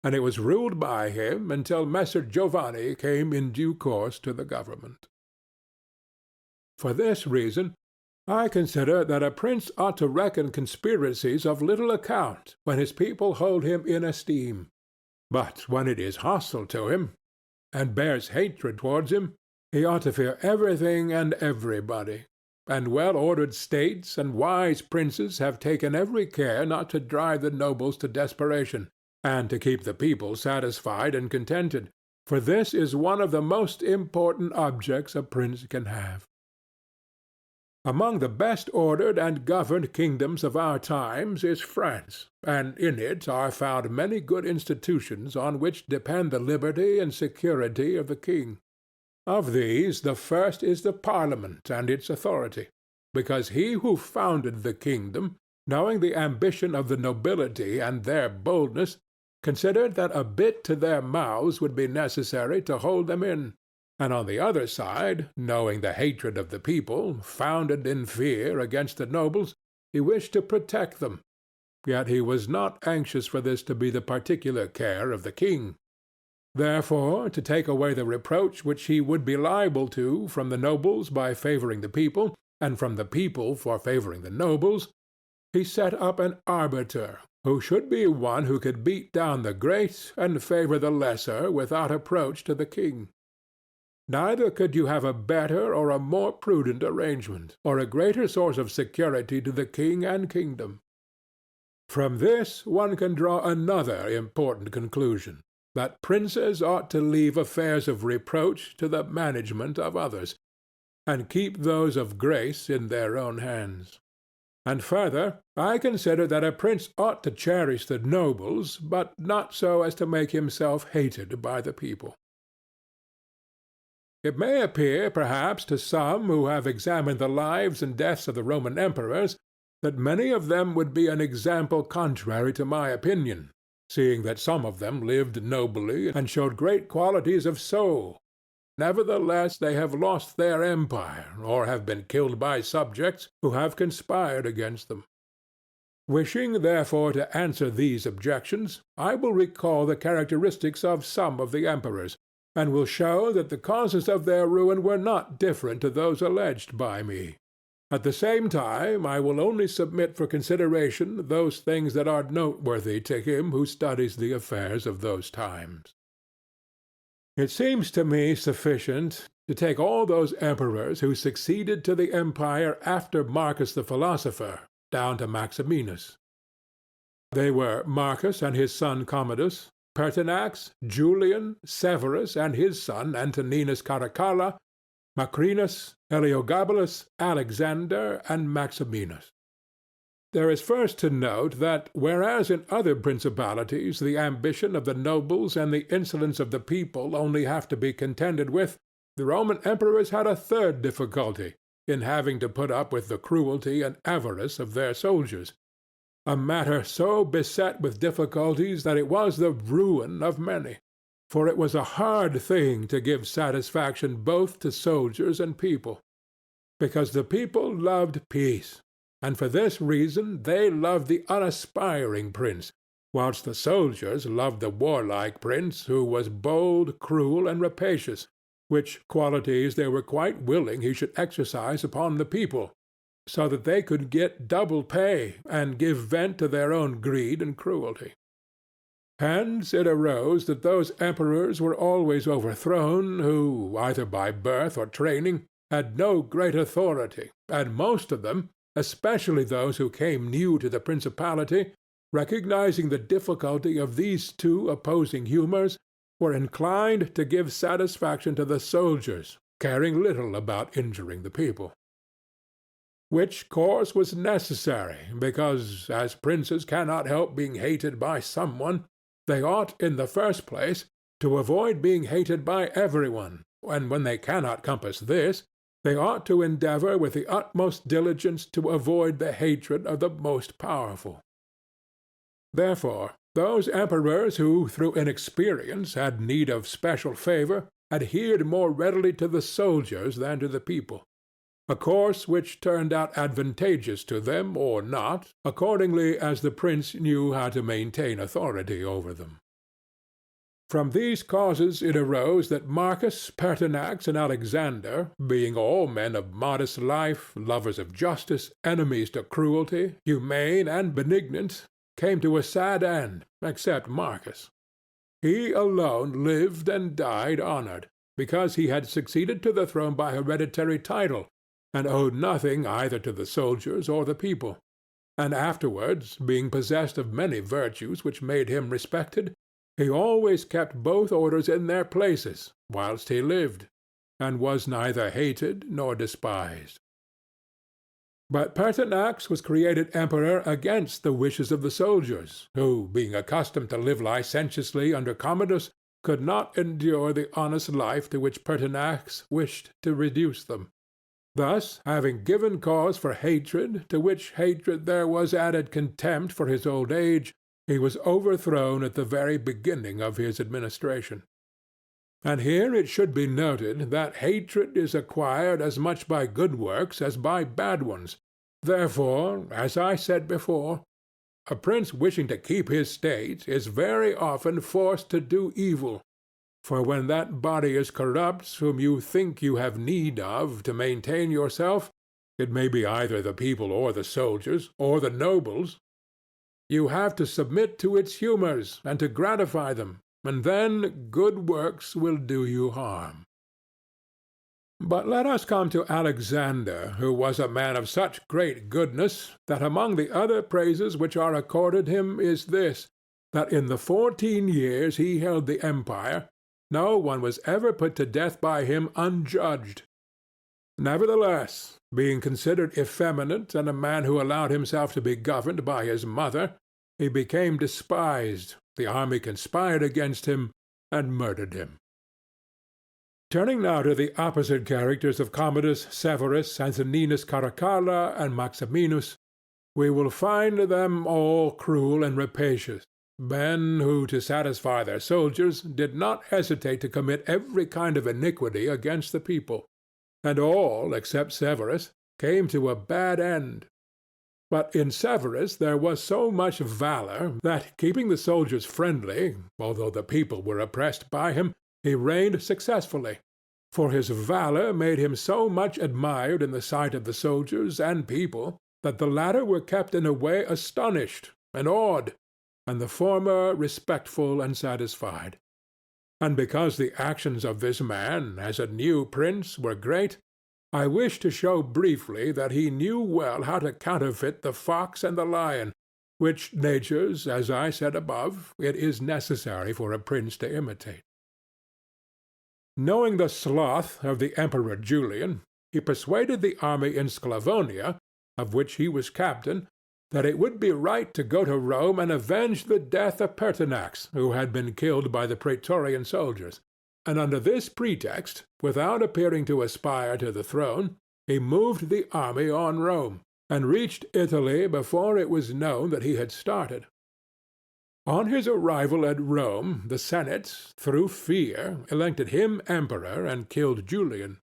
Speaker 1: and it was ruled by him until Messer Giovanni came in due course to the government. For this reason, I consider that a prince ought to reckon conspiracies of little account when his people hold him in esteem, but when it is hostile to him, and bears hatred towards him, he ought to fear everything and everybody. And well-ordered states and wise princes have taken every care not to drive the nobles to desperation, and to keep the people satisfied and contented, for this is one of the most important objects a prince can have. Among the best ordered and governed kingdoms of our times is France, and in it are found many good institutions on which depend the liberty and security of the king. Of these the first is the Parliament and its authority, because he who founded the kingdom, knowing the ambition of the nobility and their boldness, considered that a bit to their mouths would be necessary to hold them in, and on the other side, knowing the hatred of the people, founded in fear against the nobles, he wished to protect them, yet he was not anxious for this to be the particular care of the king. Therefore, to take away the reproach which he would be liable to from the nobles by favoring the people, and from the people for favoring the nobles, he set up an arbiter, who should be one who could beat down the great and favor the lesser without approach to the king. Neither could you have a better or a more prudent arrangement, or a greater source of security to the king and kingdom. From this one can draw another important conclusion, that princes ought to leave affairs of reproach to the management of others, and keep those of grace in their own hands. And further, I consider that a prince ought to cherish the nobles, but not so as to make himself hated by the people. It may appear, perhaps, to some who have examined the lives and deaths of the Roman emperors, that many of them would be an example contrary to my opinion, seeing that some of them lived nobly and showed great qualities of soul. Nevertheless, they have lost their empire, or have been killed by subjects who have conspired against them. Wishing, therefore, to answer these objections, I will recall the characteristics of some of the emperors, and will show that the causes of their ruin were not different to those alleged by me. At the same time, I will only submit for consideration those things that are noteworthy to him who studies the affairs of those times. It seems to me sufficient to take all those emperors who succeeded to the empire after Marcus the philosopher, down to Maximinus. They were Marcus and his son Commodus, Pertinax, Julian, Severus and his son Antoninus Caracalla, Macrinus, Heliogabalus, Alexander, and Maximinus. There is first to note that, whereas in other principalities the ambition of the nobles and the insolence of the people only have to be contended with, the Roman emperors had a third difficulty in having to put up with the cruelty and avarice of their soldiers, a matter so beset with difficulties that it was the ruin of many. For it was a hard thing to give satisfaction both to soldiers and people, because the people loved peace, and for this reason they loved the unaspiring prince, whilst the soldiers loved the warlike prince, who was bold, cruel, and rapacious, which qualities they were quite willing he should exercise upon the people, so that they could get double pay and give vent to their own greed and cruelty. Hence it arose that those emperors were always overthrown who, either by birth or training, had no great authority, and most of them, especially those who came new to the principality, recognizing the difficulty of these two opposing humors, were inclined to give satisfaction to the soldiers, caring little about injuring the people. Which course was necessary, because, as princes cannot help being hated by someone, they ought, in the first place, to avoid being hated by everyone, and when they cannot compass this, they ought to endeavor with the utmost diligence to avoid the hatred of the most powerful. Therefore, those emperors who, through inexperience, had need of special favor, adhered more readily to the soldiers than to the people, a course which turned out advantageous to them or not, accordingly as the prince knew how to maintain authority over them. From these causes it arose that Marcus, Pertinax, and Alexander, being all men of modest life, lovers of justice, enemies to cruelty, humane and benignant, came to a sad end, except Marcus. He alone lived and died honored, because he had succeeded to the throne by hereditary title, and owed nothing either to the soldiers or the people, and afterwards, being possessed of many virtues which made him respected, he always kept both orders in their places whilst he lived, and was neither hated nor despised. But Pertinax was created emperor against the wishes of the soldiers, who, being accustomed to live licentiously under Commodus, could not endure the honest life to which Pertinax wished to reduce them. Thus, having given cause for hatred, to which hatred there was added contempt for his old age, he was overthrown at the very beginning of his administration. And here it should be noted that hatred is acquired as much by good works as by bad ones. Therefore, as I said before, a prince wishing to keep his state is very often forced to do evil, for when that body is corrupt whom you think you have need of to maintain yourself, it may be either the people or the soldiers, or the nobles, you have to submit to its humors and to gratify them, and then good works will do you harm. But let us come to Alexander, who was a man of such great goodness that among the other praises which are accorded him is this, that in the 14 years he held the empire, no one was ever put to death by him unjudged. Nevertheless, being considered effeminate and a man who allowed himself to be governed by his mother, he became despised, the army conspired against him, and murdered him. Turning now to the opposite characters of Commodus, Severus, Antoninus Caracalla, and Maximinus, we will find them all cruel and rapacious, men who, to satisfy their soldiers, did not hesitate to commit every kind of iniquity against the people, and all, except Severus, came to a bad end. But in Severus there was so much valor that, keeping the soldiers friendly, although the people were oppressed by him, he reigned successfully, for his valor made him so much admired in the sight of the soldiers and people that the latter were kept in a way astonished and awed, and the former respectful and satisfied. And because the actions of this man, as a new prince, were great, I wish to show briefly that he knew well how to counterfeit the fox and the lion, which natures, as I said above, it is necessary for a prince to imitate. Knowing the sloth of the Emperor Julian, he persuaded the army in Sclavonia, of which he was captain, that it would be right to go to Rome and avenge the death of Pertinax, who had been killed by the Praetorian soldiers, and under this pretext, without appearing to aspire to the throne, he moved the army on Rome, and reached Italy before it was known that he had started. On his arrival at Rome, the Senate, through fear, elected him emperor and killed Julian.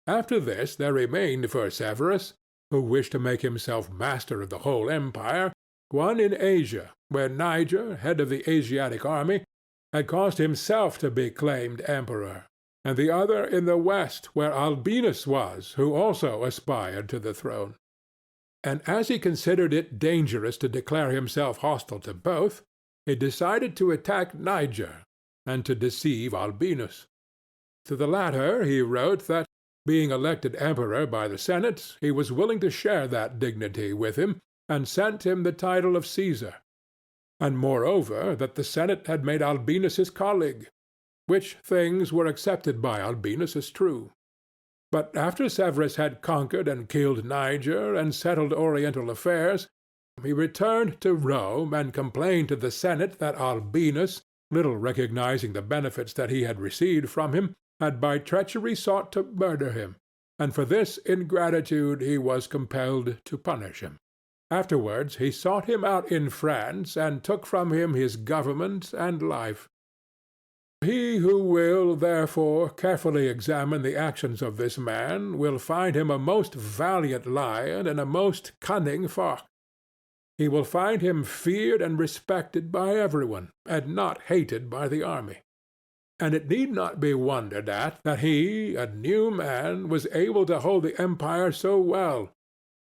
Speaker 1: After this there remained for Severus who wished to make himself master of the whole empire, one in Asia, where Niger, head of the Asiatic army, had caused himself to be claimed emperor, and the other in the west, where Albinus was, who also aspired to the throne. And as he considered it dangerous to declare himself hostile to both, he decided to attack Niger, and to deceive Albinus. To the latter he wrote that, being elected emperor by the Senate, he was willing to share that dignity with him, and sent him the title of Caesar, and moreover that the Senate had made Albinus his colleague, which things were accepted by Albinus as true. But after Severus had conquered and killed Niger and settled Oriental affairs, he returned to Rome and complained to the Senate that Albinus, little recognizing the benefits that he had received from him, had by treachery sought to murder him, and for this ingratitude he was compelled to punish him. Afterwards he sought him out in France, and took from him his government and life. He who will, therefore, carefully examine the actions of this man will find him a most valiant lion and a most cunning fox. He will find him feared and respected by everyone, and not hated by the army. And it need not be wondered at that he, a new man, was able to hold the empire so well,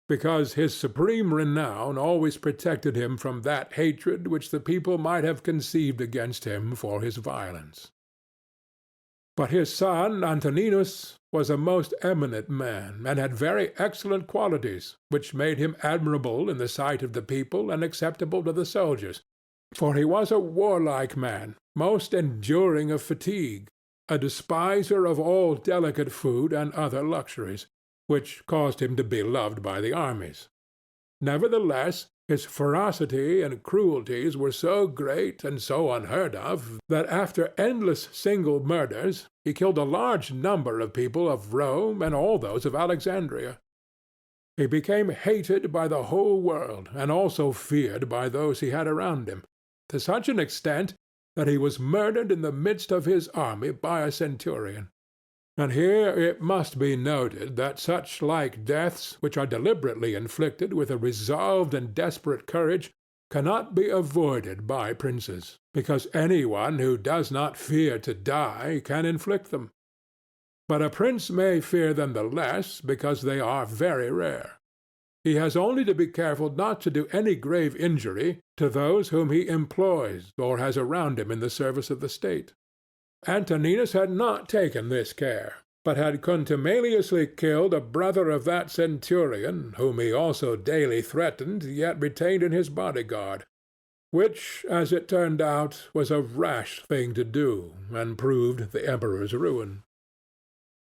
Speaker 1: because his supreme renown always protected him from that hatred which the people might have conceived against him for his violence. But his son Antoninus was a most eminent man, and had very excellent qualities, which made him admirable in the sight of the people and acceptable to the soldiers. For he was a warlike man, most enduring of fatigue, a despiser of all delicate food and other luxuries, which caused him to be loved by the armies. Nevertheless, his ferocity and cruelties were so great and so unheard of that after endless single murders he killed a large number of people of Rome and all those of Alexandria. He became hated by the whole world, and also feared by those he had around him, to such an extent that he was murdered in the midst of his army by a centurion. And here it must be noted that such like deaths, which are deliberately inflicted with a resolved and desperate courage, cannot be avoided by princes, because any one who does not fear to die can inflict them. But a prince may fear them the less because they are very rare. He has only to be careful not to do any grave injury to those whom he employs or has around him in the service of the state. Antoninus had not taken this care, but had contumeliously killed a brother of that centurion, whom he also daily threatened, yet retained in his bodyguard, which, as it turned out, was a rash thing to do, and proved the emperor's ruin.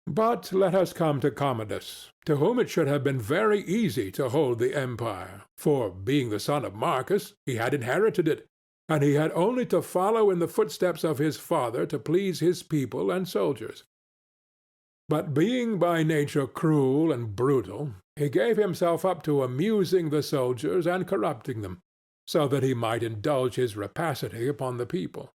Speaker 1: But let us come to Commodus, to whom it should have been very easy to hold the empire, for, being the son of Marcus, he had inherited it, and he had only to follow in the footsteps of his father to please his people and soldiers. But being by nature cruel and brutal, he gave himself up to amusing the soldiers and corrupting them, so that he might indulge his rapacity upon the people.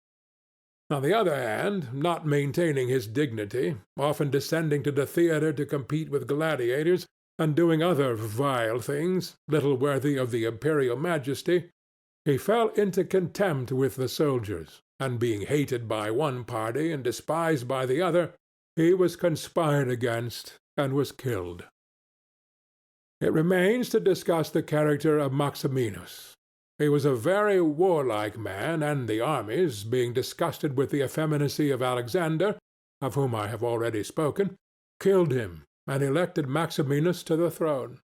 Speaker 1: On the other hand, not maintaining his dignity, often descending to the theatre to compete with gladiators, and doing other vile things, little worthy of the imperial majesty, he fell into contempt with the soldiers, and being hated by one party and despised by the other, he was conspired against and was killed. It remains to discuss the character of Maximinus. He was a very warlike man, and the armies, being disgusted with the effeminacy of Alexander, of whom I have already spoken, killed him, and elected Maximinus to the throne.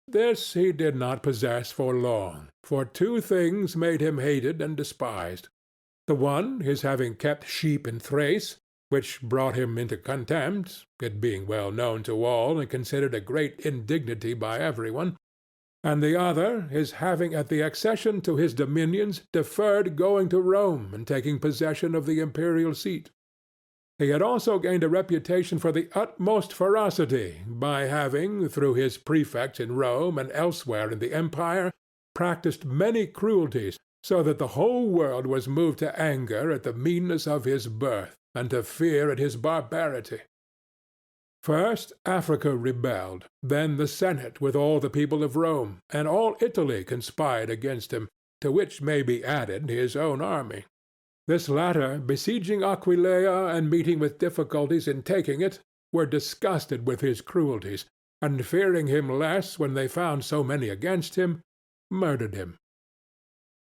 Speaker 1: This he did not possess for long, for two things made him hated and despised. The one, his having kept sheep in Thrace, which brought him into contempt, it being well known to all and considered a great indignity by everyone, and the other, his having at the accession to his dominions deferred going to Rome and taking possession of the imperial seat. He had also gained a reputation for the utmost ferocity by having, through his prefects in Rome and elsewhere in the empire, practiced many cruelties, so that the whole world was moved to anger at the meanness of his birth and to fear at his barbarity. First Africa rebelled, then the Senate with all the people of Rome, and all Italy conspired against him, to which may be added his own army. This latter, besieging Aquileia and meeting with difficulties in taking it, were disgusted with his cruelties, and fearing him less when they found so many against him, murdered him.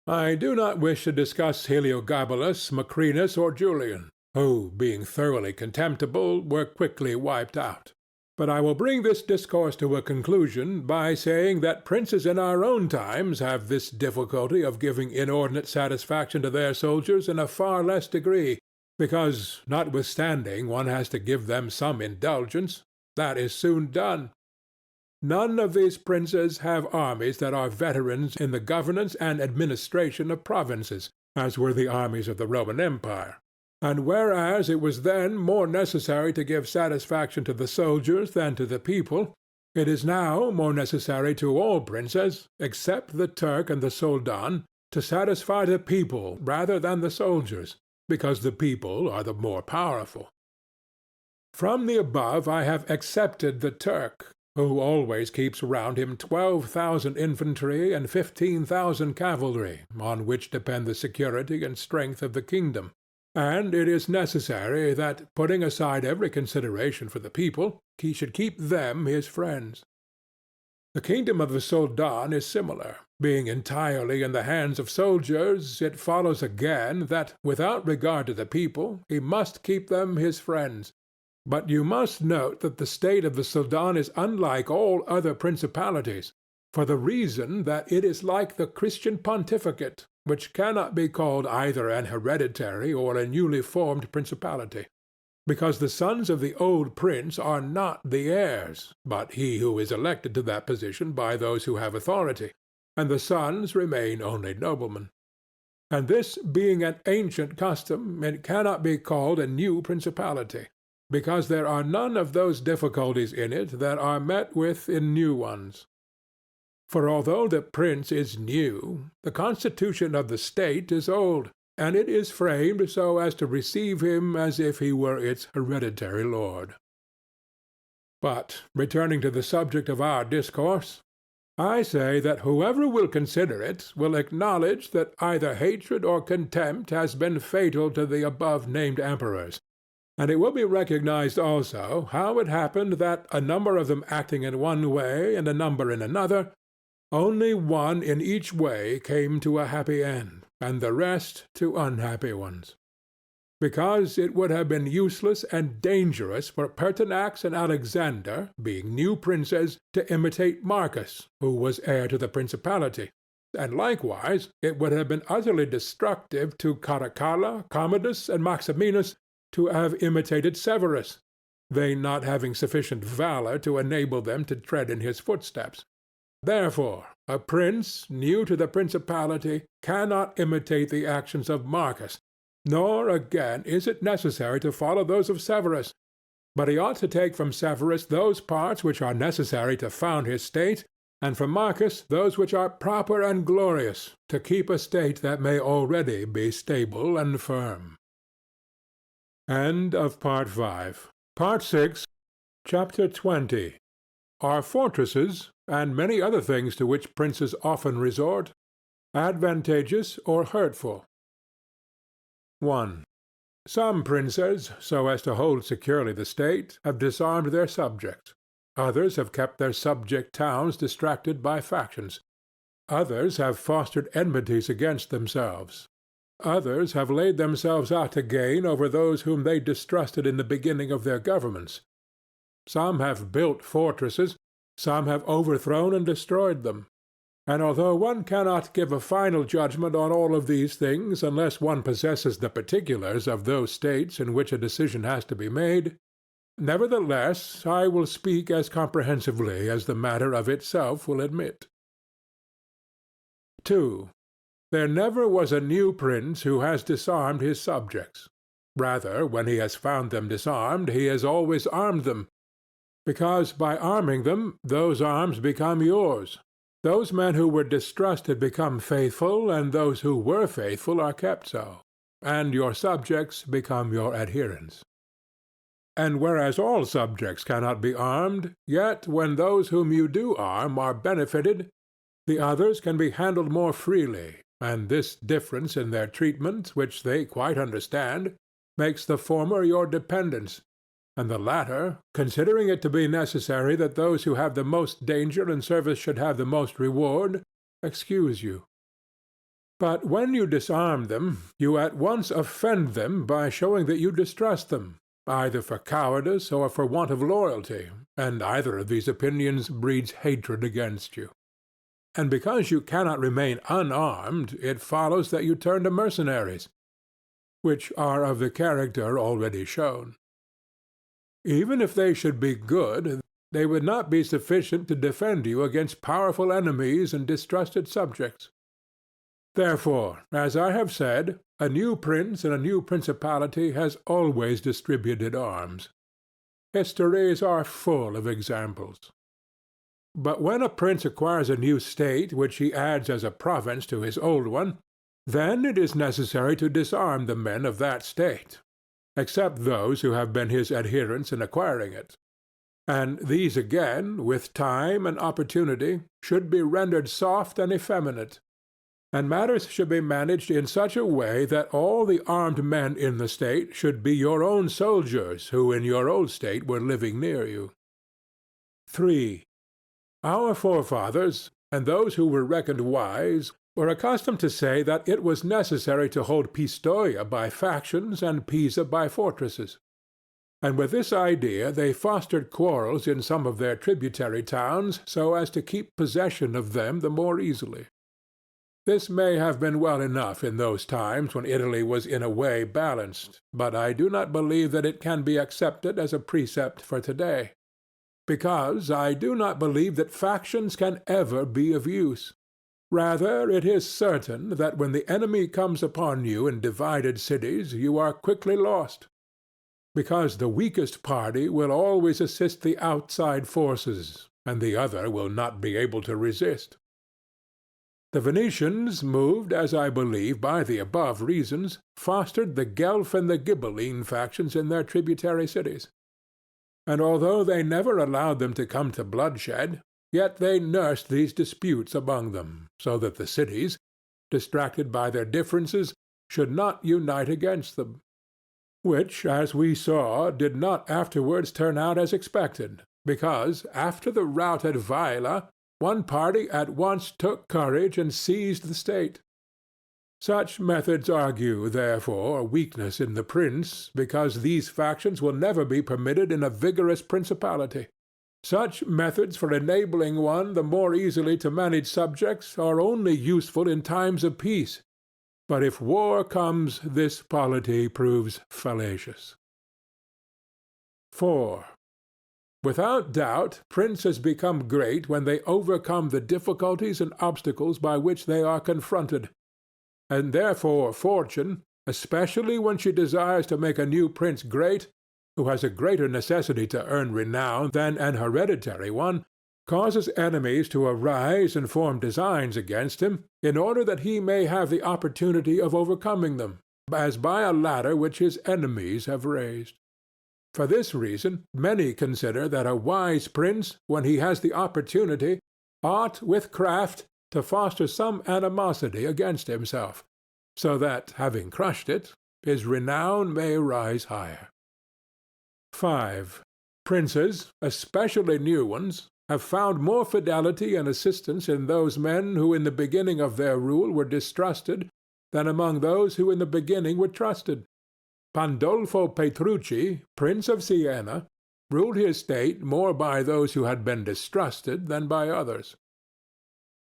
Speaker 1: I do not wish to discuss Heliogabalus, Macrinus, or Julian, who, being thoroughly contemptible, were quickly wiped out. But I will bring this discourse to a conclusion by saying that princes in our own times have this difficulty of giving inordinate satisfaction to their soldiers in a far less degree, because, notwithstanding one has to give them some indulgence, that is soon done. None of these princes have armies that are veterans in the governance and administration of provinces, as were the armies of the Roman Empire. And whereas it was then more necessary to give satisfaction to the soldiers than to the people, it is now more necessary to all princes, except the Turk and the Soldan, to satisfy the people rather than the soldiers, because the people are the more powerful. From the above I have excepted the Turk, who always keeps round him 12,000 infantry and 15,000 cavalry, on which depend the security and strength of the kingdom. And it is necessary that, putting aside every consideration for the people, he should keep them his friends. The kingdom of the Soldan is similar. Being entirely in the hands of soldiers, it follows again that, without regard to the people, he must keep them his friends. But you must note that the state of the Soldan is unlike all other principalities, for the reason that it is like the Christian pontificate, which cannot be called either an hereditary or a newly formed principality, because the sons of the old prince are not the heirs, but he who is elected to that position by those who have authority, and the sons remain only noblemen. And this being an ancient custom, it cannot be called a new principality, because there are none of those difficulties in it that are met with in new ones. For although the prince is new, the constitution of the state is old, and it is framed so as to receive him as if he were its hereditary lord. But, returning to the subject of our discourse, I say that whoever will consider it will acknowledge that either hatred or contempt has been fatal to the above-named emperors, and it will be recognized also how it happened that, a number of them acting in one way and a number in another, only one in each way came to a happy end, and the rest to unhappy ones. Because it would have been useless and dangerous for Pertinax and Alexander, being new princes, to imitate Marcus, who was heir to the principality, and likewise it would have been utterly destructive to Caracalla, Commodus, and Maximinus to have imitated Severus, they not having sufficient valor to enable them to tread in his footsteps. Therefore, a prince new to the principality cannot imitate the actions of Marcus, nor again is it necessary to follow those of Severus, but he ought to take from Severus those parts which are necessary to found his state, and from Marcus those which are proper and glorious, to keep a state that may already be stable and firm. End of Part 5. Part 6, Chapter 20. Are fortresses, and many other things to which princes often resort, advantageous or hurtful? 1. Some princes, so as to hold securely the state, have disarmed their subjects. Others have kept their subject towns distracted by factions. Others have fostered enmities against themselves. Others have laid themselves out to gain over those whom they distrusted in the beginning of their governments. Some have built fortresses, some have overthrown and destroyed them. And although one cannot give a final judgment on all of these things unless one possesses the particulars of those states in which a decision has to be made, nevertheless I will speak as comprehensively as the matter of itself will admit. 2. There never was a new prince who has disarmed his subjects. Rather, when he has found them disarmed, he has always armed them, because by arming them those arms become yours. Those men who were distrusted become faithful, and those who were faithful are kept so, and your subjects become your adherents. And whereas all subjects cannot be armed, yet when those whom you do arm are benefited, the others can be handled more freely, and this difference in their treatment, which they quite understand, makes the former your dependents, and the latter, considering it to be necessary that those who have the most danger and service should have the most reward, excuse you. But when you disarm them, you at once offend them by showing that you distrust them, either for cowardice or for want of loyalty, and either of these opinions breeds hatred against you. And because you cannot remain unarmed, it follows that you turn to mercenaries, which are of the character already shown. Even if they should be good, they would not be sufficient to defend you against powerful enemies and distrusted subjects. Therefore, as I have said, a new prince in a new principality has always distributed arms. Histories are full of examples. But when a prince acquires a new state which he adds as a province to his old one, then it is necessary to disarm the men of that state, except those who have been his adherents in acquiring it. And these again, with time and opportunity, should be rendered soft and effeminate, and matters should be managed in such a way that all the armed men in the state should be your own soldiers who in your old state were living near you. 3. Our forefathers, and those who were reckoned wise, were accustomed to say that it was necessary to hold Pistoia by factions and Pisa by fortresses. And with this idea they fostered quarrels in some of their tributary towns so as to keep possession of them the more easily. This may have been well enough in those times when Italy was in a way balanced, but I do not believe that it can be accepted as a precept for today, because I do not believe that factions can ever be of use. Rather, it is certain that when the enemy comes upon you in divided cities, you are quickly lost, because the weakest party will always assist the outside forces, and the other will not be able to resist. The Venetians, moved, as I believe, by the above reasons, fostered the Guelph and the Ghibelline factions in their tributary cities. And although they never allowed them to come to bloodshed, yet they nursed these disputes among them, so that the cities, distracted by their differences, should not unite against them, which, as we saw, did not afterwards turn out as expected, because, after the rout at Vaila, one party at once took courage and seized the state. Such methods argue, therefore, weakness in the prince, because these factions will never be permitted in a vigorous principality. Such methods for enabling one the more easily to manage subjects are only useful in times of peace, but if war comes, this polity proves fallacious. 4. Without doubt, princes become great when they overcome the difficulties and obstacles by which they are confronted, and therefore fortune, especially when she desires to make a new prince great, who has a greater necessity to earn renown than an hereditary one, causes enemies to arise and form designs against him, in order that he may have the opportunity of overcoming them, as by a ladder which his enemies have raised. For this reason, many consider that a wise prince, when he has the opportunity, ought with craft to foster some animosity against himself, so that, having crushed it, his renown may rise higher. 5. Princes, especially new ones, have found more fidelity and assistance in those men who in the beginning of their rule were distrusted than among those who in the beginning were trusted. Pandolfo Petrucci, Prince of Siena, ruled his state more by those who had been distrusted than by others.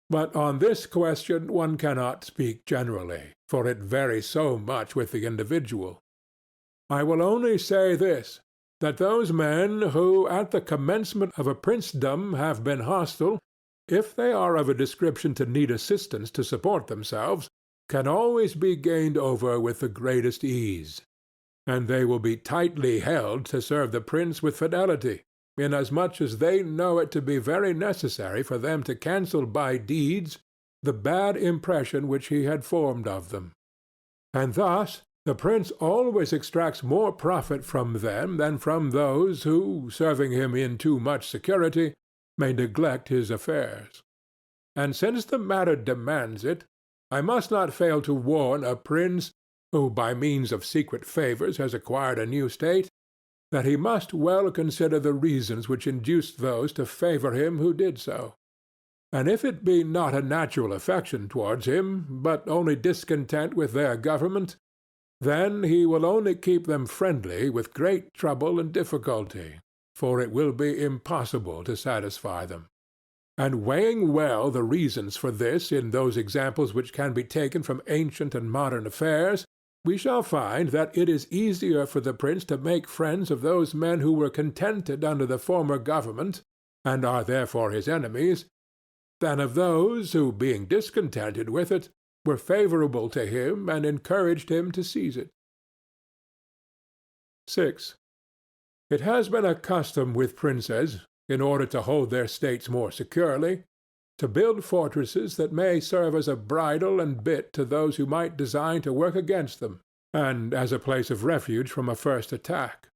Speaker 1: But on this question one cannot speak generally, for it varies so much with the individual. I will only say this, that those men who at the commencement of a princedom have been hostile, if they are of a description to need assistance to support themselves, can always be gained over with the greatest ease, and they will be tightly held to serve the prince with fidelity, inasmuch as they know it to be very necessary for them to cancel by deeds the bad impression which he had formed of them. And thus, The prince always extracts more profit from them than from those who, serving him in too much security, may neglect his affairs. And since the matter demands it, I must not fail to warn a prince, who by means of secret favors has acquired a new state, that he must well consider the reasons which induced those to favor him who did so. And if it be not a natural affection towards him, but only discontent with their government, then he will only keep them friendly with great trouble and difficulty, for it will be impossible to satisfy them. And weighing well the reasons for this in those examples which can be taken from ancient and modern affairs, we shall find that it is easier for the prince to make friends of those men who were contented under the former government, and are therefore his enemies, than of those who, being discontented with it, were favorable to him and encouraged him to seize it. 6. It has been a custom with princes, in order to hold their states more securely, to build fortresses that may serve as a bridle and bit to those who might design to work against them, and as a place of refuge from a first attack.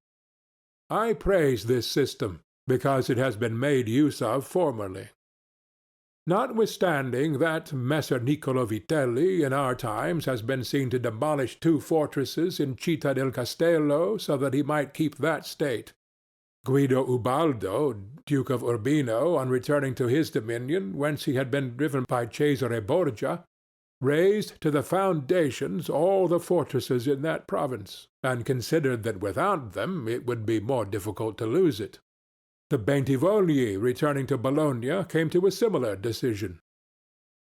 Speaker 1: I praise this system, because it has been made use of formerly. Notwithstanding that Messer Niccolo Vitelli in our times has been seen to demolish 2 fortresses in Città del Castello so that he might keep that state, Guido Ubaldo, Duke of Urbino, on returning to his dominion, whence he had been driven by Cesare Borgia, razed to the foundations all the fortresses in that province, and considered that without them it would be more difficult to lose it. The Bentivogli, returning to Bologna, came to a similar decision.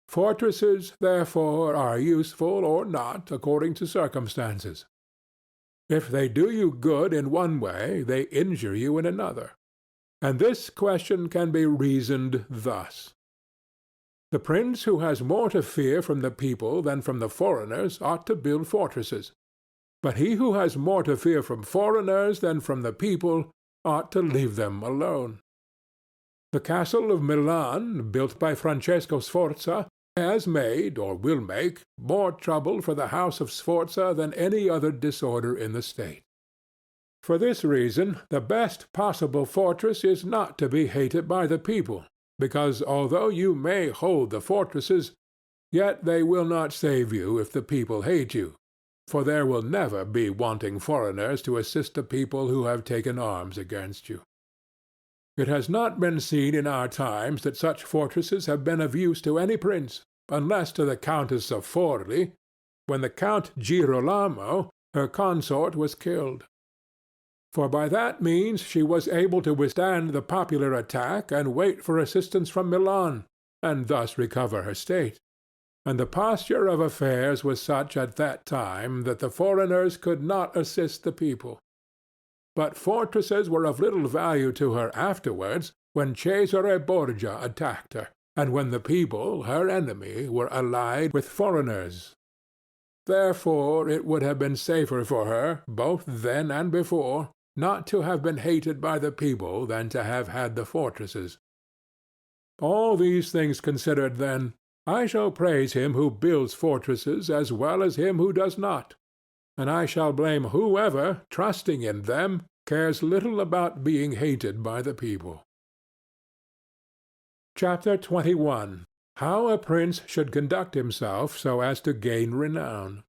Speaker 1: Fortresses, therefore, are useful or not according to circumstances. If they do you good in one way, they injure you in another. And this question can be reasoned thus. The prince who has more to fear from the people than from the foreigners ought to build fortresses. But he who has more to fear from foreigners than from the people ought to leave them alone. The castle of Milan, built by Francesco Sforza, has made, or will make, more trouble for the house of Sforza than any other disorder in the state. For this reason, the best possible fortress is not to be hated by the people, because although you may hold the fortresses, yet they will not save you if the people hate you, for there will never be wanting foreigners to assist the people who have taken arms against you. It has not been seen in our times that such fortresses have been of use to any prince, unless to the Countess of Forli, when the Count Girolamo, her consort, was killed. For by that means she was able to withstand the popular attack and wait for assistance from Milan, and thus recover her state. And the posture of affairs was such at that time that the foreigners could not assist the people. But fortresses were of little value to her afterwards, when Cesare Borgia attacked her, and when the people, her enemy, were allied with foreigners. Therefore it would have been safer for her, both then and before, not to have been hated by the people than to have had the fortresses. All these things considered, then, I shall praise him who builds fortresses as well as him who does not, and I shall blame whoever, trusting in them, cares little about being hated by the people. Chapter 21. How a Prince should conduct himself so as to gain renown.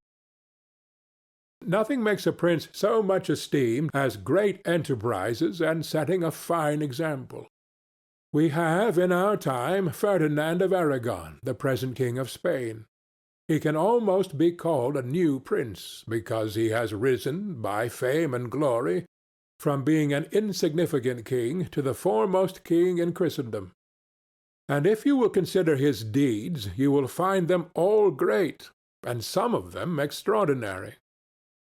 Speaker 1: Nothing makes a prince so much esteemed as great enterprises and setting a fine example. We have in our time Ferdinand of Aragon, the present king of Spain. He can almost be called a new prince, because he has risen, by fame and glory, from being an insignificant king to the foremost king in Christendom. And if you will consider his deeds, you will find them all great, and some of them extraordinary.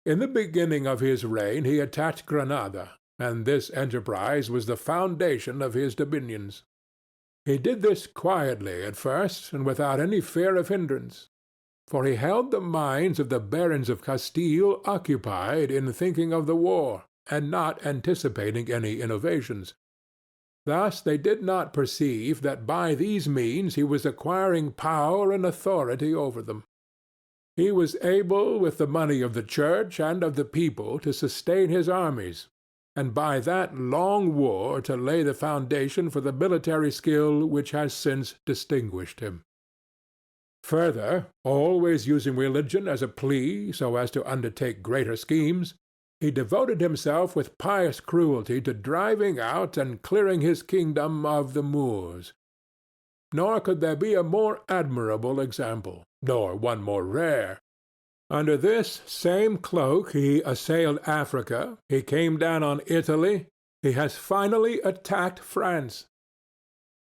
Speaker 1: In the beginning of his reign he attacked Granada, and this enterprise was the foundation of his dominions. He did this quietly at first, and without any fear of hindrance, for he held the minds of the barons of Castile occupied in thinking of the war, and not anticipating any innovations. Thus they did not perceive that by these means he was acquiring power and authority over them. he was able with the money of the church and of the people to sustain his armies, and by that long war to lay the foundation for the military skill which has since distinguished him. Further, always using religion as a plea so as to undertake greater schemes, he devoted himself with pious cruelty to driving out and clearing his kingdom of the Moors. Nor could there be a more admirable example, nor one more rare. Under this same cloak he assailed Africa, he came down on Italy, he has finally attacked France.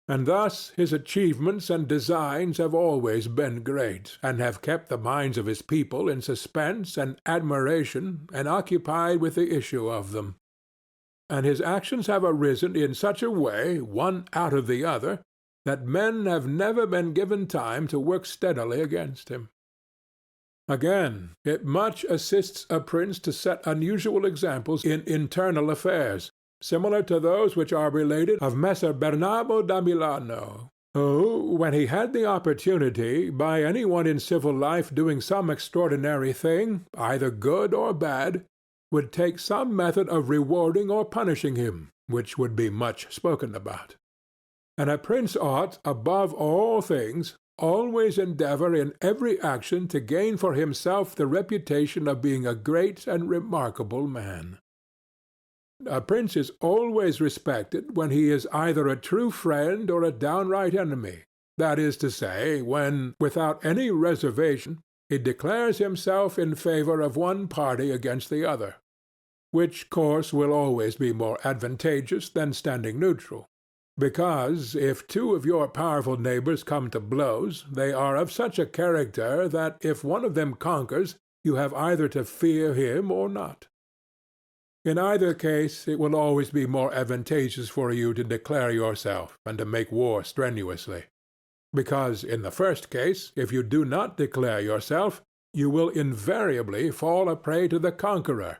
Speaker 1: And thus his achievements and designs have always been great, and have kept the minds of his people in suspense and admiration and occupied with the issue of them. And his actions have arisen in such a way, one out of the other, that men have never been given time to work steadily against him. Again, it much assists a prince to set unusual examples in internal affairs, similar to those which are related of Messer Bernabo da Milano, who, when he had the opportunity, by any one in civil life doing some extraordinary thing, either good or bad, would take some method of rewarding or punishing him, which would be much spoken about. And a prince ought, above all things, always endeavor in every action to gain for himself the reputation of being a great and remarkable man. A prince is always respected when he is either a true friend or a downright enemy, that is to say, when, without any reservation, he declares himself in favor of one party against the other, which course will always be more advantageous than standing neutral. Because if two of your powerful neighbors come to blows, they are of such a character that if one of them conquers, you have either to fear him or not. In either case, it will always be more advantageous for you to declare yourself and to make war strenuously. Because in the first case, if you do not declare yourself, you will invariably fall a prey to the conqueror,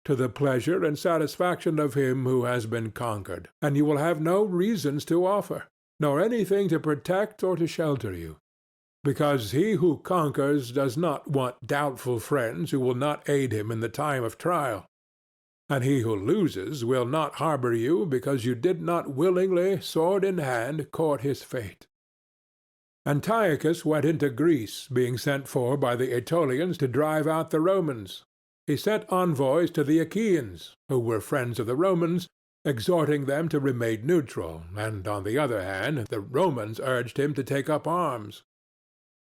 Speaker 1: to the pleasure and satisfaction of him who has been conquered, and you will have no reasons to offer, nor anything to protect or to shelter you. Because he who conquers does not want doubtful friends who will not aid him in the time of trial. And he who loses will not harbor you because you did not willingly, sword in hand, court his fate. Antiochus went into Greece, being sent for by the Aetolians to drive out the Romans. He sent envoys to the Achaeans, who were friends of the Romans, exhorting them to remain neutral, and on the other hand the Romans urged him to take up arms.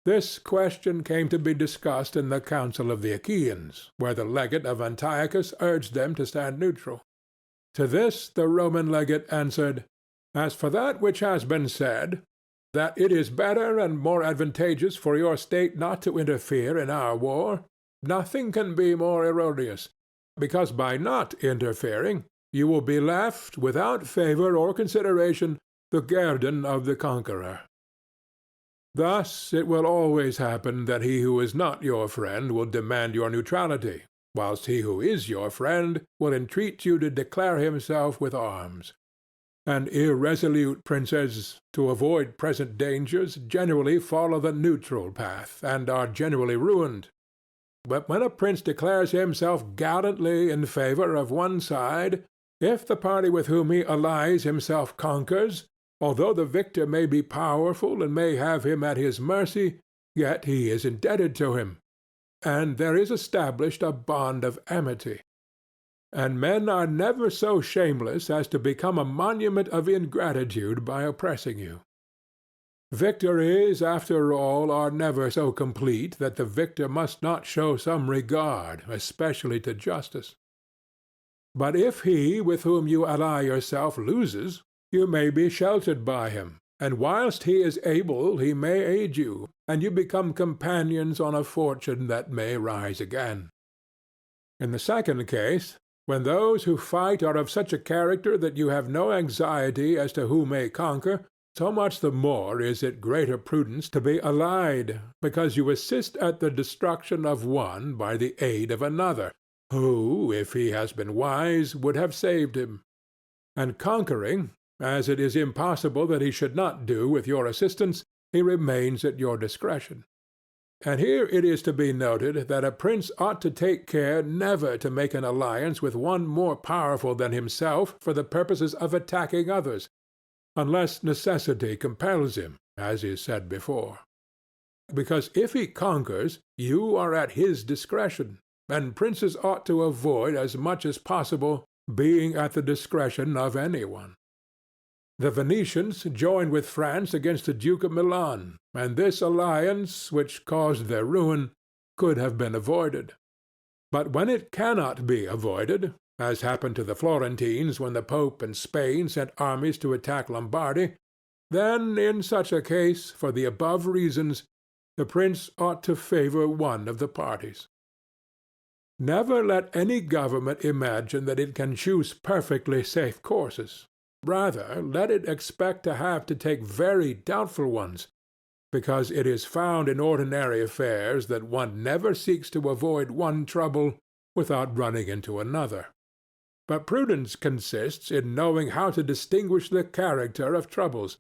Speaker 1: This question came to be discussed in the council of the Achaeans, where the legate of Antiochus urged them to stand neutral. To this the Roman legate answered, "As for that which has been said, that it is better and more advantageous for your state not to interfere in our war, nothing can be more erroneous, because by not interfering you will be left, without favor or consideration, the guerdon of the conqueror. Thus it will always happen that he who is not your friend will demand your neutrality, whilst he who is your friend will entreat you to declare himself with arms. And irresolute princes, to avoid present dangers, generally follow the neutral path, and are generally ruined. But when a prince declares himself gallantly in favor of one side, if the party with whom he allies himself conquers, although the victor may be powerful and may have him at his mercy, yet he is indebted to him, and there is established a bond of amity. And men are never so shameless as to become a monument of ingratitude by oppressing you. Victories, after all, are never so complete that the victor must not show some regard, especially to justice. But if he with whom you ally yourself loses, you may be sheltered by him, and whilst he is able he may aid you, and you become companions on a fortune that may rise again. In the second case, when those who fight are of such a character that you have no anxiety as to who may conquer, so much the more is it greater prudence to be allied, because you assist at the destruction of one by the aid of another, who, if he has been wise, would have saved him. And conquering, as it is impossible that he should not do with your assistance, he remains at your discretion. And here it is to be noted that a prince ought to take care never to make an alliance with one more powerful than himself for the purposes of attacking others, unless necessity compels him, as is said before. Because if he conquers, you are at his discretion, and princes ought to avoid as much as possible being at the discretion of any one. The Venetians joined with France against the Duke of Milan, and this alliance, which caused their ruin, could have been avoided. But when it cannot be avoided, as happened to the Florentines when the Pope and Spain sent armies to attack Lombardy, then in such a case, for the above reasons, the prince ought to favor one of the parties. Never let any government imagine that it can choose perfectly safe courses. Rather, let it expect to have to take very doubtful ones, because it is found in ordinary affairs that one never seeks to avoid one trouble without running into another. But prudence consists in knowing how to distinguish the character of troubles,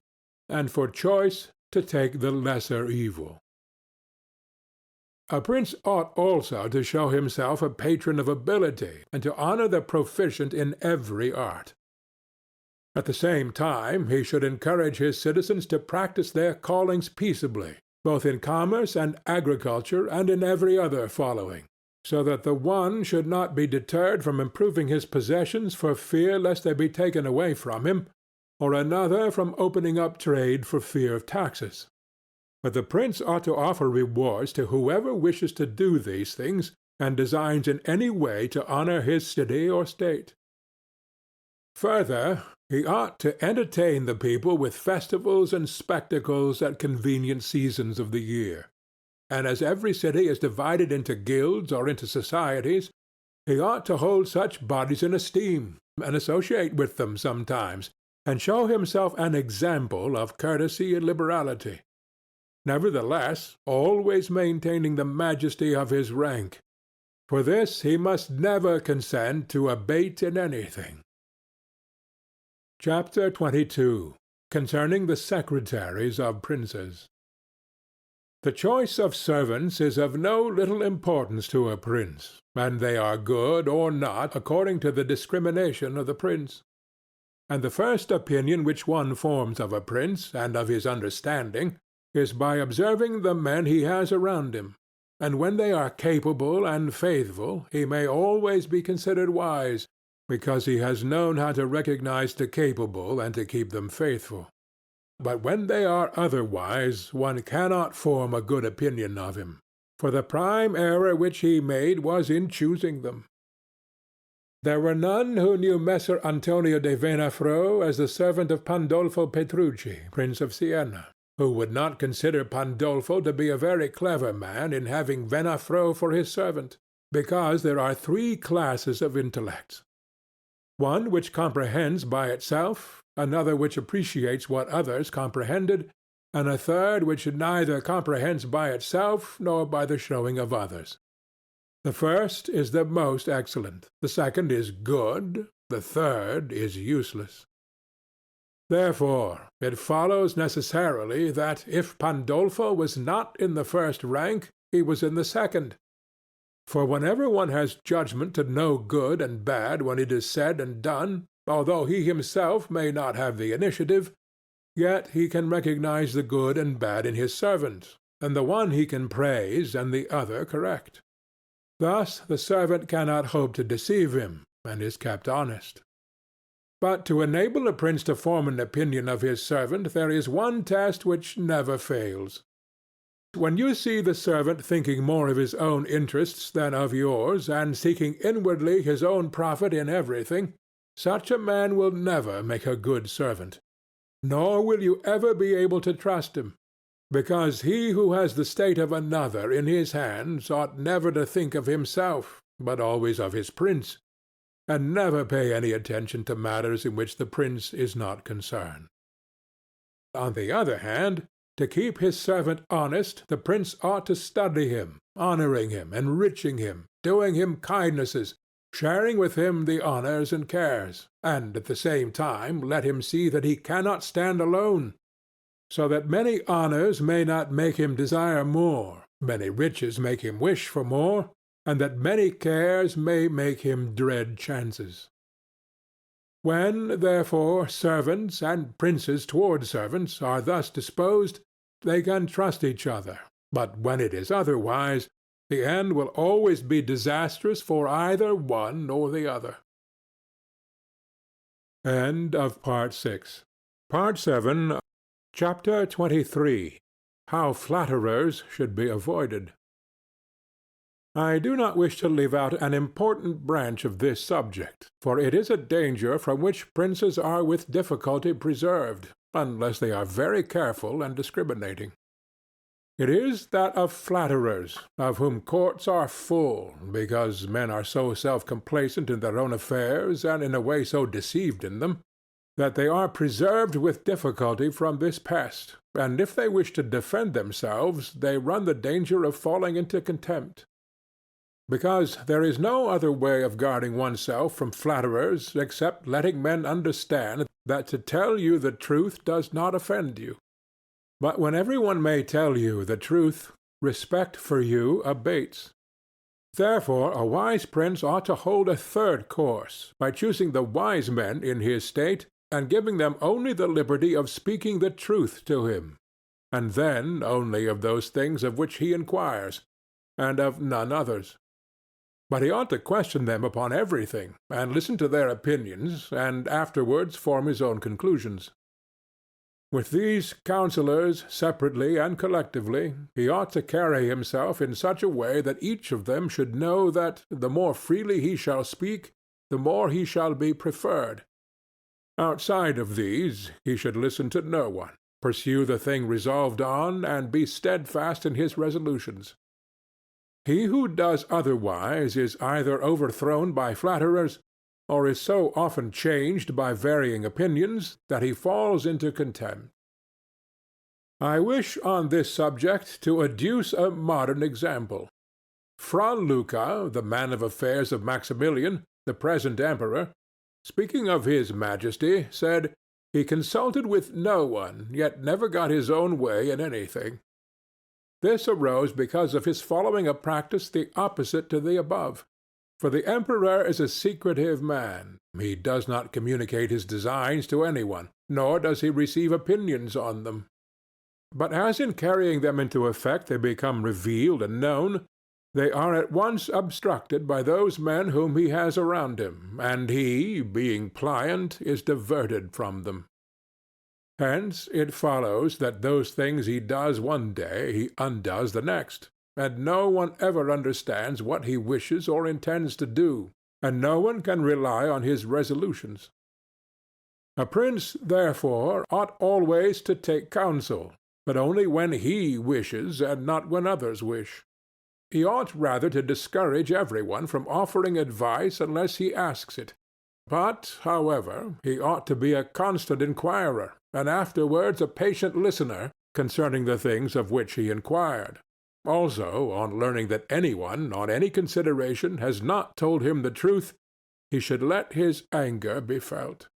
Speaker 1: and for choice to take the lesser evil. A prince ought also to show himself a patron of ability, and to honor the proficient in every art. At the same time, he should encourage his citizens to practice their callings peaceably, both in commerce and agriculture and in every other following, so that the one should not be deterred from improving his possessions for fear lest they be taken away from him, or another from opening up trade for fear of taxes. But the prince ought to offer rewards to whoever wishes to do these things, and designs in any way to honor his city or state. Further, he ought to entertain the people with festivals and spectacles at convenient seasons of the year. And as every city is divided into guilds or into societies, he ought to hold such bodies in esteem, and associate with them sometimes, and show himself an example of courtesy and liberality. Nevertheless, always maintaining the majesty of his rank. For this he must never consent to abate in anything. Chapter 22. Concerning the secretaries of princes. The choice of servants is of no little importance to a prince, and they are good or not according to the discrimination of the prince. And the first opinion which one forms of a prince and of his understanding is by observing the men he has around him, and when they are capable and faithful he may always be considered wise, because he has known how to recognize the capable and to keep them faithful. But when they are otherwise, one cannot form a good opinion of him, for the prime error which he made was in choosing them. There were none who knew Messer Antonio de Venafro as the servant of Pandolfo Petrucci, Prince of Siena, who would not consider Pandolfo to be a very clever man in having Venafro for his servant, because there are three classes of intellects: one which comprehends by itself, another which appreciates what others comprehended, and a third which neither comprehends by itself nor by the showing of others. The first is the most excellent, the second is good, the third is useless. Therefore it follows necessarily that, if Pandolfo was not in the first rank, he was in the second. For whenever one has judgment to know good and bad when it is said and done, although he himself may not have the initiative, yet he can recognize the good and bad in his servant, and the one he can praise and the other correct. Thus the servant cannot hope to deceive him, and is kept honest. But to enable a prince to form an opinion of his servant there is one test which never fails. When you see the servant thinking more of his own interests than of yours, and seeking inwardly his own profit in everything, such a man will never make a good servant, nor will you ever be able to trust him, because he who has the state of another in his hands ought never to think of himself, but always of his prince, and never pay any attention to matters in which the prince is not concerned. On the other hand, to keep his servant honest, the prince ought to study him, honoring him, enriching him, doing him kindnesses, sharing with him the honors and cares, and at the same time let him see that he cannot stand alone, so that many honors may not make him desire more, many riches make him wish for more, and that many cares may make him dread chances. When, therefore, servants and princes toward servants are thus disposed, they can trust each other, but when it is otherwise, the end will always be disastrous for either one or the other. End of Part 6. Part 7, Chapter 23. How Flatterers should be Avoided. I do not wish to leave out an important branch of this subject, for it is a danger from which princes are with difficulty preserved, unless they are very careful and discriminating. It is that of flatterers, of whom courts are full, because men are so self-complacent in their own affairs, and in a way so deceived in them, that they are preserved with difficulty from this pest, and if they wish to defend themselves, they run the danger of falling into contempt. Because there is no other way of guarding oneself from flatterers except letting men understand that to tell you the truth does not offend you. But when every one may tell you the truth, respect for you abates. Therefore a wise prince ought to hold a third course, by choosing the wise men in his state, and giving them only the liberty of speaking the truth to him, and then only of those things of which he inquires, and of none others. But he ought to question them upon everything, and listen to their opinions, and afterwards form his own conclusions. With these counsellors, separately and collectively, he ought to carry himself in such a way that each of them should know that, the more freely he shall speak, the more he shall be preferred. Outside of these, he should listen to no one, pursue the thing resolved on, and be steadfast in his resolutions. He who does otherwise is either overthrown by flatterers, or is so often changed by varying opinions that he falls into contempt. I wish on this subject to adduce a modern example. Fra Luca, the man of affairs of Maximilian, the present emperor, speaking of his Majesty, said, "He consulted with no one, yet never got his own way in anything." This arose because of his following a practice the opposite to the above. For the emperor is a secretive man. He does not communicate his designs to any one, nor does he receive opinions on them. But as in carrying them into effect they become revealed and known, they are at once obstructed by those men whom he has around him, and he, being pliant, is diverted from them. Hence it follows that those things he does one day he undoes the next, and no one ever understands what he wishes or intends to do, and no one can rely on his resolutions. A prince, therefore, ought always to take counsel, but only when he wishes and not when others wish. He ought rather to discourage every one from offering advice unless he asks it. But, however, he ought to be a constant inquirer, and afterwards a patient listener concerning the things of which he inquired. Also, on learning that any one, on any consideration, has not told him the truth, he should let his anger be felt.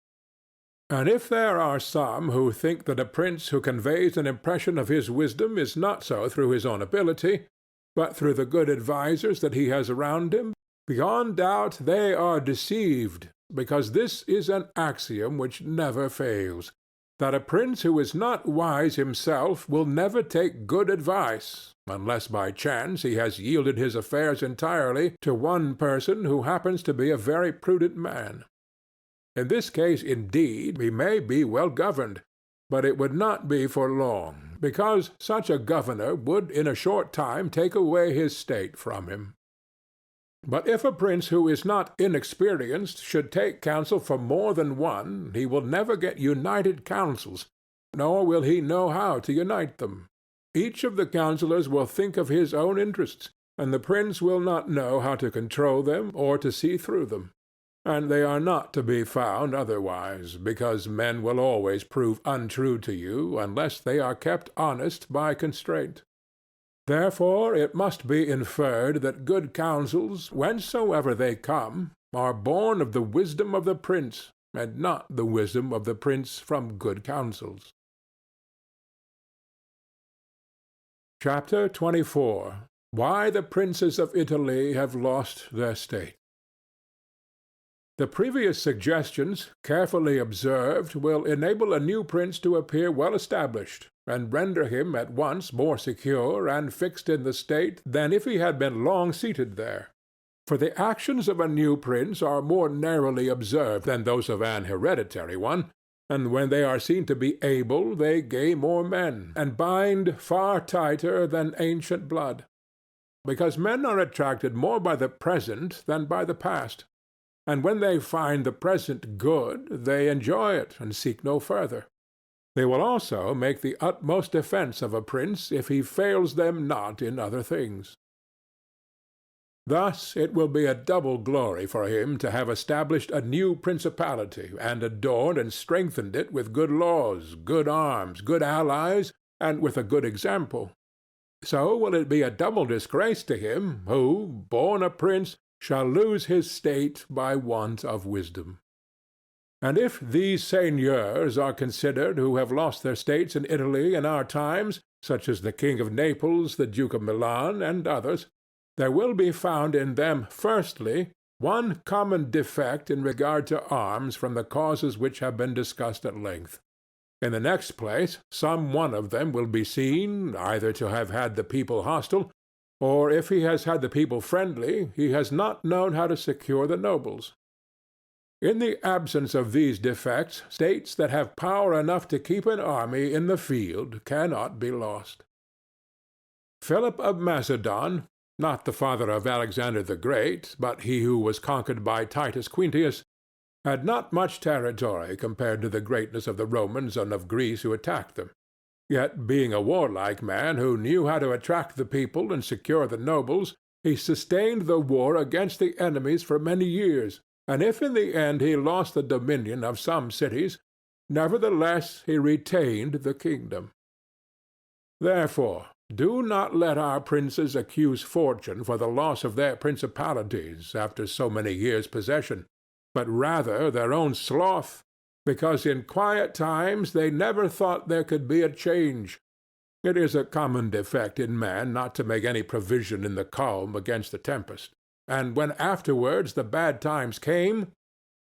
Speaker 1: And if there are some who think that a prince who conveys an impression of his wisdom is not so through his own ability, but through the good advisers that he has around him, beyond doubt they are deceived, because this is an axiom which never fails, that a prince who is not wise himself will never take good advice, unless by chance he has yielded his affairs entirely to one person who happens to be a very prudent man. In this case, indeed, he may be well governed, but it would not be for long, because such a governor would in a short time take away his state from him. But if a prince who is not inexperienced should take counsel from more than one, he will never get united counsels, nor will he know how to unite them. Each of the counsellors will think of his own interests, and the prince will not know how to control them or to see through them. And they are not to be found otherwise, because men will always prove untrue to you unless they are kept honest by constraint. Therefore it must be inferred that good counsels, whencesoever they come, are born of the wisdom of the prince, and not the wisdom of the prince from good counsels. Chapter 24. Why the Princes of Italy have lost their State. The previous suggestions, carefully observed, will enable a new prince to appear well established, and render him at once more secure and fixed in the state than if he had been long seated there. For the actions of a new prince are more narrowly observed than those of an hereditary one, and when they are seen to be able they gain more men, and bind far tighter than ancient blood. Because men are attracted more by the present than by the past, and when they find the present good, they enjoy it and seek no further. They will also make the utmost defence of a prince if he fails them not in other things. Thus it will be a double glory for him to have established a new principality, and adorned and strengthened it with good laws, good arms, good allies, and with a good example. So will it be a double disgrace to him who, born a prince, shall lose his state by want of wisdom. And if these seigneurs are considered who have lost their states in Italy in our times, such as the King of Naples, the Duke of Milan, and others, there will be found in them, firstly, one common defect in regard to arms from the causes which have been discussed at length. In the next place, some one of them will be seen, either to have had the people hostile, or if he has had the people friendly, he has not known how to secure the nobles. In the absence of these defects, states that have power enough to keep an army in the field cannot be lost. Philip of Macedon, not the father of Alexander the Great, but he who was conquered by Titus Quintius, had not much territory compared to the greatness of the Romans and of Greece who attacked them. Yet, being a warlike man who knew how to attract the people and secure the nobles, he sustained the war against the enemies for many years, and if in the end he lost the dominion of some cities, nevertheless he retained the kingdom. Therefore, do not let our princes accuse fortune for the loss of their principalities after so many years' possession, but rather their own sloth, because in quiet times they never thought there could be a change. It is a common defect in man not to make any provision in the calm against the tempest, and when afterwards the bad times came,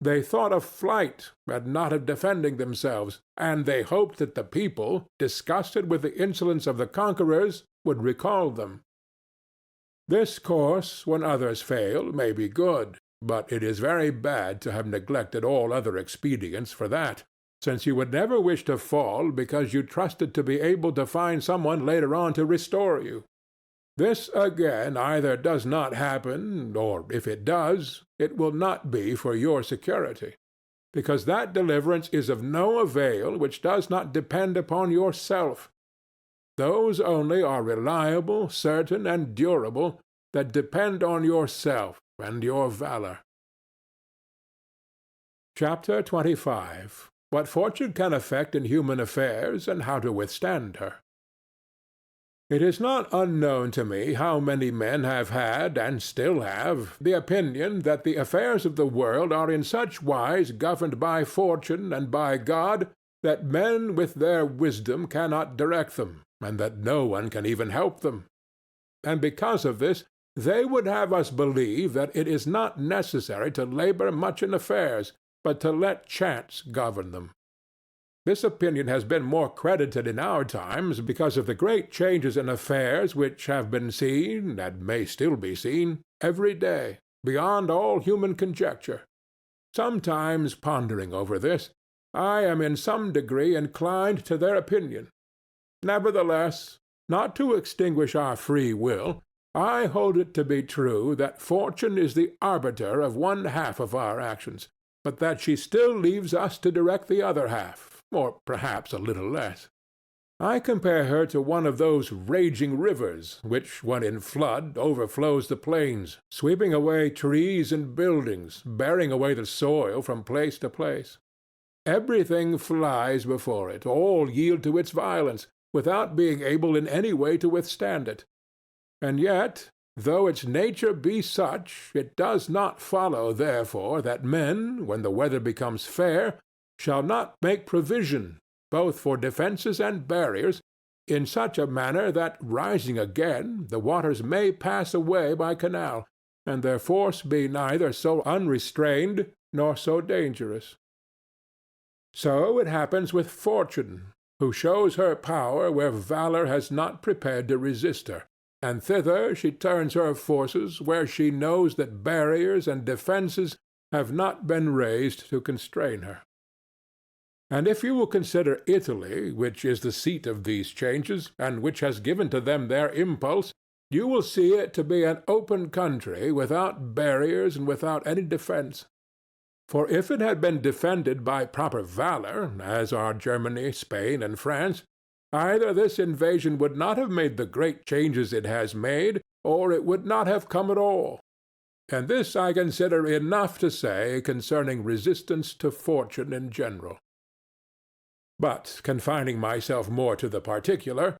Speaker 1: they thought of flight and not of defending themselves, and they hoped that the people, disgusted with the insolence of the conquerors, would recall them. This course, when others fail, may be good, but it is very bad to have neglected all other expedients for that, since you would never wish to fall because you trusted to be able to find someone later on to restore you. This again either does not happen, or if it does, it will not be for your security, because that deliverance is of no avail which does not depend upon yourself. Those only are reliable, certain, and durable that depend on yourself and your valor. Chapter 25. What fortune can effect in human affairs, and how to withstand her. It is not unknown to me how many men have had, and still have, the opinion that the affairs of the world are in such wise governed by fortune and by God that men with their wisdom cannot direct them, and that no one can even help them. And because of this, they would have us believe that it is not necessary to labor much in affairs, but to let chance govern them. This opinion has been more credited in our times because of the great changes in affairs which have been seen, and may still be seen, every day, beyond all human conjecture. Sometimes, pondering over this, I am in some degree inclined to their opinion. Nevertheless, not to extinguish our free will, I hold it to be true that fortune is the arbiter of one half of our actions, but that she still leaves us to direct the other half, or perhaps a little less. I compare her to one of those raging rivers which, when in flood, overflows the plains, sweeping away trees and buildings, bearing away the soil from place to place. Everything flies before it, all yield to its violence, without being able in any way to withstand it. And yet, though its nature be such, it does not follow, therefore, that men, when the weather becomes fair, shall not make provision, both for defences and barriers, in such a manner that, rising again, the waters may pass away by canal, and their force be neither so unrestrained nor so dangerous. So it happens with Fortune, who shows her power where valor has not prepared to resist her, and thither she turns her forces where she knows that barriers and defences have not been raised to constrain her. And if you will consider Italy, which is the seat of these changes, and which has given to them their impulse, you will see it to be an open country without barriers and without any defence. For if it had been defended by proper valor, as are Germany, Spain, and France, either this invasion would not have made the great changes it has made, or it would not have come at all. And this I consider enough to say concerning resistance to fortune in general. But, confining myself more to the particular,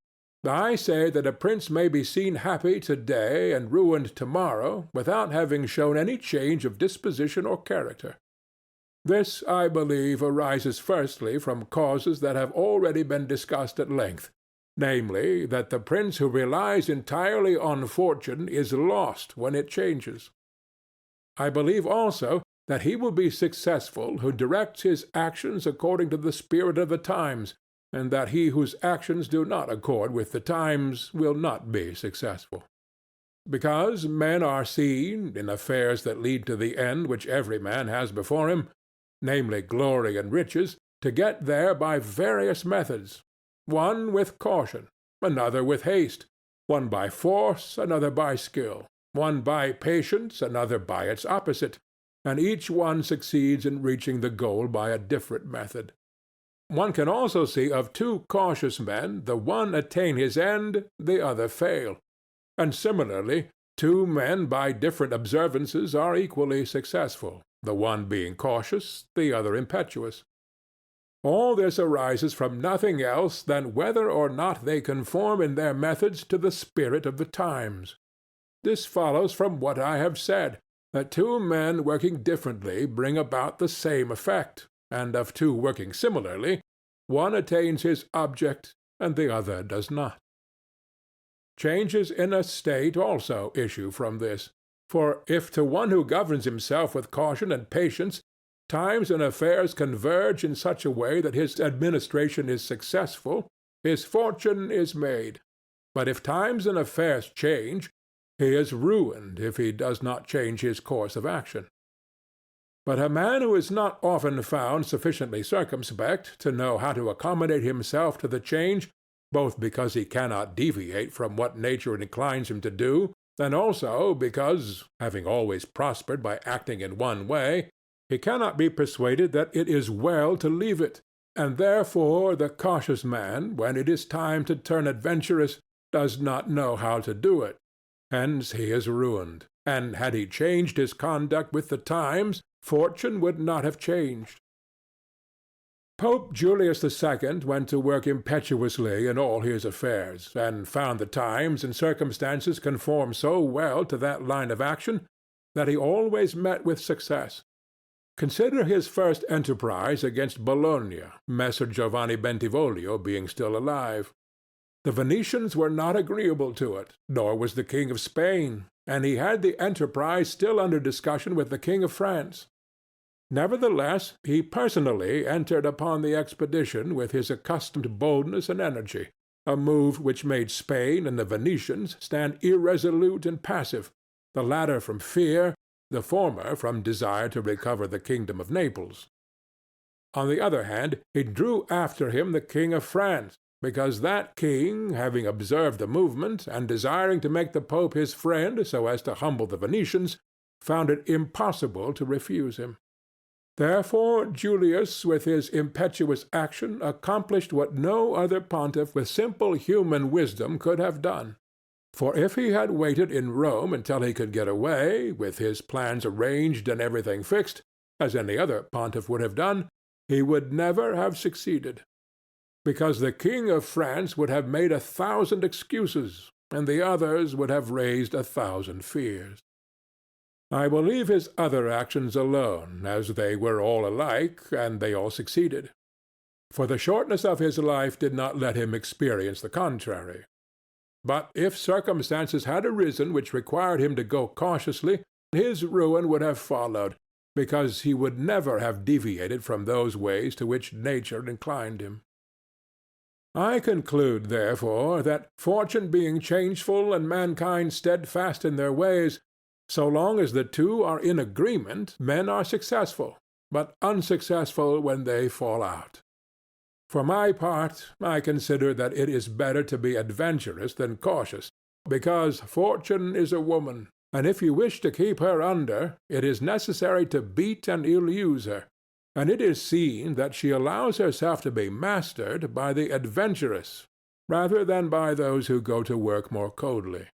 Speaker 1: I say that a prince may be seen happy to-day and ruined to-morrow without having shown any change of disposition or character. This, I believe, arises firstly from causes that have already been discussed at length, namely, that the prince who relies entirely on fortune is lost when it changes. I believe also that he will be successful who directs his actions according to the spirit of the times, and that he whose actions do not accord with the times will not be successful. Because men are seen, in affairs that lead to the end which every man has before him, namely glory and riches, to get there by various methods, one with caution, another with haste, one by force, another by skill, one by patience, another by its opposite, and each one succeeds in reaching the goal by a different method. One can also see of two cautious men the one attain his end, the other fail, and similarly two men by different observances are equally successful, the one being cautious, the other impetuous. All this arises from nothing else than whether or not they conform in their methods to the spirit of the times. This follows from what I have said, that two men working differently bring about the same effect, and of two working similarly, one attains his object and the other does not. Changes in a state also issue from this, for if to one who governs himself with caution and patience, times and affairs converge in such a way that his administration is successful, his fortune is made. But if times and affairs change, he is ruined if he does not change his course of action. But a man who is not often found sufficiently circumspect to know how to accommodate himself to the change, both because he cannot deviate from what nature inclines him to do, and also because, having always prospered by acting in one way, he cannot be persuaded that it is well to leave it, and therefore the cautious man, when it is time to turn adventurous, does not know how to do it. Hence he is ruined, and had he changed his conduct with the times, fortune would not have changed. Pope Julius II went to work impetuously in all his affairs, and found the times and circumstances conform so well to that line of action that he always met with success. Consider his first enterprise against Bologna, Messer Giovanni Bentivoglio being still alive. The Venetians were not agreeable to it, nor was the King of Spain, and he had the enterprise still under discussion with the King of France. Nevertheless, he personally entered upon the expedition with his accustomed boldness and energy, a move which made Spain and the Venetians stand irresolute and passive, the latter from fear, the former from desire to recover the kingdom of Naples. On the other hand, he drew after him the King of France, because that king, having observed the movement, and desiring to make the Pope his friend so as to humble the Venetians, found it impossible to refuse him. Therefore Julius, with his impetuous action, accomplished what no other pontiff with simple human wisdom could have done. For if he had waited in Rome until he could get away, with his plans arranged and everything fixed, as any other pontiff would have done, he would never have succeeded. Because the King of France would have made 1,000 excuses, and the others would have raised 1,000 fears. I will leave his other actions alone, as they were all alike, and they all succeeded. for the shortness of his life did not let him experience the contrary. But if circumstances had arisen which required him to go cautiously, his ruin would have followed, because he would never have deviated from those ways to which nature inclined him. I conclude, therefore, that fortune being changeful and mankind steadfast in their ways, so long as the two are in agreement, men are successful, but unsuccessful when they fall out. For my part, I consider that it is better to be adventurous than cautious, because fortune is a woman, and if you wish to keep her under, it is necessary to beat and ill-use her, and it is seen that she allows herself to be mastered by the adventurous rather than by those who go to work more coldly.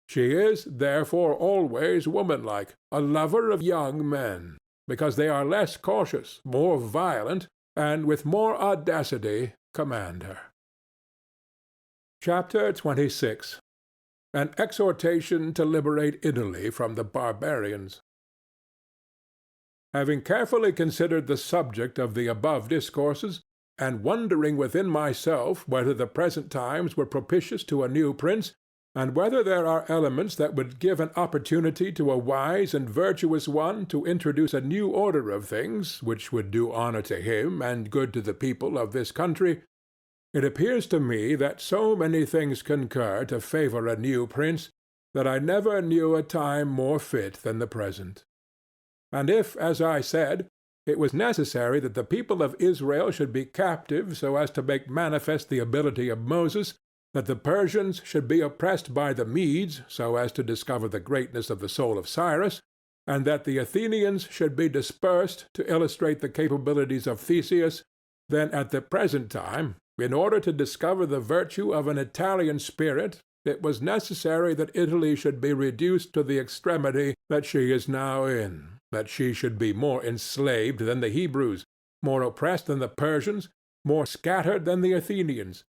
Speaker 1: She is, therefore, always womanlike, a lover of young men, because they are less cautious, more violent, and with more audacity command her. Chapter 26. An exhortation to liberate Italy from the barbarians. Having carefully considered the subject of the above discourses, and wondering within myself whether the present times were propitious to a new prince, and whether there are elements that would give an opportunity to a wise and virtuous one to introduce a new order of things which would do honor to him and good to the people of this country, it appears to me that so many things concur to favor a new prince that I never knew a time more fit than the present. And if, as I said, it was necessary that the people of Israel should be captive so as to make manifest the ability of Moses, that the Persians should be oppressed by the Medes so as to discover the greatness of the soul of Cyrus, and that the Athenians should be dispersed to illustrate the capabilities of Theseus, then at the present time, in order to discover the virtue of an Italian spirit, it was necessary that Italy should be reduced to the extremity that she is now in, that she should be more enslaved than the Hebrews, more oppressed than the Persians, more scattered than the Athenians,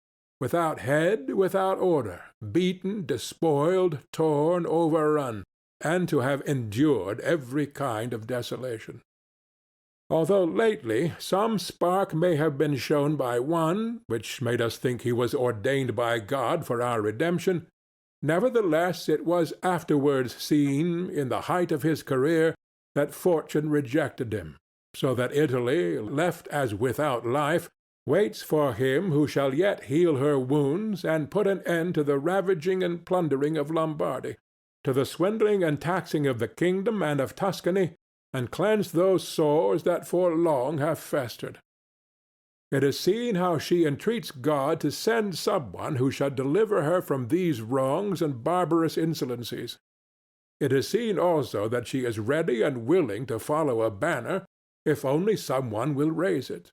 Speaker 1: without head, without order, beaten, despoiled, torn, overrun, and to have endured every kind of desolation. Although lately some spark may have been shown by one, which made us think he was ordained by God for our redemption, nevertheless it was afterwards seen, in the height of his career, that fortune rejected him, so that Italy, left as without life, waits for him who shall yet heal her wounds and put an end to the ravaging and plundering of Lombardy, to the swindling and taxing of the kingdom and of Tuscany, and cleanse those sores that for long have festered. It is seen how she entreats God to send someone who shall deliver her from these wrongs and barbarous insolencies. It is seen also that she is ready and willing to follow a banner, if only someone will raise it.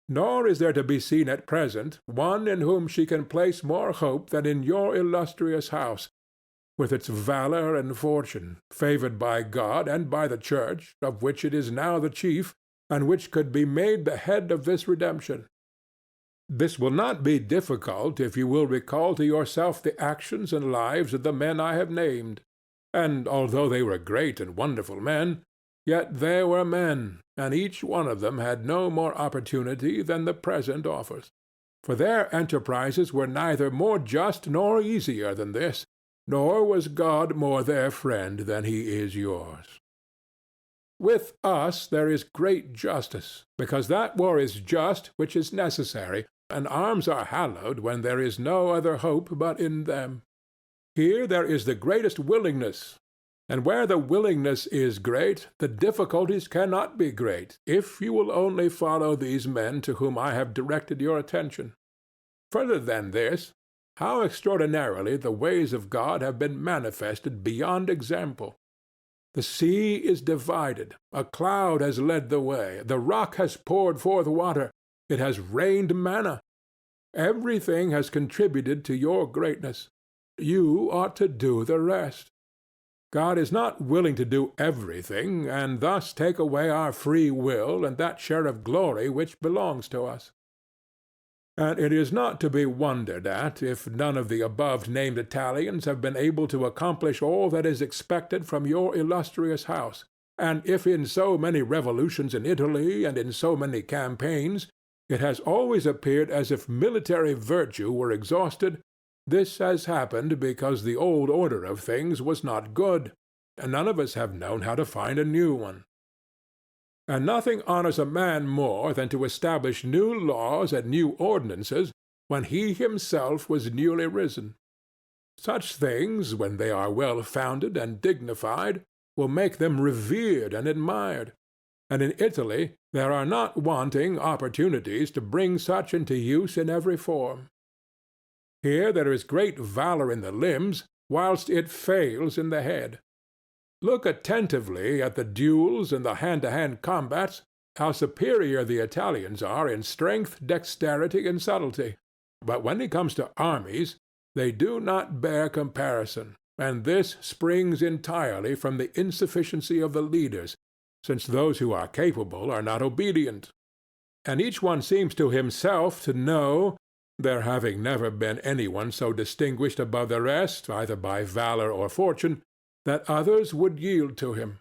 Speaker 1: Nor is there to be seen at present one in whom she can place more hope than in your illustrious house, with its valor and fortune, favored by God and by the Church, of which it is now the chief, and which could be made the head of this redemption. This will not be difficult if you will recall to yourself the actions and lives of the men I have named. And although they were great and wonderful men, yet they were men, and each one of them had no more opportunity than the present offers. For their enterprises were neither more just nor easier than this, nor was God more their friend than he is yours. With us there is great justice, because that war is just which is necessary, and arms are hallowed when there is no other hope but in them. Here there is the greatest willingness, and where the willingness is great, the difficulties cannot be great, if you will only follow these men to whom I have directed your attention. Further than this, how extraordinarily the ways of God have been manifested beyond example! The sea is divided, a cloud has led the way, the rock has poured forth water, it has rained manna. Everything has contributed to your greatness. You ought to do the rest. God is not willing to do everything, and thus take away our free will and that share of glory which belongs to us. And it is not to be wondered at if none of the above-named Italians have been able to accomplish all that is expected from your illustrious house, and if in so many revolutions in Italy and in so many campaigns it has always appeared as if military virtue were exhausted. This has happened because the old order of things was not good, and none of us have known how to find a new one. And nothing honors a man more than to establish new laws and new ordinances when he himself was newly risen. Such things, when they are well founded and dignified, will make them revered and admired, and in Italy there are not wanting opportunities to bring such into use in every form. Here there is great valour in the limbs, whilst it fails in the head. Look attentively at the duels and the hand-to-hand combats, how superior the Italians are in strength, dexterity, and subtlety. But when it comes to armies, they do not bear comparison, and this springs entirely from the insufficiency of the leaders, since those who are capable are not obedient. And each one seems to himself to know, there having never been any one so distinguished above the rest, either by valour or fortune, that others would yield to him.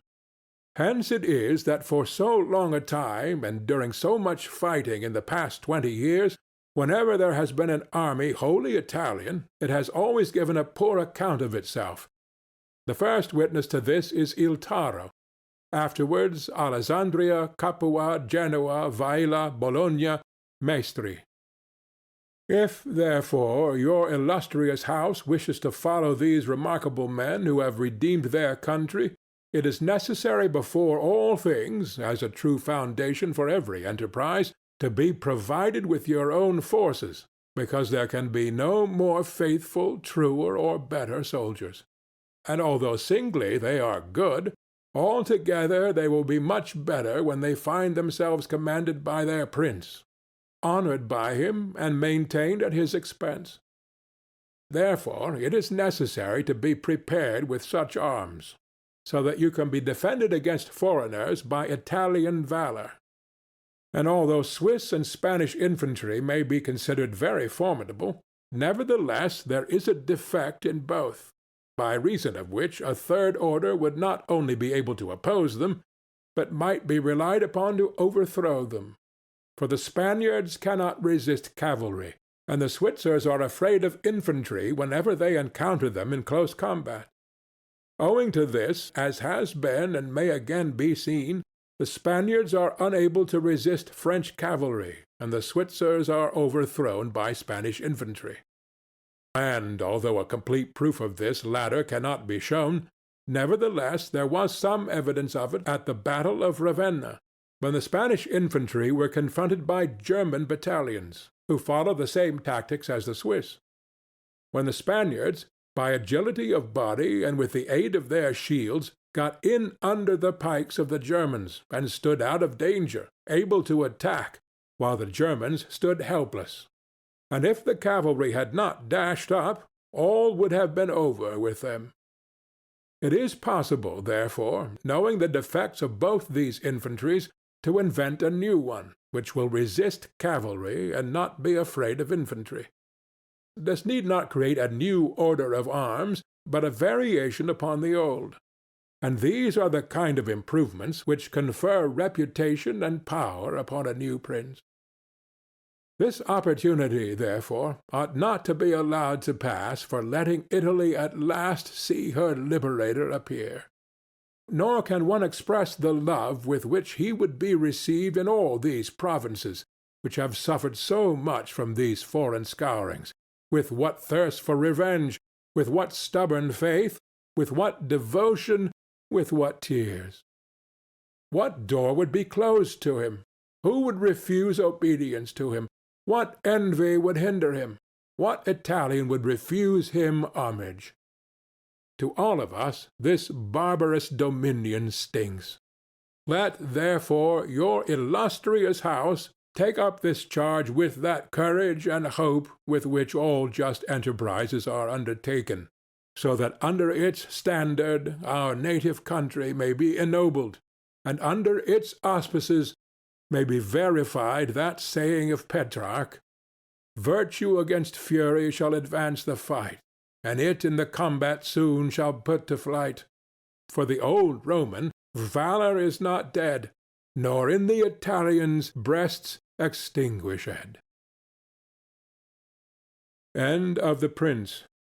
Speaker 1: Hence it is that for so long a time, and during so much fighting in the past 20 years, whenever there has been an army wholly Italian, it has always given a poor account of itself. The first witness to this is Il Taro, afterwards Alessandria, Capua, Genoa, Vaila, Bologna, Maestri. If, therefore, your illustrious house wishes to follow these remarkable men who have redeemed their country, it is necessary before all things, as a true foundation for every enterprise, to be provided with your own forces, because there can be no more faithful, truer, or better soldiers. And although singly they are good, altogether they will be much better when they find themselves commanded by their prince, honored by him, and maintained at his expense. Therefore it is necessary to be prepared with such arms, so that you can be defended against foreigners by Italian valor. And although Swiss and Spanish infantry may be considered very formidable, nevertheless there is a defect in both, by reason of which a third order would not only be able to oppose them, but might be relied upon to overthrow them. For the Spaniards cannot resist cavalry, and the Switzers are afraid of infantry whenever they encounter them in close combat. Owing to this, as has been and may again be seen, the Spaniards are unable to resist French cavalry, and the Switzers are overthrown by Spanish infantry. And although a complete proof of this latter cannot be shown, nevertheless there was some evidence of it at the battle of Ravenna, when the Spanish infantry were confronted by German battalions, who followed the same tactics as the Swiss. When the Spaniards, by agility of body and with the aid of their shields, got in under the pikes of the Germans, and stood out of danger, able to attack, while the Germans stood helpless. And if the cavalry had not dashed up, all would have been over with them. It is possible, therefore, knowing the defects of both these infantries, to invent a new one, which will resist cavalry and not be afraid of infantry. This need not create a new order of arms, but a variation upon the old. And these are the kind of improvements which confer reputation and power upon a new prince. This opportunity, therefore, ought not to be allowed to pass for letting Italy at last see her liberator appear. Nor can one express the love with which he would be received in all these provinces, which have suffered so much from these foreign scourings, with what thirst for revenge, with what stubborn faith, with what devotion, with what tears. What door would be closed to him? Who would refuse obedience to him? What envy would hinder him? What Italian would refuse him homage? To all of us this barbarous dominion stinks. Let, therefore, your illustrious house take up this charge with that courage and hope with which all just enterprises are undertaken, so that under its standard our native country may be ennobled, and under its auspices may be verified that saying of Petrarch, "Virtue against fury shall advance the fight, and it in the combat soon shall put to flight. For the old Roman, valor is not dead, nor in the Italians' breasts extinguished. End of the Prince,